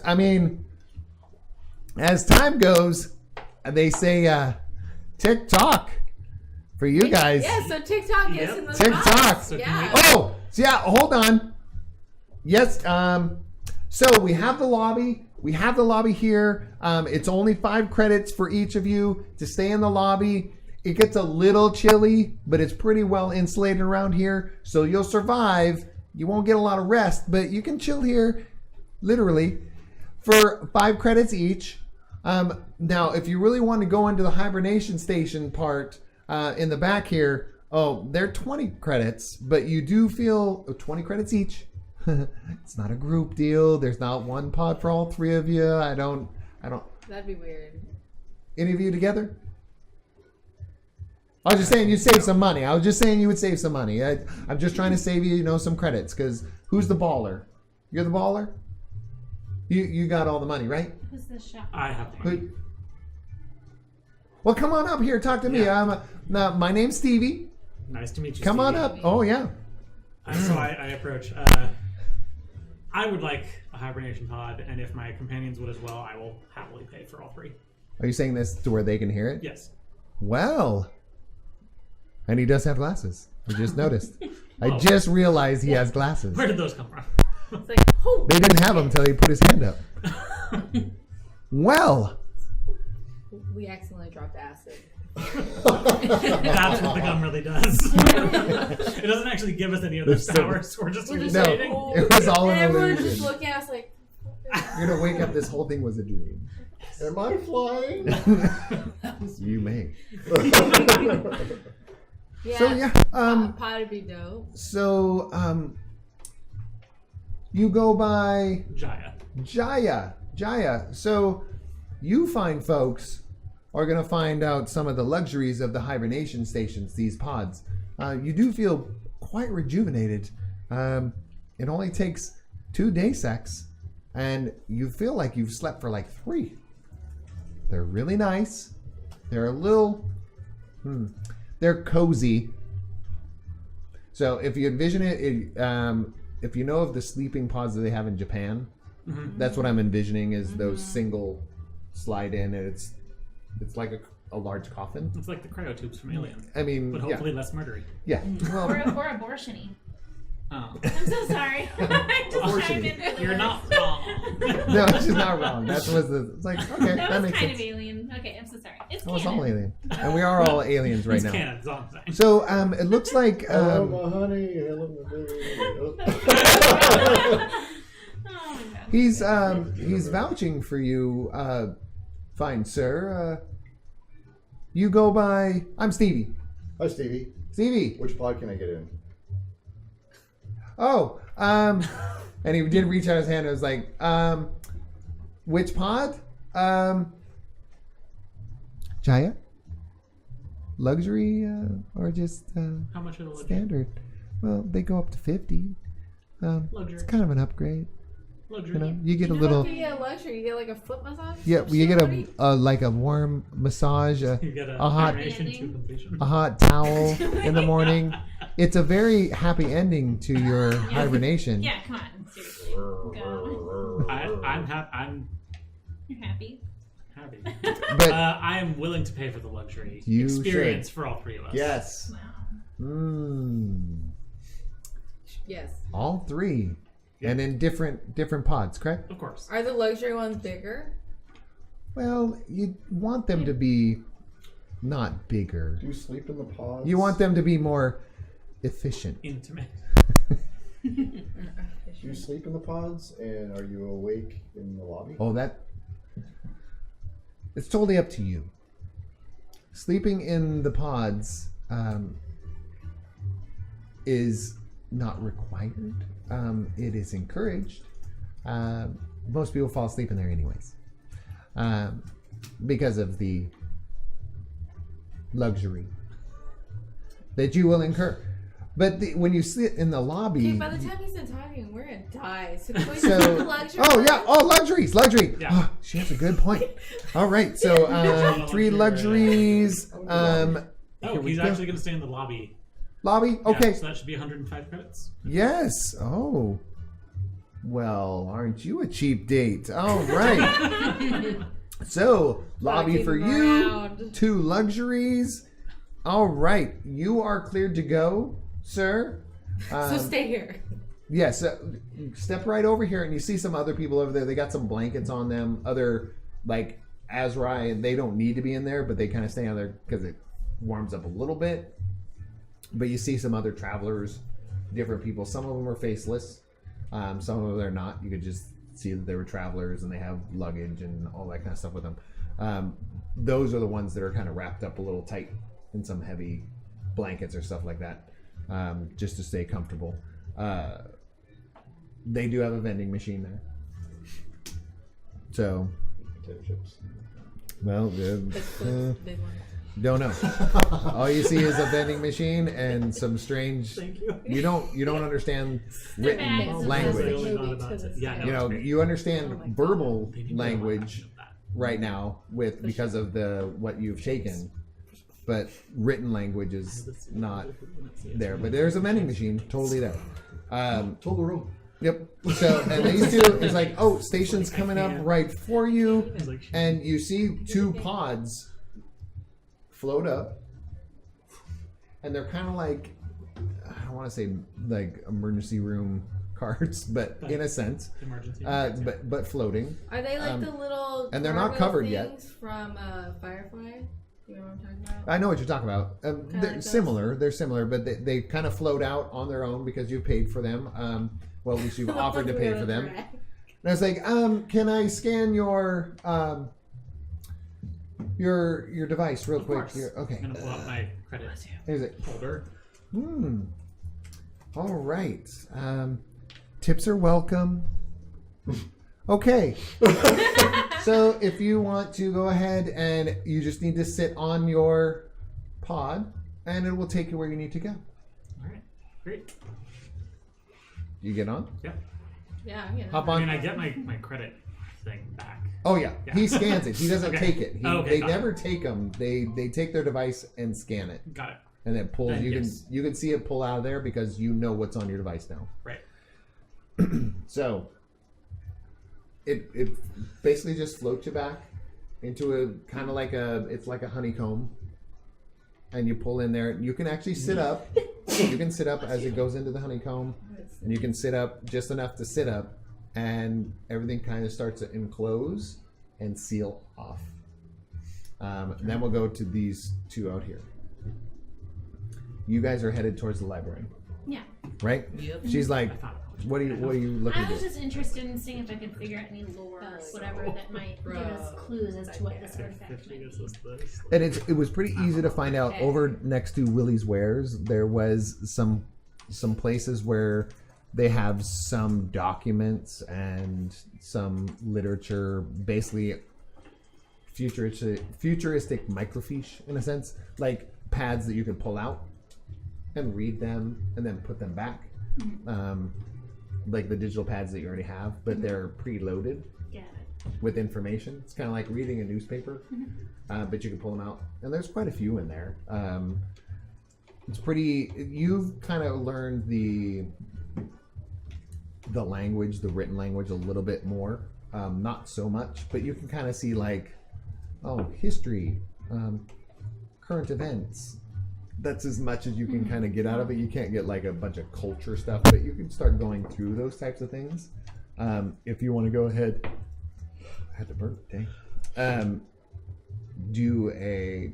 I mean, as time goes, they say tick tock for you guys. Yeah, so TikTok gets Yep. in the TikTok. box. So can Yeah. we- Oh, so yeah, hold on. Yes, so we have the lobby. We have the lobby here. It's only 5 credits for each of you to stay in the lobby. It gets a little chilly, but it's pretty well insulated around here, so you'll survive. You won't get a lot of rest, but you can chill here, literally, for 5 credits each. Now, if you really want to go into the hibernation station part in the back here, they're 20 credits, but you do feel 20 credits each. It's not a group deal. There's not one pod for all 3 of you. I don't. That'd be weird. Any of you together? I was just saying you'd save some money. I was just saying you would save some money. I'm just trying to save you, some credits. Because who's the baller? You're the baller. You got all the money, right? Who's the shop? I have the money. Who? Well, come on up here. Talk to me. Yeah. My name's Stevie. Nice to meet you. Come on Stevie. up. Oh yeah. So I approach. I would like a hibernation pod, and if my companions would as well, I will happily pay for all 3. Are you saying this to where they can hear it? Yes. Well, and he does have glasses. I just noticed. I Oh. just realized he has glasses. Where did those come from? It's like, oh, They didn't have them until he put his hand up. Well, we accidentally dropped acid. That's what the gum really does. It doesn't actually give us any of those powers. We're just We're just no, hallucinating. like, it was all and an everyone's just illusion. looking at us like, You're gonna wake up. This whole thing was a dream. Am I flying? You may. yeah. So yeah. Pod would be dope. So you go by Jaya. Jaya. So you fine folks are going to find out some of the luxuries of the hibernation stations, these pods. You do feel quite rejuvenated. It only takes 2 day sex, and you feel like you've slept for like 3. They're really nice. They're a little... they're cozy. So if you envision it, if you know of the sleeping pods that they have in Japan, that's what I'm envisioning is those single slide in, and it's like a large coffin. It's like the cryotubes from Alien, I mean, but hopefully less murdery. yeah. Well, Or abortion-y. Oh. I'm so sorry. I just Abortion-y. chimed in for You're the not rest. wrong. no, she's not wrong. That was it's like, okay, That that was makes kind of sense. alien. Okay, I'm so sorry. It's That was canon. all alien. And we are all aliens right It's now. canon, that's all I'm saying. So it looks like Hello, my honey. Hello, my baby. Oh my god. he's vouching for you, fine sir. You go by I'm Stevie. Hi, Stevie. Stevie. Which pod can I get in? Oh, and he did reach out his hand and was like, which pod? Jaya? Luxury or just How much are the luxury? standard? Well, they go up to 50. Luxury. It's kind of an upgrade. Luxury. You know, you get a You little. don't get a luxury. You get like a foot massage. Yeah, you get Buddy. a like a warm massage, You get a hot- hibernation to Ending. completion. a hot towel in the morning. It's a very happy ending to your hibernation. Yeah, come on, seriously. Go. I'm You're happy. happy. But I am willing to pay for the luxury You experience should. for all three of us. Yes. Wow. Yes. All three, and in different pods, correct? Of course. Are the luxury ones bigger? Well, you want them to be not bigger. Do you sleep in the pods? You want them to be more efficient. Intimate. Do you sleep in the pods, and are you awake in the lobby? Oh, it's totally up to you. Sleeping in the pods is not required. It is encouraged. Most people fall asleep in there anyways, because of the luxury that you will incur. But when you sit in the lobby, Okay, by the time he's done talking, we're gonna die. So can we So- just do the luxury? oh yeah, luxury. Yeah. Oh, she has a good point. All right, so 3 luxuries. Oh, Here we he's go. actually going to stay in the lobby. Lobby. Yeah, Okay. so that should be 105 credits. Yes. Oh. Well, aren't you a cheap date? All right. So lobby keep for him you. around. 2 luxuries. All right, you are cleared to go, sir. So stay here. Yes, step right over here, and you see some other people over there. They got some blankets on them. Other, like, Azrai, and they don't need to be in there, but they kind of stay on there because it warms up a little bit. But you see some other travelers, different people. Some of them are faceless. Some of them are not. You could just see that they were travelers, and they have luggage and all that kind of stuff with them. Those are the ones that are kind of wrapped up a little tight in some heavy blankets or stuff like that, just to stay comfortable. They do have a vending machine there. So, Potato chips. well, Big one. don't know. All you see is a vending machine and some strange. Thank you. You don't understand written bags of language. plastic. Really not about it. Yeah, no, You know, it's great. you understand verbal They need to know language about right now because of the what you've taken, but written language is not there. But there's a vending machine totally there. Told the room. Yep. So, and these two is like, oh, station's coming up right for you, It's like, and you see 2 pods float up, and they're kind of like, I don't want to say like emergency room carts, but in a sense, emergency. but floating. Are they like the little and they're not cargo covered yet. things from Firefly? You know what I'm talking about? I know what you're talking about. They're like those. similar. They're similar, but they kind of float out on their own because you paid for them. Well, at least you've offered to pay for them. And I was like, can I scan your device real Of quick? course. Here? Okay. I'm gonna pull out my credit Here's it. folder. All right. Tips are welcome. Okay. So if you want to go ahead and you just need to sit on your pod and it will take you where you need to go. All right, great. You get on? Yeah. Yeah, I'm getting Hop I on. mean, I get my credit thing back. Oh yeah. Yeah. He scans it. He doesn't Okay. take it. Okay, They got it. never take them. They take their device and scan it, Got it. and it pulls. Then You yes. can see it pull out of there because you know what's on your device now. Right. So it basically just floats you back into a kind of like it's like a honeycomb, and you pull in there. You can actually sit up. You can sit up as it goes into the honeycomb, and you can sit up just enough to sit up, and everything kind of starts to enclose and seal off. Then we'll go to these 2 out here. You guys are headed towards the library, Yeah. right? Yep. She's like, I found it. what are you looking I to was do? just interested in seeing if I could figure out any lore or whatever that might give us clues as to what this artifact might be. And it was pretty easy to find out. Okay. Over next to Willie's Wares, there was some places where they have some documents and some literature, basically futuristic microfiche in a sense, like pads that you could pull out and read them and then put them back. like the digital pads that you already have, but they're preloaded Got it. with information. It's kind of like reading a newspaper, but you can pull them out, and there's quite a few in there. It's pretty. You've kind of learned the language, the written language, a little bit more. Not so much, but you can kind of see like, history, current events. That's as much as you can kind of get out of it. You can't get like a bunch of culture stuff, but you can start going through those types of things. If you want to go ahead, I had to burp, dang. Do an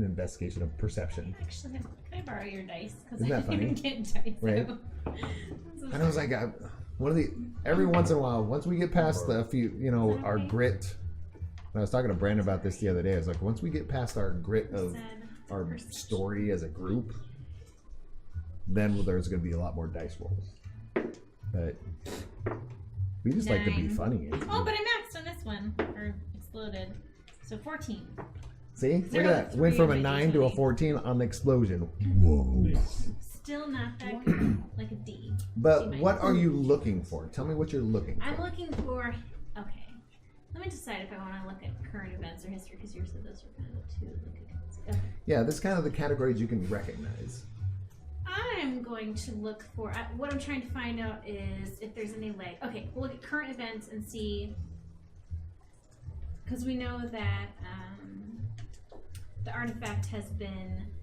investigation of perception. Actually, can I borrow your dice? Because Isn't I that didn't funny? even get dice. Right? out. And I was like, every once in a while, once we get past the few, our Okay. grit. And I was talking to Brandon about this the other day. I was like, once we get past our grit of Said our perception. story as a group, then there's going to be a lot more dice rolls. But we just like to be 9. funny. Oh, but I maxed on this one. Or exploded. So 14. See? Look Zero at that. to Went 3 from a on my 9 to a D20. 14 on the explosion. Whoa. Still not that good. Like a D. But D what minus. are you looking for? Tell me what you're looking I'm for. looking for. Okay. Let me decide if I want to look at current events or history, because yours said those were kind of the two. Okay. Yeah, this is kind of the categories you can recognize. I'm going to look for. What I'm trying to find out is if there's any leg. Okay, we'll look at current events and see. Because we know that the artifact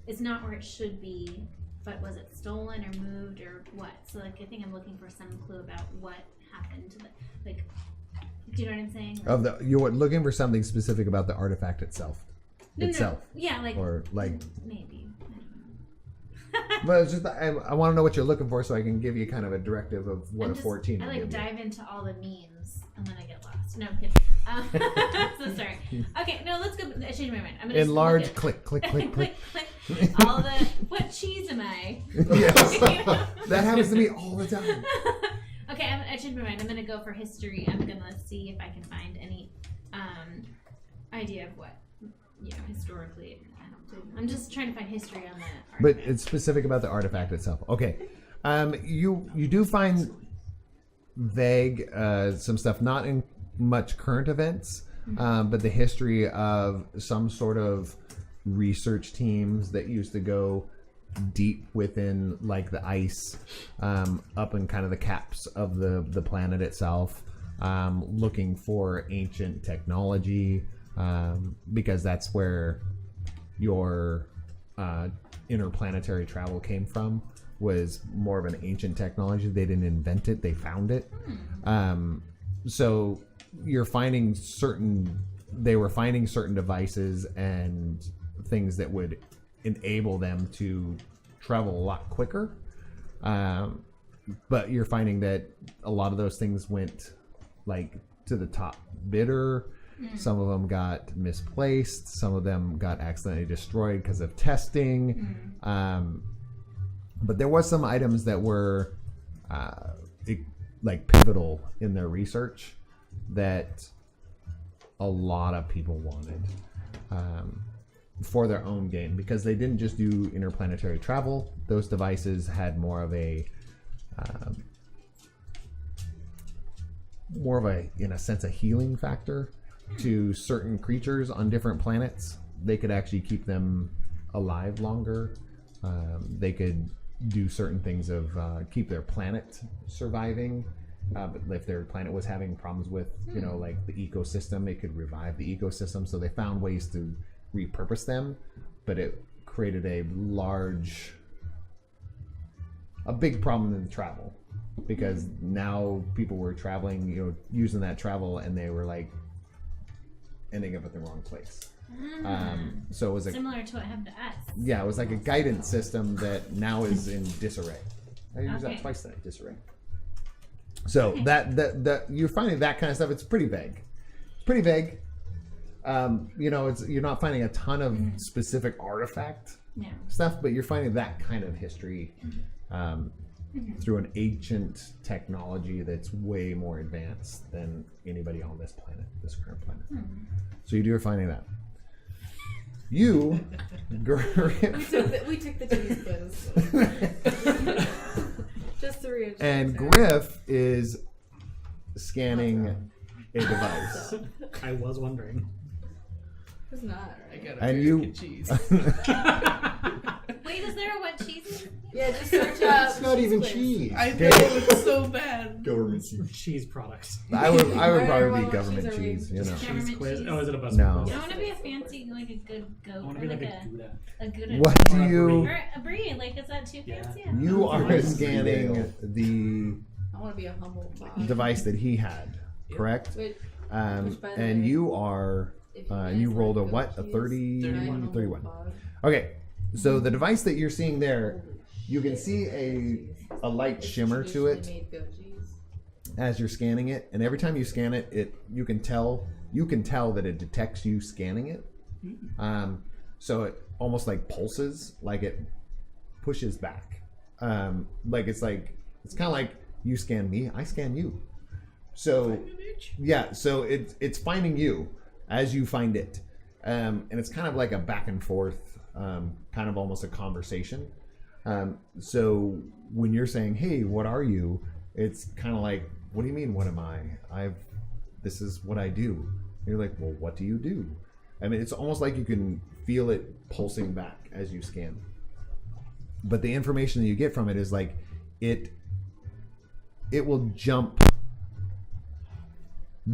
is not where it should be, but was it stolen or moved or what? So, like, I think I'm looking for some clue about what happened to do you know what I'm saying? You're looking for something specific about the artifact itself. No. Yeah, Or like. maybe. But it's just I want to know what you're looking for so I can give you kind of a directive of what I'm a just- 14 I would like give you. dive into all the memes and then I get lost. No, I'm kidding. So sorry. Okay, no, let's go. I changed my mind. I'm gonna just Enlarge, look at- click, click, click, click. all the what cheese am I? Yes. You know? That happens to me all the time. Okay, I changed my mind. I'm gonna go for history. I'm gonna see if I can find any idea of what historically. I'm just trying to find history on that. But it's specific about the artifact itself. Okay. You do find vague some stuff, not in much current events, but the history of some sort of research teams that used to go deep within like the ice, up in kind of the caps of the planet itself, looking for ancient technology, because that's where your interplanetary travel came from, was more of an ancient technology. They didn't invent it, they found it. So you're finding they were finding certain devices and things that would enable them to travel a lot quicker. But you're finding that a lot of those things went like to the top bidder. Some of them got misplaced. Some of them got accidentally destroyed because of testing. But there was some items that were like pivotal in their research that a lot of people wanted for their own gain, because they didn't just do interplanetary travel. Those devices had more of a in a sense, a healing factor to certain creatures on different planets. They could actually keep them alive longer. They could do certain things of keep their planet surviving. But if their planet was having problems with, like the ecosystem, it could revive the ecosystem. So they found ways to repurpose them, but it created a big problem in travel, because now people were traveling, using that travel, and they were like ending up at the wrong place. So it was similar to what happened to us. it was like a guidance system that now is in disarray. I used that Okay. twice tonight, disarray. So that you're finding that kind of stuff. It's pretty vague. It's pretty vague. You're not finding a ton of specific artifact stuff, but you're finding that kind of history through an ancient technology that's way more advanced than anybody on this planet, this current planet. So you're finding that. You, We took the cheese quiz. Just 3 very interesting. And Sarah. Griff is scanning a device. So, I was wondering. it's not I right. got And American cheese. Wait, is there a what cheese? Yeah, just search up. It's not even quiz. cheese. I know it's so bad. Government cheese. Cheese product. I would Alright, probably well, be what government cheese are we- cheese, you know. Cheese Government quiz. cheese. Oh, is it a BuzzFeed No. quiz? I want to be a fancy, like a good goat, I want to or be like like a Gouda. a good. What do Or a you? Or a brie? Like, is that too Yeah. fancy? You are Yes. scanning the I want to be a humble bot. device that he had, correct? Which, Um, by the and way, you are, if you and you guys rolled a like what? A goat cheese, 30, 31. 31. Okay, so the device that you're seeing there, you can see a light shimmer to it as you're scanning it, and every time you scan it, you can tell that it detects you scanning it. So it almost like pulses, like it pushes back. It's kind of like you scan me, I scan you. So yeah, so it's finding you as you find it, and it's kind of like a back and forth, kind of almost a conversation. So when you're saying, "Hey, what are you?" It's kind of like, "What do you mean? What am I? This is what I do." And you're like, "Well, what do you do?" I mean, it's almost like you can feel it pulsing back as you scan. But the information that you get from it is like it will jump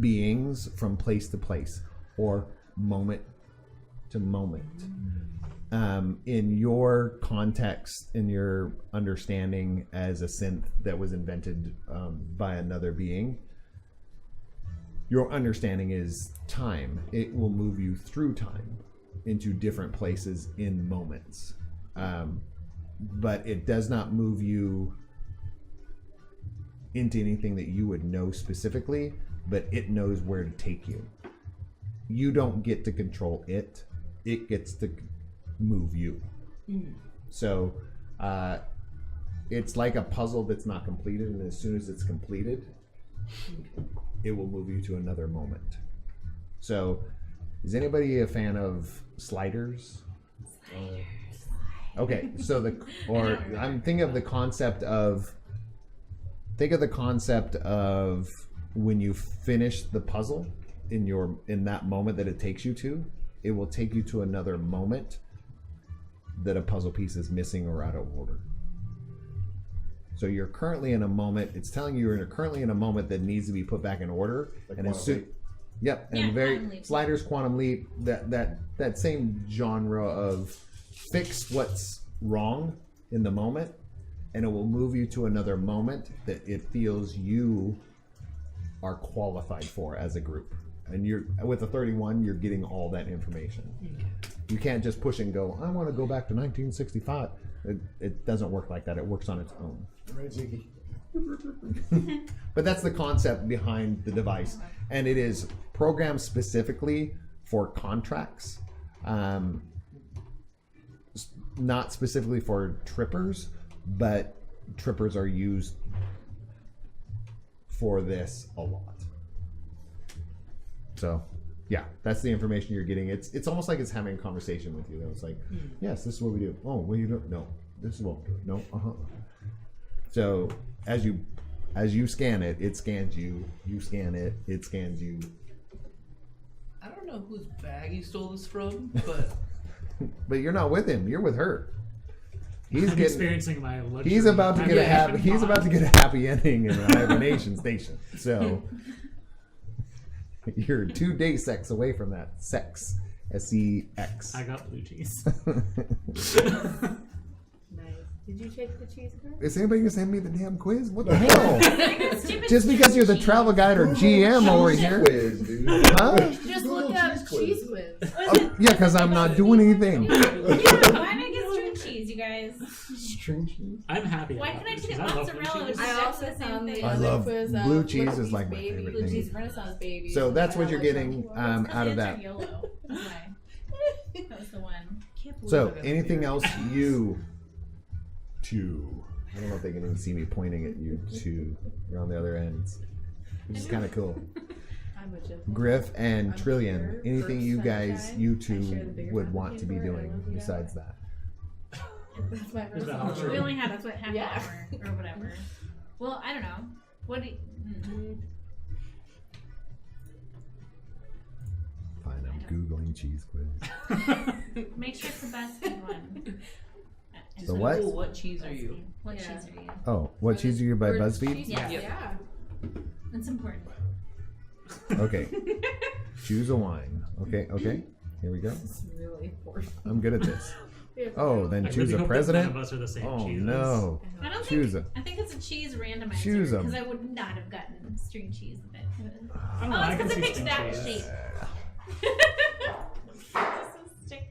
beings from place to place or moment to moment. In your context, in your understanding as a synth that was invented by another being, your understanding is time. It will move you through time into different places in moments. But it does not move you into anything that you would know specifically, but it knows where to take you. You don't get to control it. It gets to move you. So it's like a puzzle that's not completed, and as soon as it's completed, it will move you to another moment. So is anybody a fan of sliders? Okay, so I'm thinking of the concept of when you finish the puzzle in that moment that it takes you to, it will take you to another moment that a puzzle piece is missing or out of order. So you're currently in a moment. It's telling you you're currently in a moment that needs to be put back in order. Like and Quantum as soon, Leap. yep, and Yeah, very Quantum Leap. sliders, quantum leap. That same genre of fix what's wrong in the moment, and it will move you to another moment that it feels you are qualified for as a group. And you're with a 31, you're getting all that information. You can't just push and go, I want to go back to 1965. It doesn't work like that. It works on its own. Right, Ziggy. But that's the concept behind the device. And it is programmed specifically for contracts, not specifically for trippers, but trippers are used for this a lot. So, yeah, that's the information you're getting. It's almost like it's having a conversation with you. It's like, yes, this is what we do. Oh, what do you do? No, this is what we do. No, So as you scan it, it scans you. You scan it, it scans you. I don't know whose bag he stole this from, but But you're not with him. You're with her. He's I'm getting. experiencing my luxury. He's about to get a happy. hibernation He's about to get a happy ending in a hibernation station. So you're 2 days sex away from that. Sex, SEX. I got blue cheese. Nice. Did you take the cheese curd? Is anybody gonna send me the damn quiz? What the hell? Stupid Just because you're the cheese. travel guide or GM over here, Quiz, dude. huh? Just look up cheese quiz. Oh, yeah, because I'm not doing anything. Yeah, why not get string cheese, you guys? String cheese. I'm happy. Why about couldn't I this, just get 'cause love blue mozzarella, cheese. which I That's also the same found thing. the I other love quiz. blue cheese Renaissance is like my baby. favorite Blue thing. cheese Renaissance baby. So that's what you're I like getting that. out of that. YOLO. That's why. That was the one. Can't believe So it. anything else you two? I don't know if they can even see me pointing at you two. You're on the other ends, which is kind of cool. I'm a gentleman. Griff and I'm Trillion, here anything for you guys, sunshine. you I share the two bigger would want to be paper. I doing love you besides guys. that? That's my Is first that one. how true? We only had half an Yeah. hour or whatever. Well, I don't know. What do you, Fine, I'm googling cheese quiz. make sure it's the BuzzFeed one. The what? What cheese are you? What Yeah. cheese are you? Oh, what cheese are you by Or BuzzFeed? cheese- Yes. Yeah. That's important. Okay. Choose a wine. Okay. Here we go. It's really important. I'm good at this. Oh, then I choose really a hope that president. none of us are the same Oh cheeses. no. I don't Choose think. a- I think it's a cheese randomizer. Choose 'em. Because I would not have gotten string cheese with it. I don't know. Oh, I it's can because it see makes string that cheese. shape.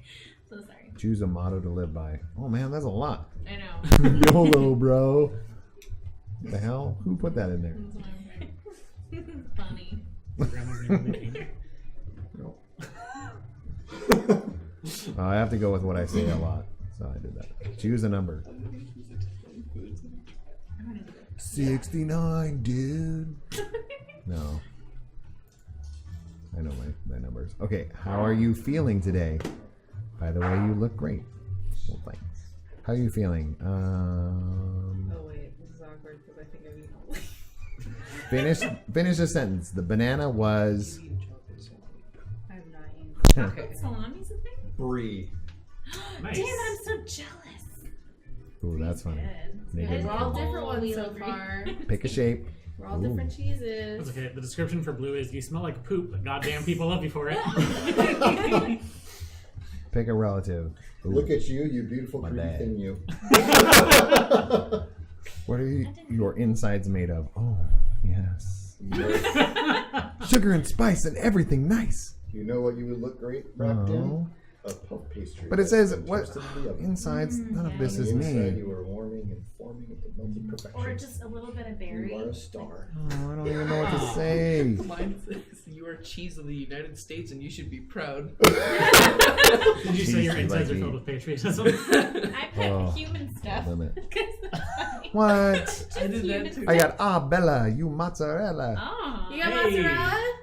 So sorry. Choose a motto to live by. Oh man, that's a lot. I know. YOLO, bro. What the hell? Who put that in there? That's what I'm saying. Funny. Grandma's name would be Amy. I have to go with what I say a lot, so I did that. Choose a number. 69, dude. No. I know my numbers. Okay, how are you feeling today? By the way, you look great. Well, thanks. How are you feeling? Oh wait, this is awkward because I think I've eaten all. Finish the sentence. The banana was. I'm not eating. Okay. Salami's a thing? Brie. Nice. Damn it, I'm so jealous. Ooh, that's funny. Good. Naked. We're all different Oh, ones we so agree. far. Pick a shape. We're all Ooh. different That's cheeses. okay. The description for blue is you smell like poop, but goddamn people love you for it. Pick a relative. Ooh. Look at you, you beautiful, My pretty bad. thing, you. What are your insides made of? Oh, yes. Sugar and spice and everything nice. You know what you would look great wrapped in? Oh. A puff pastry. But it that's says been what toasted in the oven. insides? None of this On is the inside, me. you are warming and forming into melted perfection. Or just a little bit of berry. You are a star. Oh, I don't even know what to say. Mine says you are cheese of the United States and you should be proud. Did you say your Jeez, insides are like filled me. with patriotism? I put Oh, human stuff. limit. Because it's funny. What? I did that Human too. I got Bella, you mozzarella. Oh. You got Hey. mozzarella?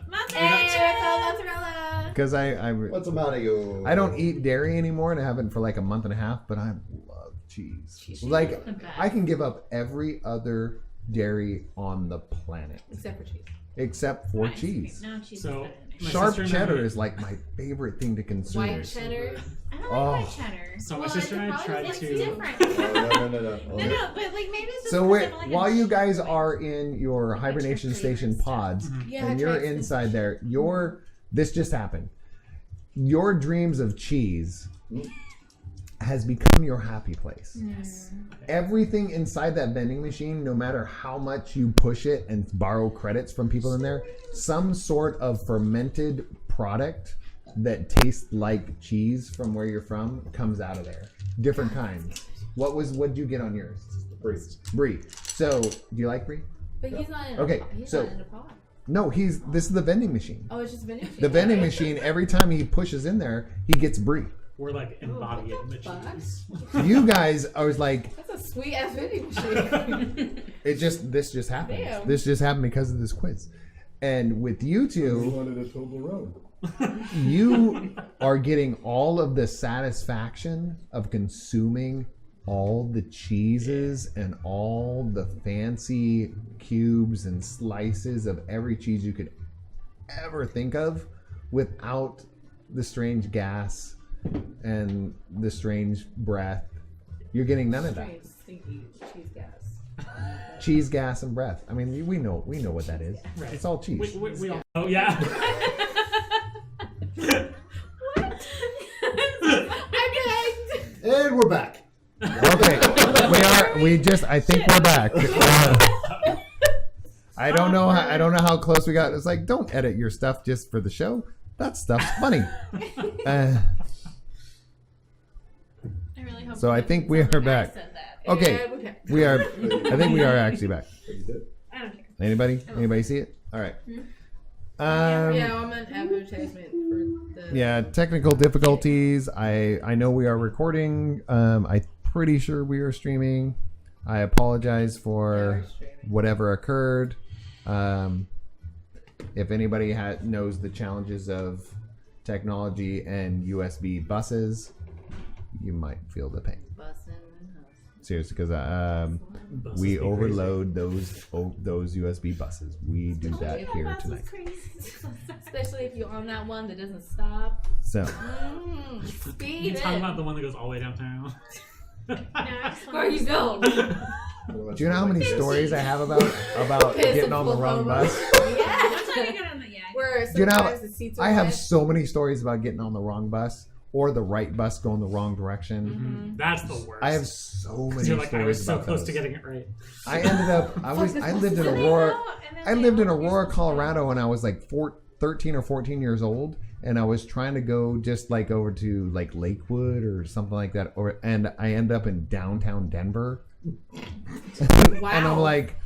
Mozzarella. Hey, I found mozzarella. Because I What's the matter, you? I don't eat dairy anymore, and I haven't for like a month and a half. But I love cheese. Cheese Like is the best. I can give up every other dairy on the planet Except for cheese. except for Ice cheese. cream. No, cheese So- is better than it. My Sharp sister and cheddar I- is like my favorite thing to consume. White cheddar. I don't Oh. like white cheddar. So my Well, sister and I it's tried probably It's to. different. Oh, no. No, but like maybe it's just So because wait, I don't like while it. you guys are in your Like hibernation extra flavor station stuff. pods Yeah, and I you're tried some inside shit. there, this just happened. Your dreams of cheese has become your happy place. Yes. Everything inside that vending machine, no matter how much you push it and borrow credits from people in there, some sort of fermented product that tastes like cheese from where you're from comes out of there. Different kinds. What'd you get on yours? Brie. Brie. So, do you like brie? But he's not in Okay, a pot. He's so- not in a pot. No, this is the vending machine. Oh, it's just vending machine. The vending machine, every time he pushes in there, he gets brie. We're like embodying the fuck? cheese. You guys, I was like, That's a sweet ass vending machine. this just happened. Damn. This just happened because of this quiz. And with you You two, wanted a Toblerone. you are getting all of the satisfaction of consuming all the cheeses and all the fancy cubes and slices of every cheese you could ever think of without the strange gas and the strange breath. You're getting none of that. Strange, stinky cheese gas. Cheese, gas, and breath. I mean, we know what that is. Right. It's all cheese. We all. Oh yeah. And we're back. Okay, I think we're back. I don't know how close we got. It's like, don't edit your stuff just for the show. That stuff's funny. I really hope So I think we are back. Said that. Okay, And okay. we are. I think we are actually back. You did. I don't care. Anybody see it? All right. Yeah, I'm an advertisement for the. Yeah, technical difficulties. I know we are recording. I'm pretty sure we are streaming. I apologize for whatever occurred. If anybody knows the challenges of technology and USB buses, you might feel the pain. Bussin' in the house. seriously, because Buses we be crazy. overload those USB buses. We do that Oh, here that's tonight. crazy. Especially if you're on that one that doesn't stop. So Speed You talking it. about the one that goes all the way downtown? No, I just Where you go? do you know how many stories I have about Piss getting and on the flip wrong over. bus? Yeah. That's how you get on the Where You know, sometimes the seats are I have wet. so many stories about getting on the wrong bus or the right bus going the wrong direction. That's the worst. I have so many You're like, I stories was so about close those. to getting it right. I ended up. I lived in And they Aurora. know, and then I they lived in know you're Aurora, supposed to Colorado, when I was like 13 or 14 years old, and I was trying to go just like over to like Lakewood or something like that, and I end up in downtown Denver, and I'm like,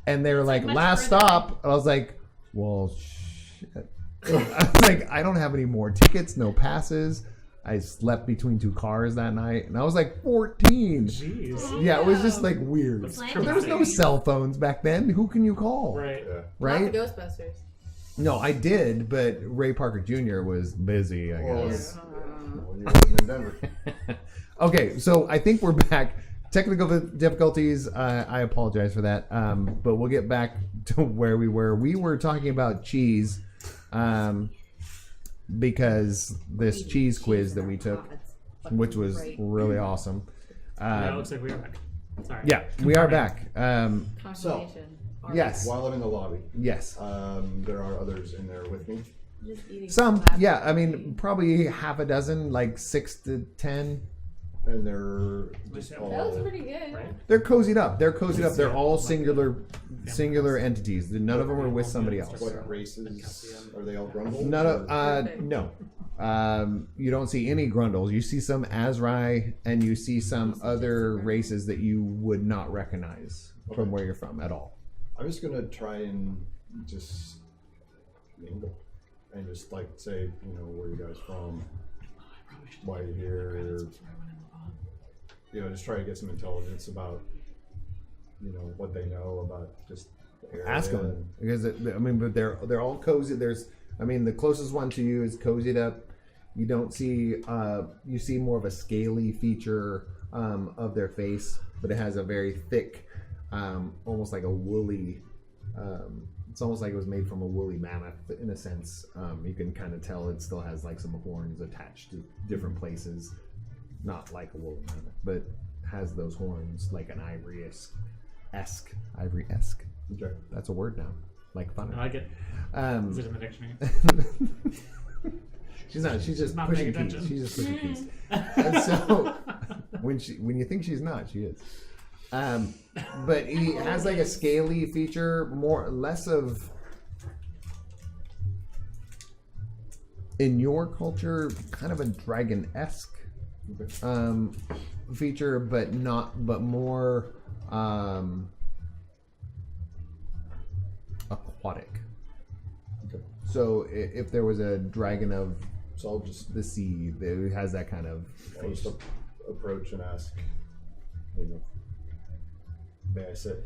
and they were like, much last further. stop. I was like, well, shit. I was like, I don't have any more tickets, no passes. I slept between two cars that night, and I was like 14. Jeez. Yeah, it was just like weird. That's Like, But there was no traumatic. cell phones back then. Who can you call? Right. Yeah. Not Right? the Ghostbusters. No, I did, but Ray Parker Jr. was busy, I Well, guess. well, you wasn't in Denver. Okay, so I think we're back. Technical difficulties, I apologize for that. But we'll get back to where we were. We were talking about cheese because this cheese quiz that we took, which was really awesome. Yeah, it looks like we are back. Sorry. Yeah, we are back. Confirmation. Yes. While I'm in the lobby, Yes. there are others in there with me. Just eating Some, slap yeah, I food. mean, probably half a dozen, like 6 to 10. And they're just That all. That was pretty good. Right. They're cozied up. They're all singular entities. None of them are with somebody else. What races are they all Grundles? None of Perfect. no. You don't see any Grundles. You see some Azrai, and you see some other races that you would not recognize from where you're from at all. I'm just gonna try and just mingle and just like say, you know, where you guys from, why you're here, you know, just try to get some intelligence about, you know, what they know about just the area. Ask them because but they're all cozy. The closest one to you is cozied up. You don't see you see more of a scaly feature of their face, but it has a very thick, almost like a woolly. It's almost like it was made from a woolly mammoth in a sense. You can kind of tell it still has like some horns attached to different places. Not like a woolly mammoth, but has those horns like an ivory-esque. Okay. That's a word now. Like fun. I like it. Um, Is it in the dictionary? she's not. She's just not pushing paying keys. attention. She's just pushing keys. And so when you think she's not, she is. But he has like a scaly feature, less of. In your culture, kind of a dragon-esque feature, but more aquatic. Okay. So if there was a dragon of So I'll just the sea, that has that kind of I'll just face. approach and ask, you know, may I sit?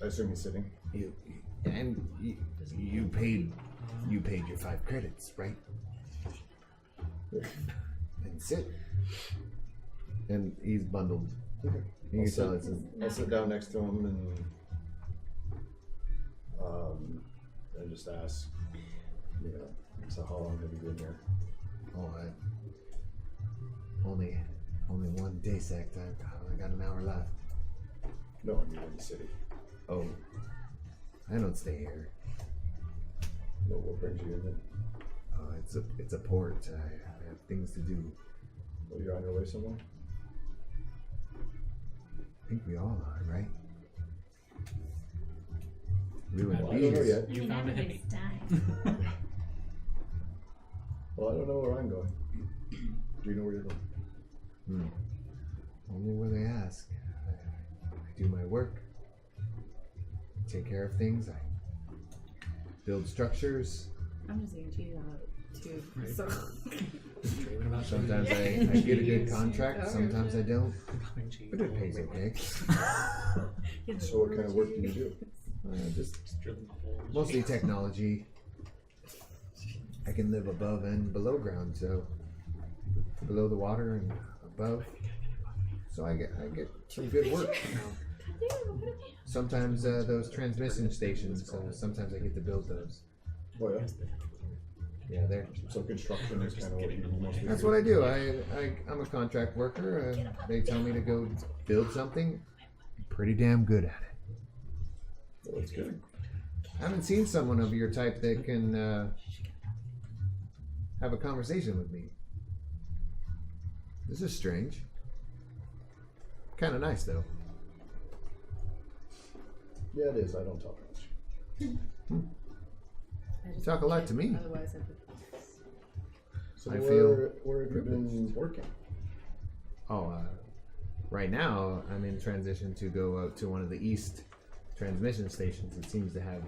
I assume he's sitting. You paid your 5 credits, right? And sit. And he's bundled. Okay. You can tell it's I'll sit down next to him and just ask, you know, so how long have you been here? only one day sect. I got an hour left. No, I mean in the city. Oh, I don't stay here. No, what brings you in then? It's a port. I have things to do. Well, you're on your way somewhere? I think we all are, right? We were Well, I don't know yet. You found a hippie. everybody's dying. Well, I don't know where I'm going. Do you know where you're going? Only where they ask. I do my work. Take care of things. I build structures. I'm just getting cheated on too. So. Dreaming about Sometimes I get a good contract. Sometimes I don't. But it pays okay. So what kind of work do you do? Just drilling a hole. mostly technology. I can live above and below ground, so below the water and above. So I get some good work. Sometimes those transmission stations. Sometimes I get to build those. Oh yeah. Yeah, they're. So construction is kind of what you mostly That's do. what I do. I'm a contract worker, and they tell me to go build something. I'm pretty damn good at it. Well, that's good. I haven't seen someone of your type that can have a conversation with me. This is strange. Kind of nice, though. Yeah, it is. I don't talk much. You talk a lot to me. Otherwise, So I where, feel where have you been working? Oh, right now I'm in transition to go out to one of the east transmission stations. It seems to have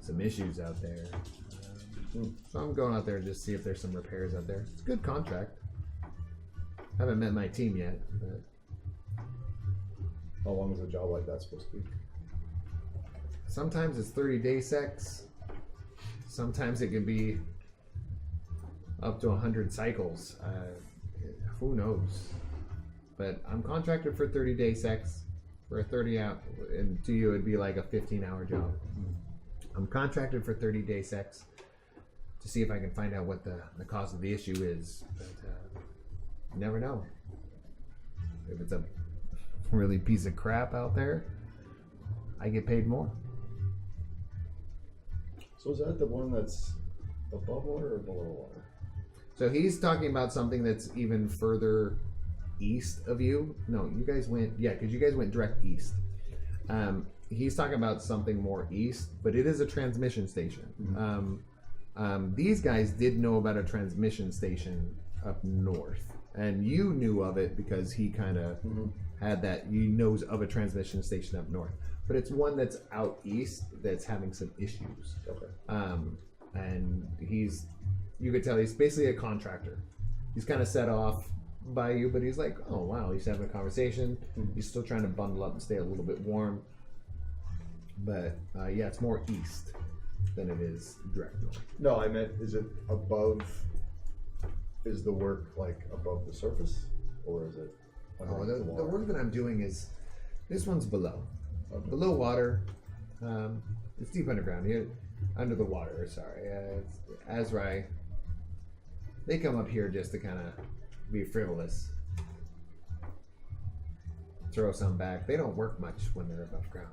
some issues out there. So I'm going out there to just see if there's some repairs out there. It's a good contract. Haven't met my team yet, but How long is a job like that supposed to be? sometimes it's 30-day secs. Sometimes it can be up to 100 cycles. Who knows? But I'm contracted for 30-day secs for a 30-hour, and to you it'd be like a 15-hour job. I'm contracted for 30-day secs to see if I can find out what the cause of the issue is. But you never know. If it's a really piece of crap out there, I get paid more. So is that the one that's above water or below water? So he's talking about something that's even further east of you. No, you guys went, yeah, because you guys went direct east. He's talking about something more east, but it is a transmission station. These guys did know about a transmission station up north, and you knew of it because he kind of had that. He knows of a transmission station up north, but it's one that's out east that's having some issues. Okay. And you could tell he's basically a contractor. He's kind of set off by you, but he's like, oh wow, he's having a conversation. He's still trying to bundle up and stay a little bit warm. But yeah, it's more east than it is direct north. No, I meant, is it above? Is the work like above the surface, or is it? Oh, underneath the water? work that I'm doing is, this one's below. Okay. Below water. It's deep underground. Here, under the water, sorry. It's Azrai. They come up here just to kind of be frivolous. Throw some back. They don't work much when they're above ground.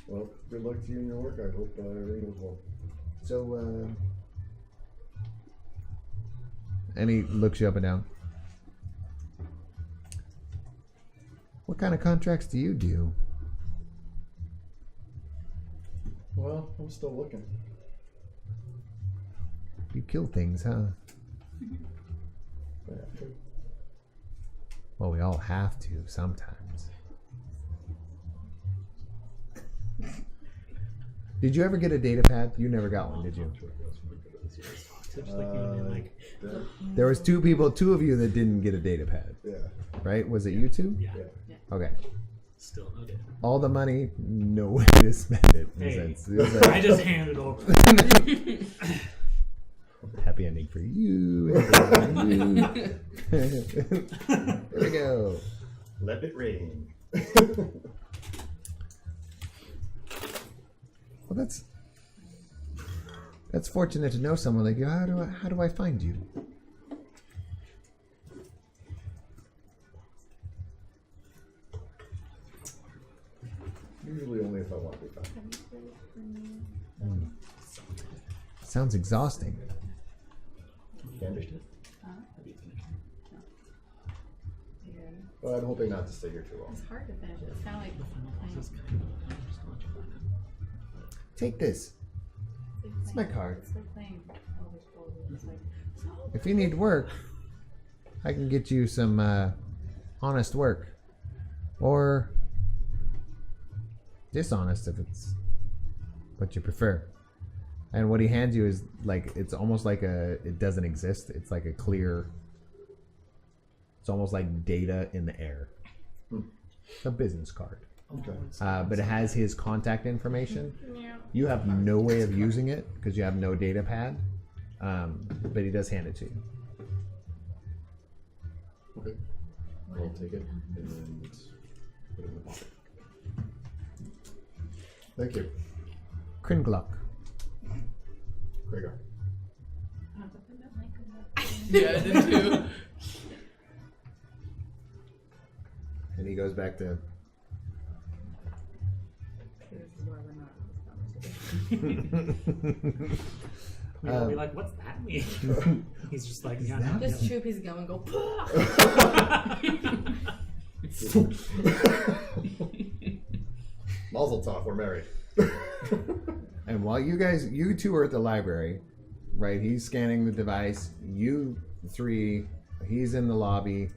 Well, good luck to you in your work. I hope everything goes well. So, and he looks you up and down. What kind of contracts do you do? Well, I'm still looking. You kill things, huh? Yeah. Well, we all have to sometimes. Did you ever get a data pad? You never got one, did you? There was two of you that didn't get a data pad, Yeah. right? Was it you two? Yeah. Yeah. Okay. Still no data. All the money, no way to spend it. Hey, It was like, I just handed over. happy ending for you. Happy ending for you. Here we go. Let it rain. Well, that's fortunate to know someone like you. How do I find you? Usually only if I want to be found. Sounds exhausting. Candy? Well, I'm hoping not to stay here too long. It's hard to finish it. It's kind of like Take this. it's my card. It's like playing overscrolled. It's like If you need work, I can get you some honest work, or dishonest if it's what you prefer. And what he hands you is like, it's almost like it doesn't exist. It's like a clear. It's almost like data in the air. A business card. Okay. But it has his contact information. Yeah. You have no way of using it because you have no data pad. But he does hand it to you. Okay. I'll take it and then put it in the pocket. Thank you. Kringluck. Gregor. Yeah, I did too. And he goes back to. This is why we're not in this conversation. We'll be like, what's that mean? He's just like, yeah, no, Just chew a piece of gum and go. Mazel tov, we're married. And while you two are at the library, right? He's scanning the device. You three, he's in the lobby.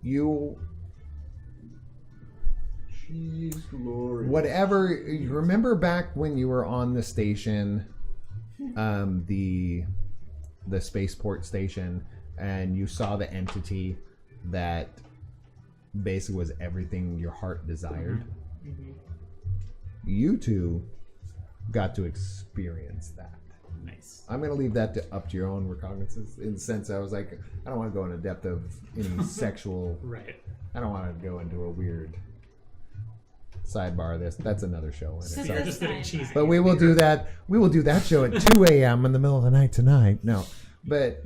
You. Jeez, glory. Whatever you remember back when you were on the station, the spaceport station, and you saw the entity that basically was everything your heart desired. You two got to experience that. nice. I'm gonna leave that up to your own recognizance. In the sense, I was like, I don't want to go into depth of any sexual. Right. I don't want to go into a weird sidebar. That's another show. In So itself. You're just getting cheesy. But we will do that. We will do that show at 2 a.m. in the middle of the night tonight. No, but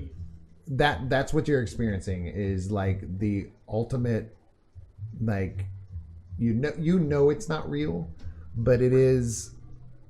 that's what you're experiencing is like the ultimate, like you know it's not real, but it is.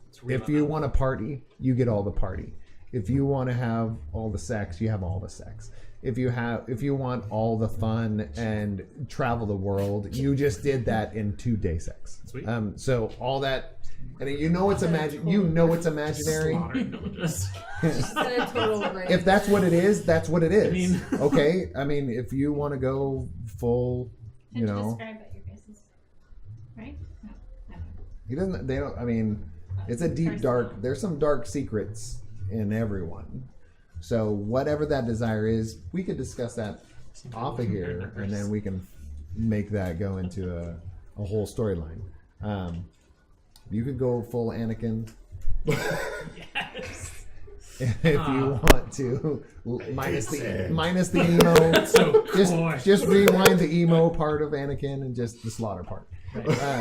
It's real If you enough. want to party, you get all the party. If you want to have all the sex, you have all the sex. If you want all the fun and travel the world, you just did that in 2 day sex. Sweet. So all that, and you know it's imaginary. Slaughtering villages. Instead of total rape. If that's what it is, that's what it is. mean- Okay. I mean, if you want to go full, you To know, describe what your guys' right? No, I don't know. he doesn't. They don't. I mean, it's a deep dark. There's some dark secrets in everyone. So whatever that desire is, we could discuss that off of here, and then we can make that go into a whole storyline. You could go full Anakin Yes. if you want to, minus the emo. So coy. Just rewind the emo part of Anakin and just the slaughter part.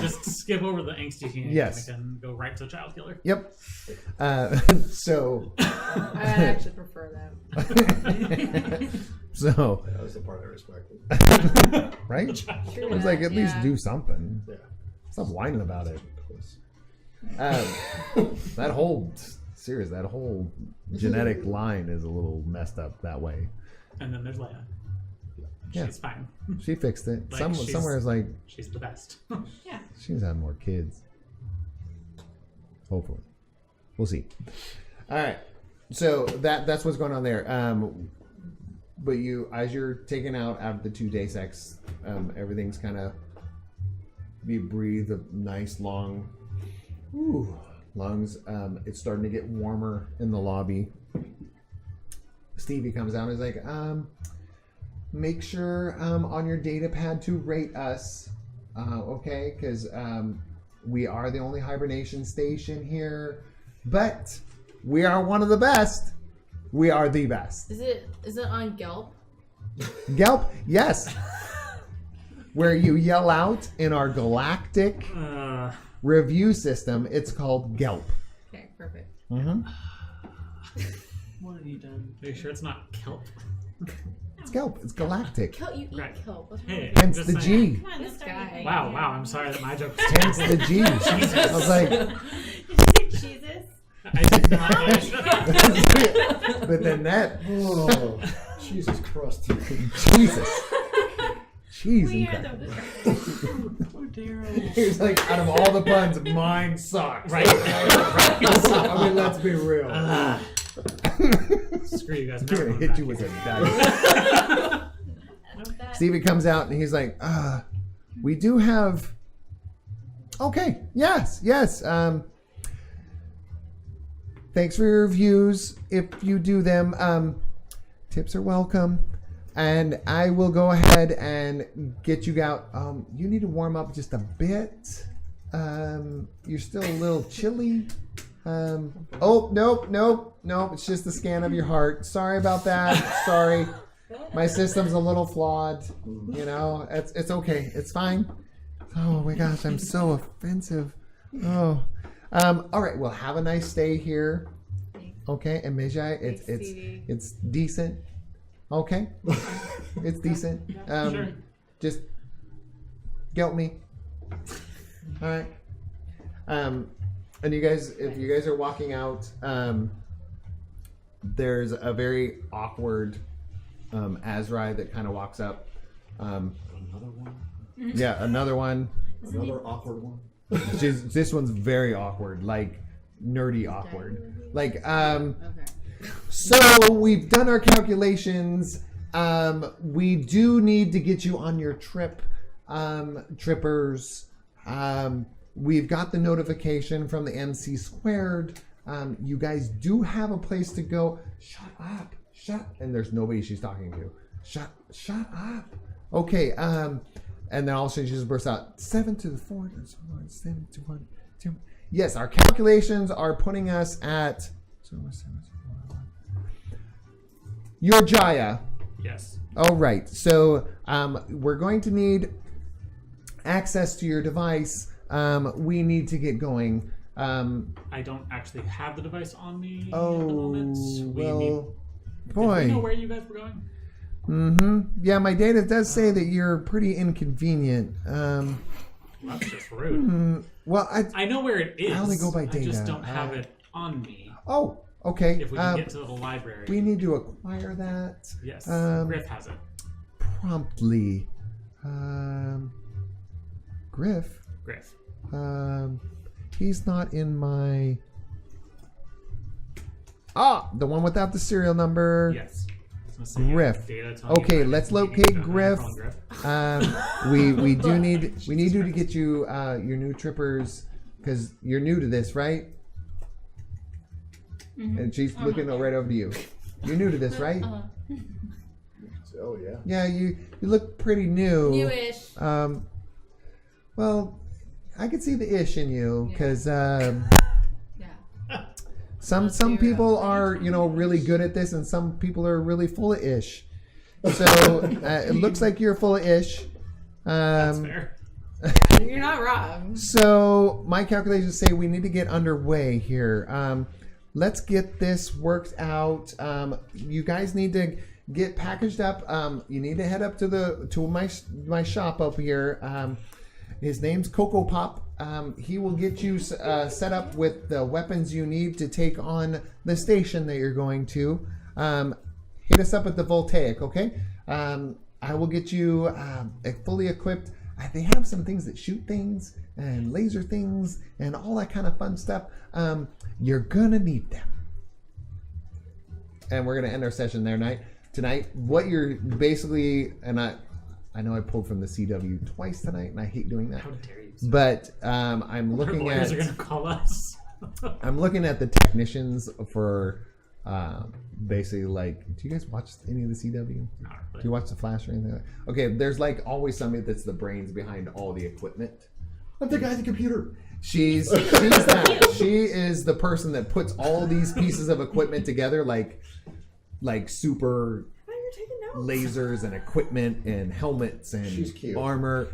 Just skip over the angsty teenage Yes. and go right to child killer. Yep. So. I actually prefer that. So. That was the part I respected. Right? True It's like that, at least yeah. do something. Yeah. Stop whining about it. Puss. That whole series, that whole genetic line is a little messed up that way. And then there's Leia. Yeah. She's fine. She fixed it. Like, Somewhere is like She's the best. Yeah. she's had more kids. Hopefully, we'll see. All right, so that's what's going on there. But as you're taking out after the 2 day sex, everything's kind of. You breathe a nice long lungs. It's starting to get warmer in the lobby. Stevie comes out and is like, make sure on your data pad to rate us, okay? Because we are the only hibernation station here, but we are one of the best. We are the best. Is it on Gelp? Gelp, yes. Where you yell out in our galactic review system, it's called Gelp. Okay, perfect. Mm-hmm. What have you done? Are you sure it's not kelp? It's Gelp. It's galactic. Kelp, you eat Right. kelp. What's wrong Hey, with Hence just the saying. G. Come on, This this guy. guy. Wow, I'm sorry that my joke. Hence the G. I was like, Did you say Jesus? I did not. but then that, Oh, Jesus Christ. Jesus. Jeez. We and are crap. the Poor Daryl. He was like, out of all the puns, mine sucks. Right. I mean, let's be real. Screw you guys. I'm Never gonna going hit back you with here. a dice. that. Stevie comes out and he's like, we do have. Okay, yes. Thanks for your reviews. If you do them, tips are welcome. And I will go ahead and get you out. You need to warm up just a bit. You're still a little chilly. Oh, nope. It's just the scan of your heart. Sorry about that. Sorry. My system's a little flawed. You know, it's okay. It's fine. Oh my gosh, I'm so offensive. Oh. All right. Well, have a nice stay here. Okay. And Mijai, it's decent. Okay. It's decent. Sure. Just guilt me. All right. And you guys, if you guys are walking out, there's a very awkward Azrai that kind of walks up. Another one. Yeah, another one. Another awkward one. This one's very awkward, like nerdy awkward. Like, Okay. so we've done our calculations. We do need to get you on your trip, trippers. We've got the notification from the MC Squared. You guys do have a place to go. Shut up. And there's nobody she's talking to. Shut up. Okay. And then all of a sudden she just bursts out 7 to the 4, 7 to 1. Yes, our calculations are putting us at your Jaya. Yes. All right. So we're going to need access to your device. We need to get going. I don't actually have the device on me at the Oh, moment. well, Did we know boy. where you guys were going? Mm-hmm. Yeah, my data does say that you're pretty inconvenient. That's just rude. Well, I know where it is. I only go by I just data. don't have it on me. Oh, okay. If we can get to the library. We need to acquire that. Yes. Griff has it. Promptly. Griff. He's not in my. The one without the serial number. Yes. I was gonna say, Griff. data telling you Okay, that let's you need locate to Griff. call Griff. We need you to get you your new trippers because you're new to this, right? Mm-hmm. And she's looking right over to you. You're new to this, right? Oh yeah. Yeah, you look pretty new. Newish. Well, I could see the ish in you because Yeah. some people are really good at this, and some people are really full of ish. So it looks like you're full of ish. That's fair. You're not wrong. So my calculations say we need to get underway here. Let's get this worked out. You guys need to get packaged up. You need to head up to my shop up here. His name's Coco Pop. He will get you set up with the weapons you need to take on the station that you're going to. Hit us up at the Voltaic, okay? I will get you fully equipped. They have some things that shoot things and laser things and all that kind of fun stuff. You're gonna need them. And we're gonna end our session there tonight. What you're basically, and I know I pulled from the CW twice tonight, and I hate doing that. How dare you? sir. But I'm Our looking lawyers at are gonna call us. I'm looking at the technicians for basically like. Do you guys watch any of the CW? Not Do really. you watch the Flash or anything? Okay, there's like always somebody that's the brains behind all the equipment. I'm the guy at the computer. She's that. She is the person that puts all these pieces of equipment together, like super lasers and equipment and helmets and She's cute. armor.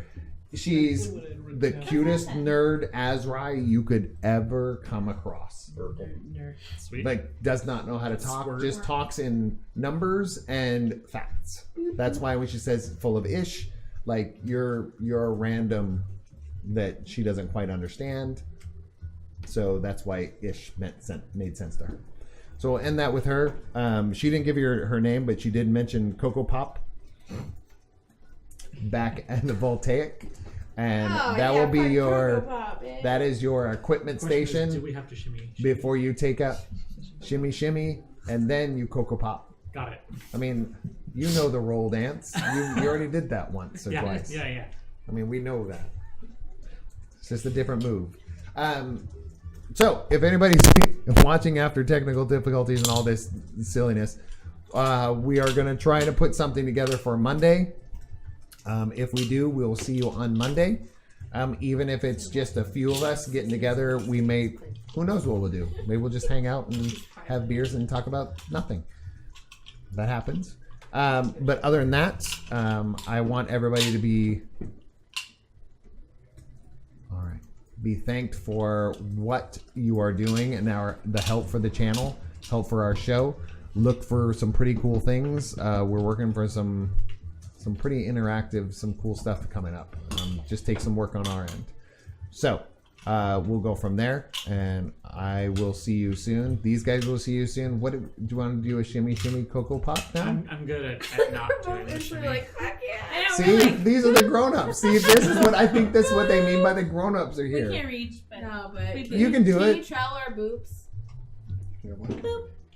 She's the cutest nerd Azrai you could ever come across. Sweet. Like, does not know how to talk, Squirt. just talks in numbers and facts. That's why when she says full of ish, like you're a random that she doesn't quite understand. So that's why ish made sense to her. So we'll end that with her. She didn't give you her name, but she did mention Coco Pop back at the Voltaic. And that will be that is your equipment Question is, station do we have to shimmy? before you take up shimmy, and then you Coco Pop. Got it. I mean, you know the roll dance. You already did that once or Yeah, twice. yeah. I mean, we know that. It's just a different move. So, if anybody's watching after technical difficulties and all this silliness, we are going to try to put something together for Monday. If we do, we'll see you on Monday. Even if it's just a few of us getting together, we may, who knows what we'll do. Maybe we'll just hang out and have beers and talk about nothing. That happens. But other than that, I want everybody to be, all right, be thanked for what you are doing and the help for the channel, help for our show. Look for some pretty cool things. We're working for some pretty interactive, some cool stuff coming up. Just take some work on our end. So we'll go from there, and I will see you soon. These guys will see you soon. What do you want to do? A shimmy cocoa pop now? I'm good at not doing It's shimmy. like, fuck yeah. I know, See, we're like, these are the grown-ups. See, this is what I think. This is what they mean by the grown-ups are we here. can't reach, but No, but We You can do Can it. you trowel our boobs?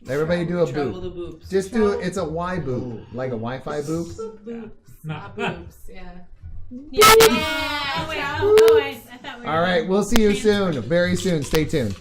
Everybody do a Travel boop. the boobs. Just do it. It's a Y boop, like a Wi-Fi boop. Boobs. Not Boobs, yeah. yeah. Oh wait, I thought we were All right, we'll see you soon. Very soon. Stay tuned.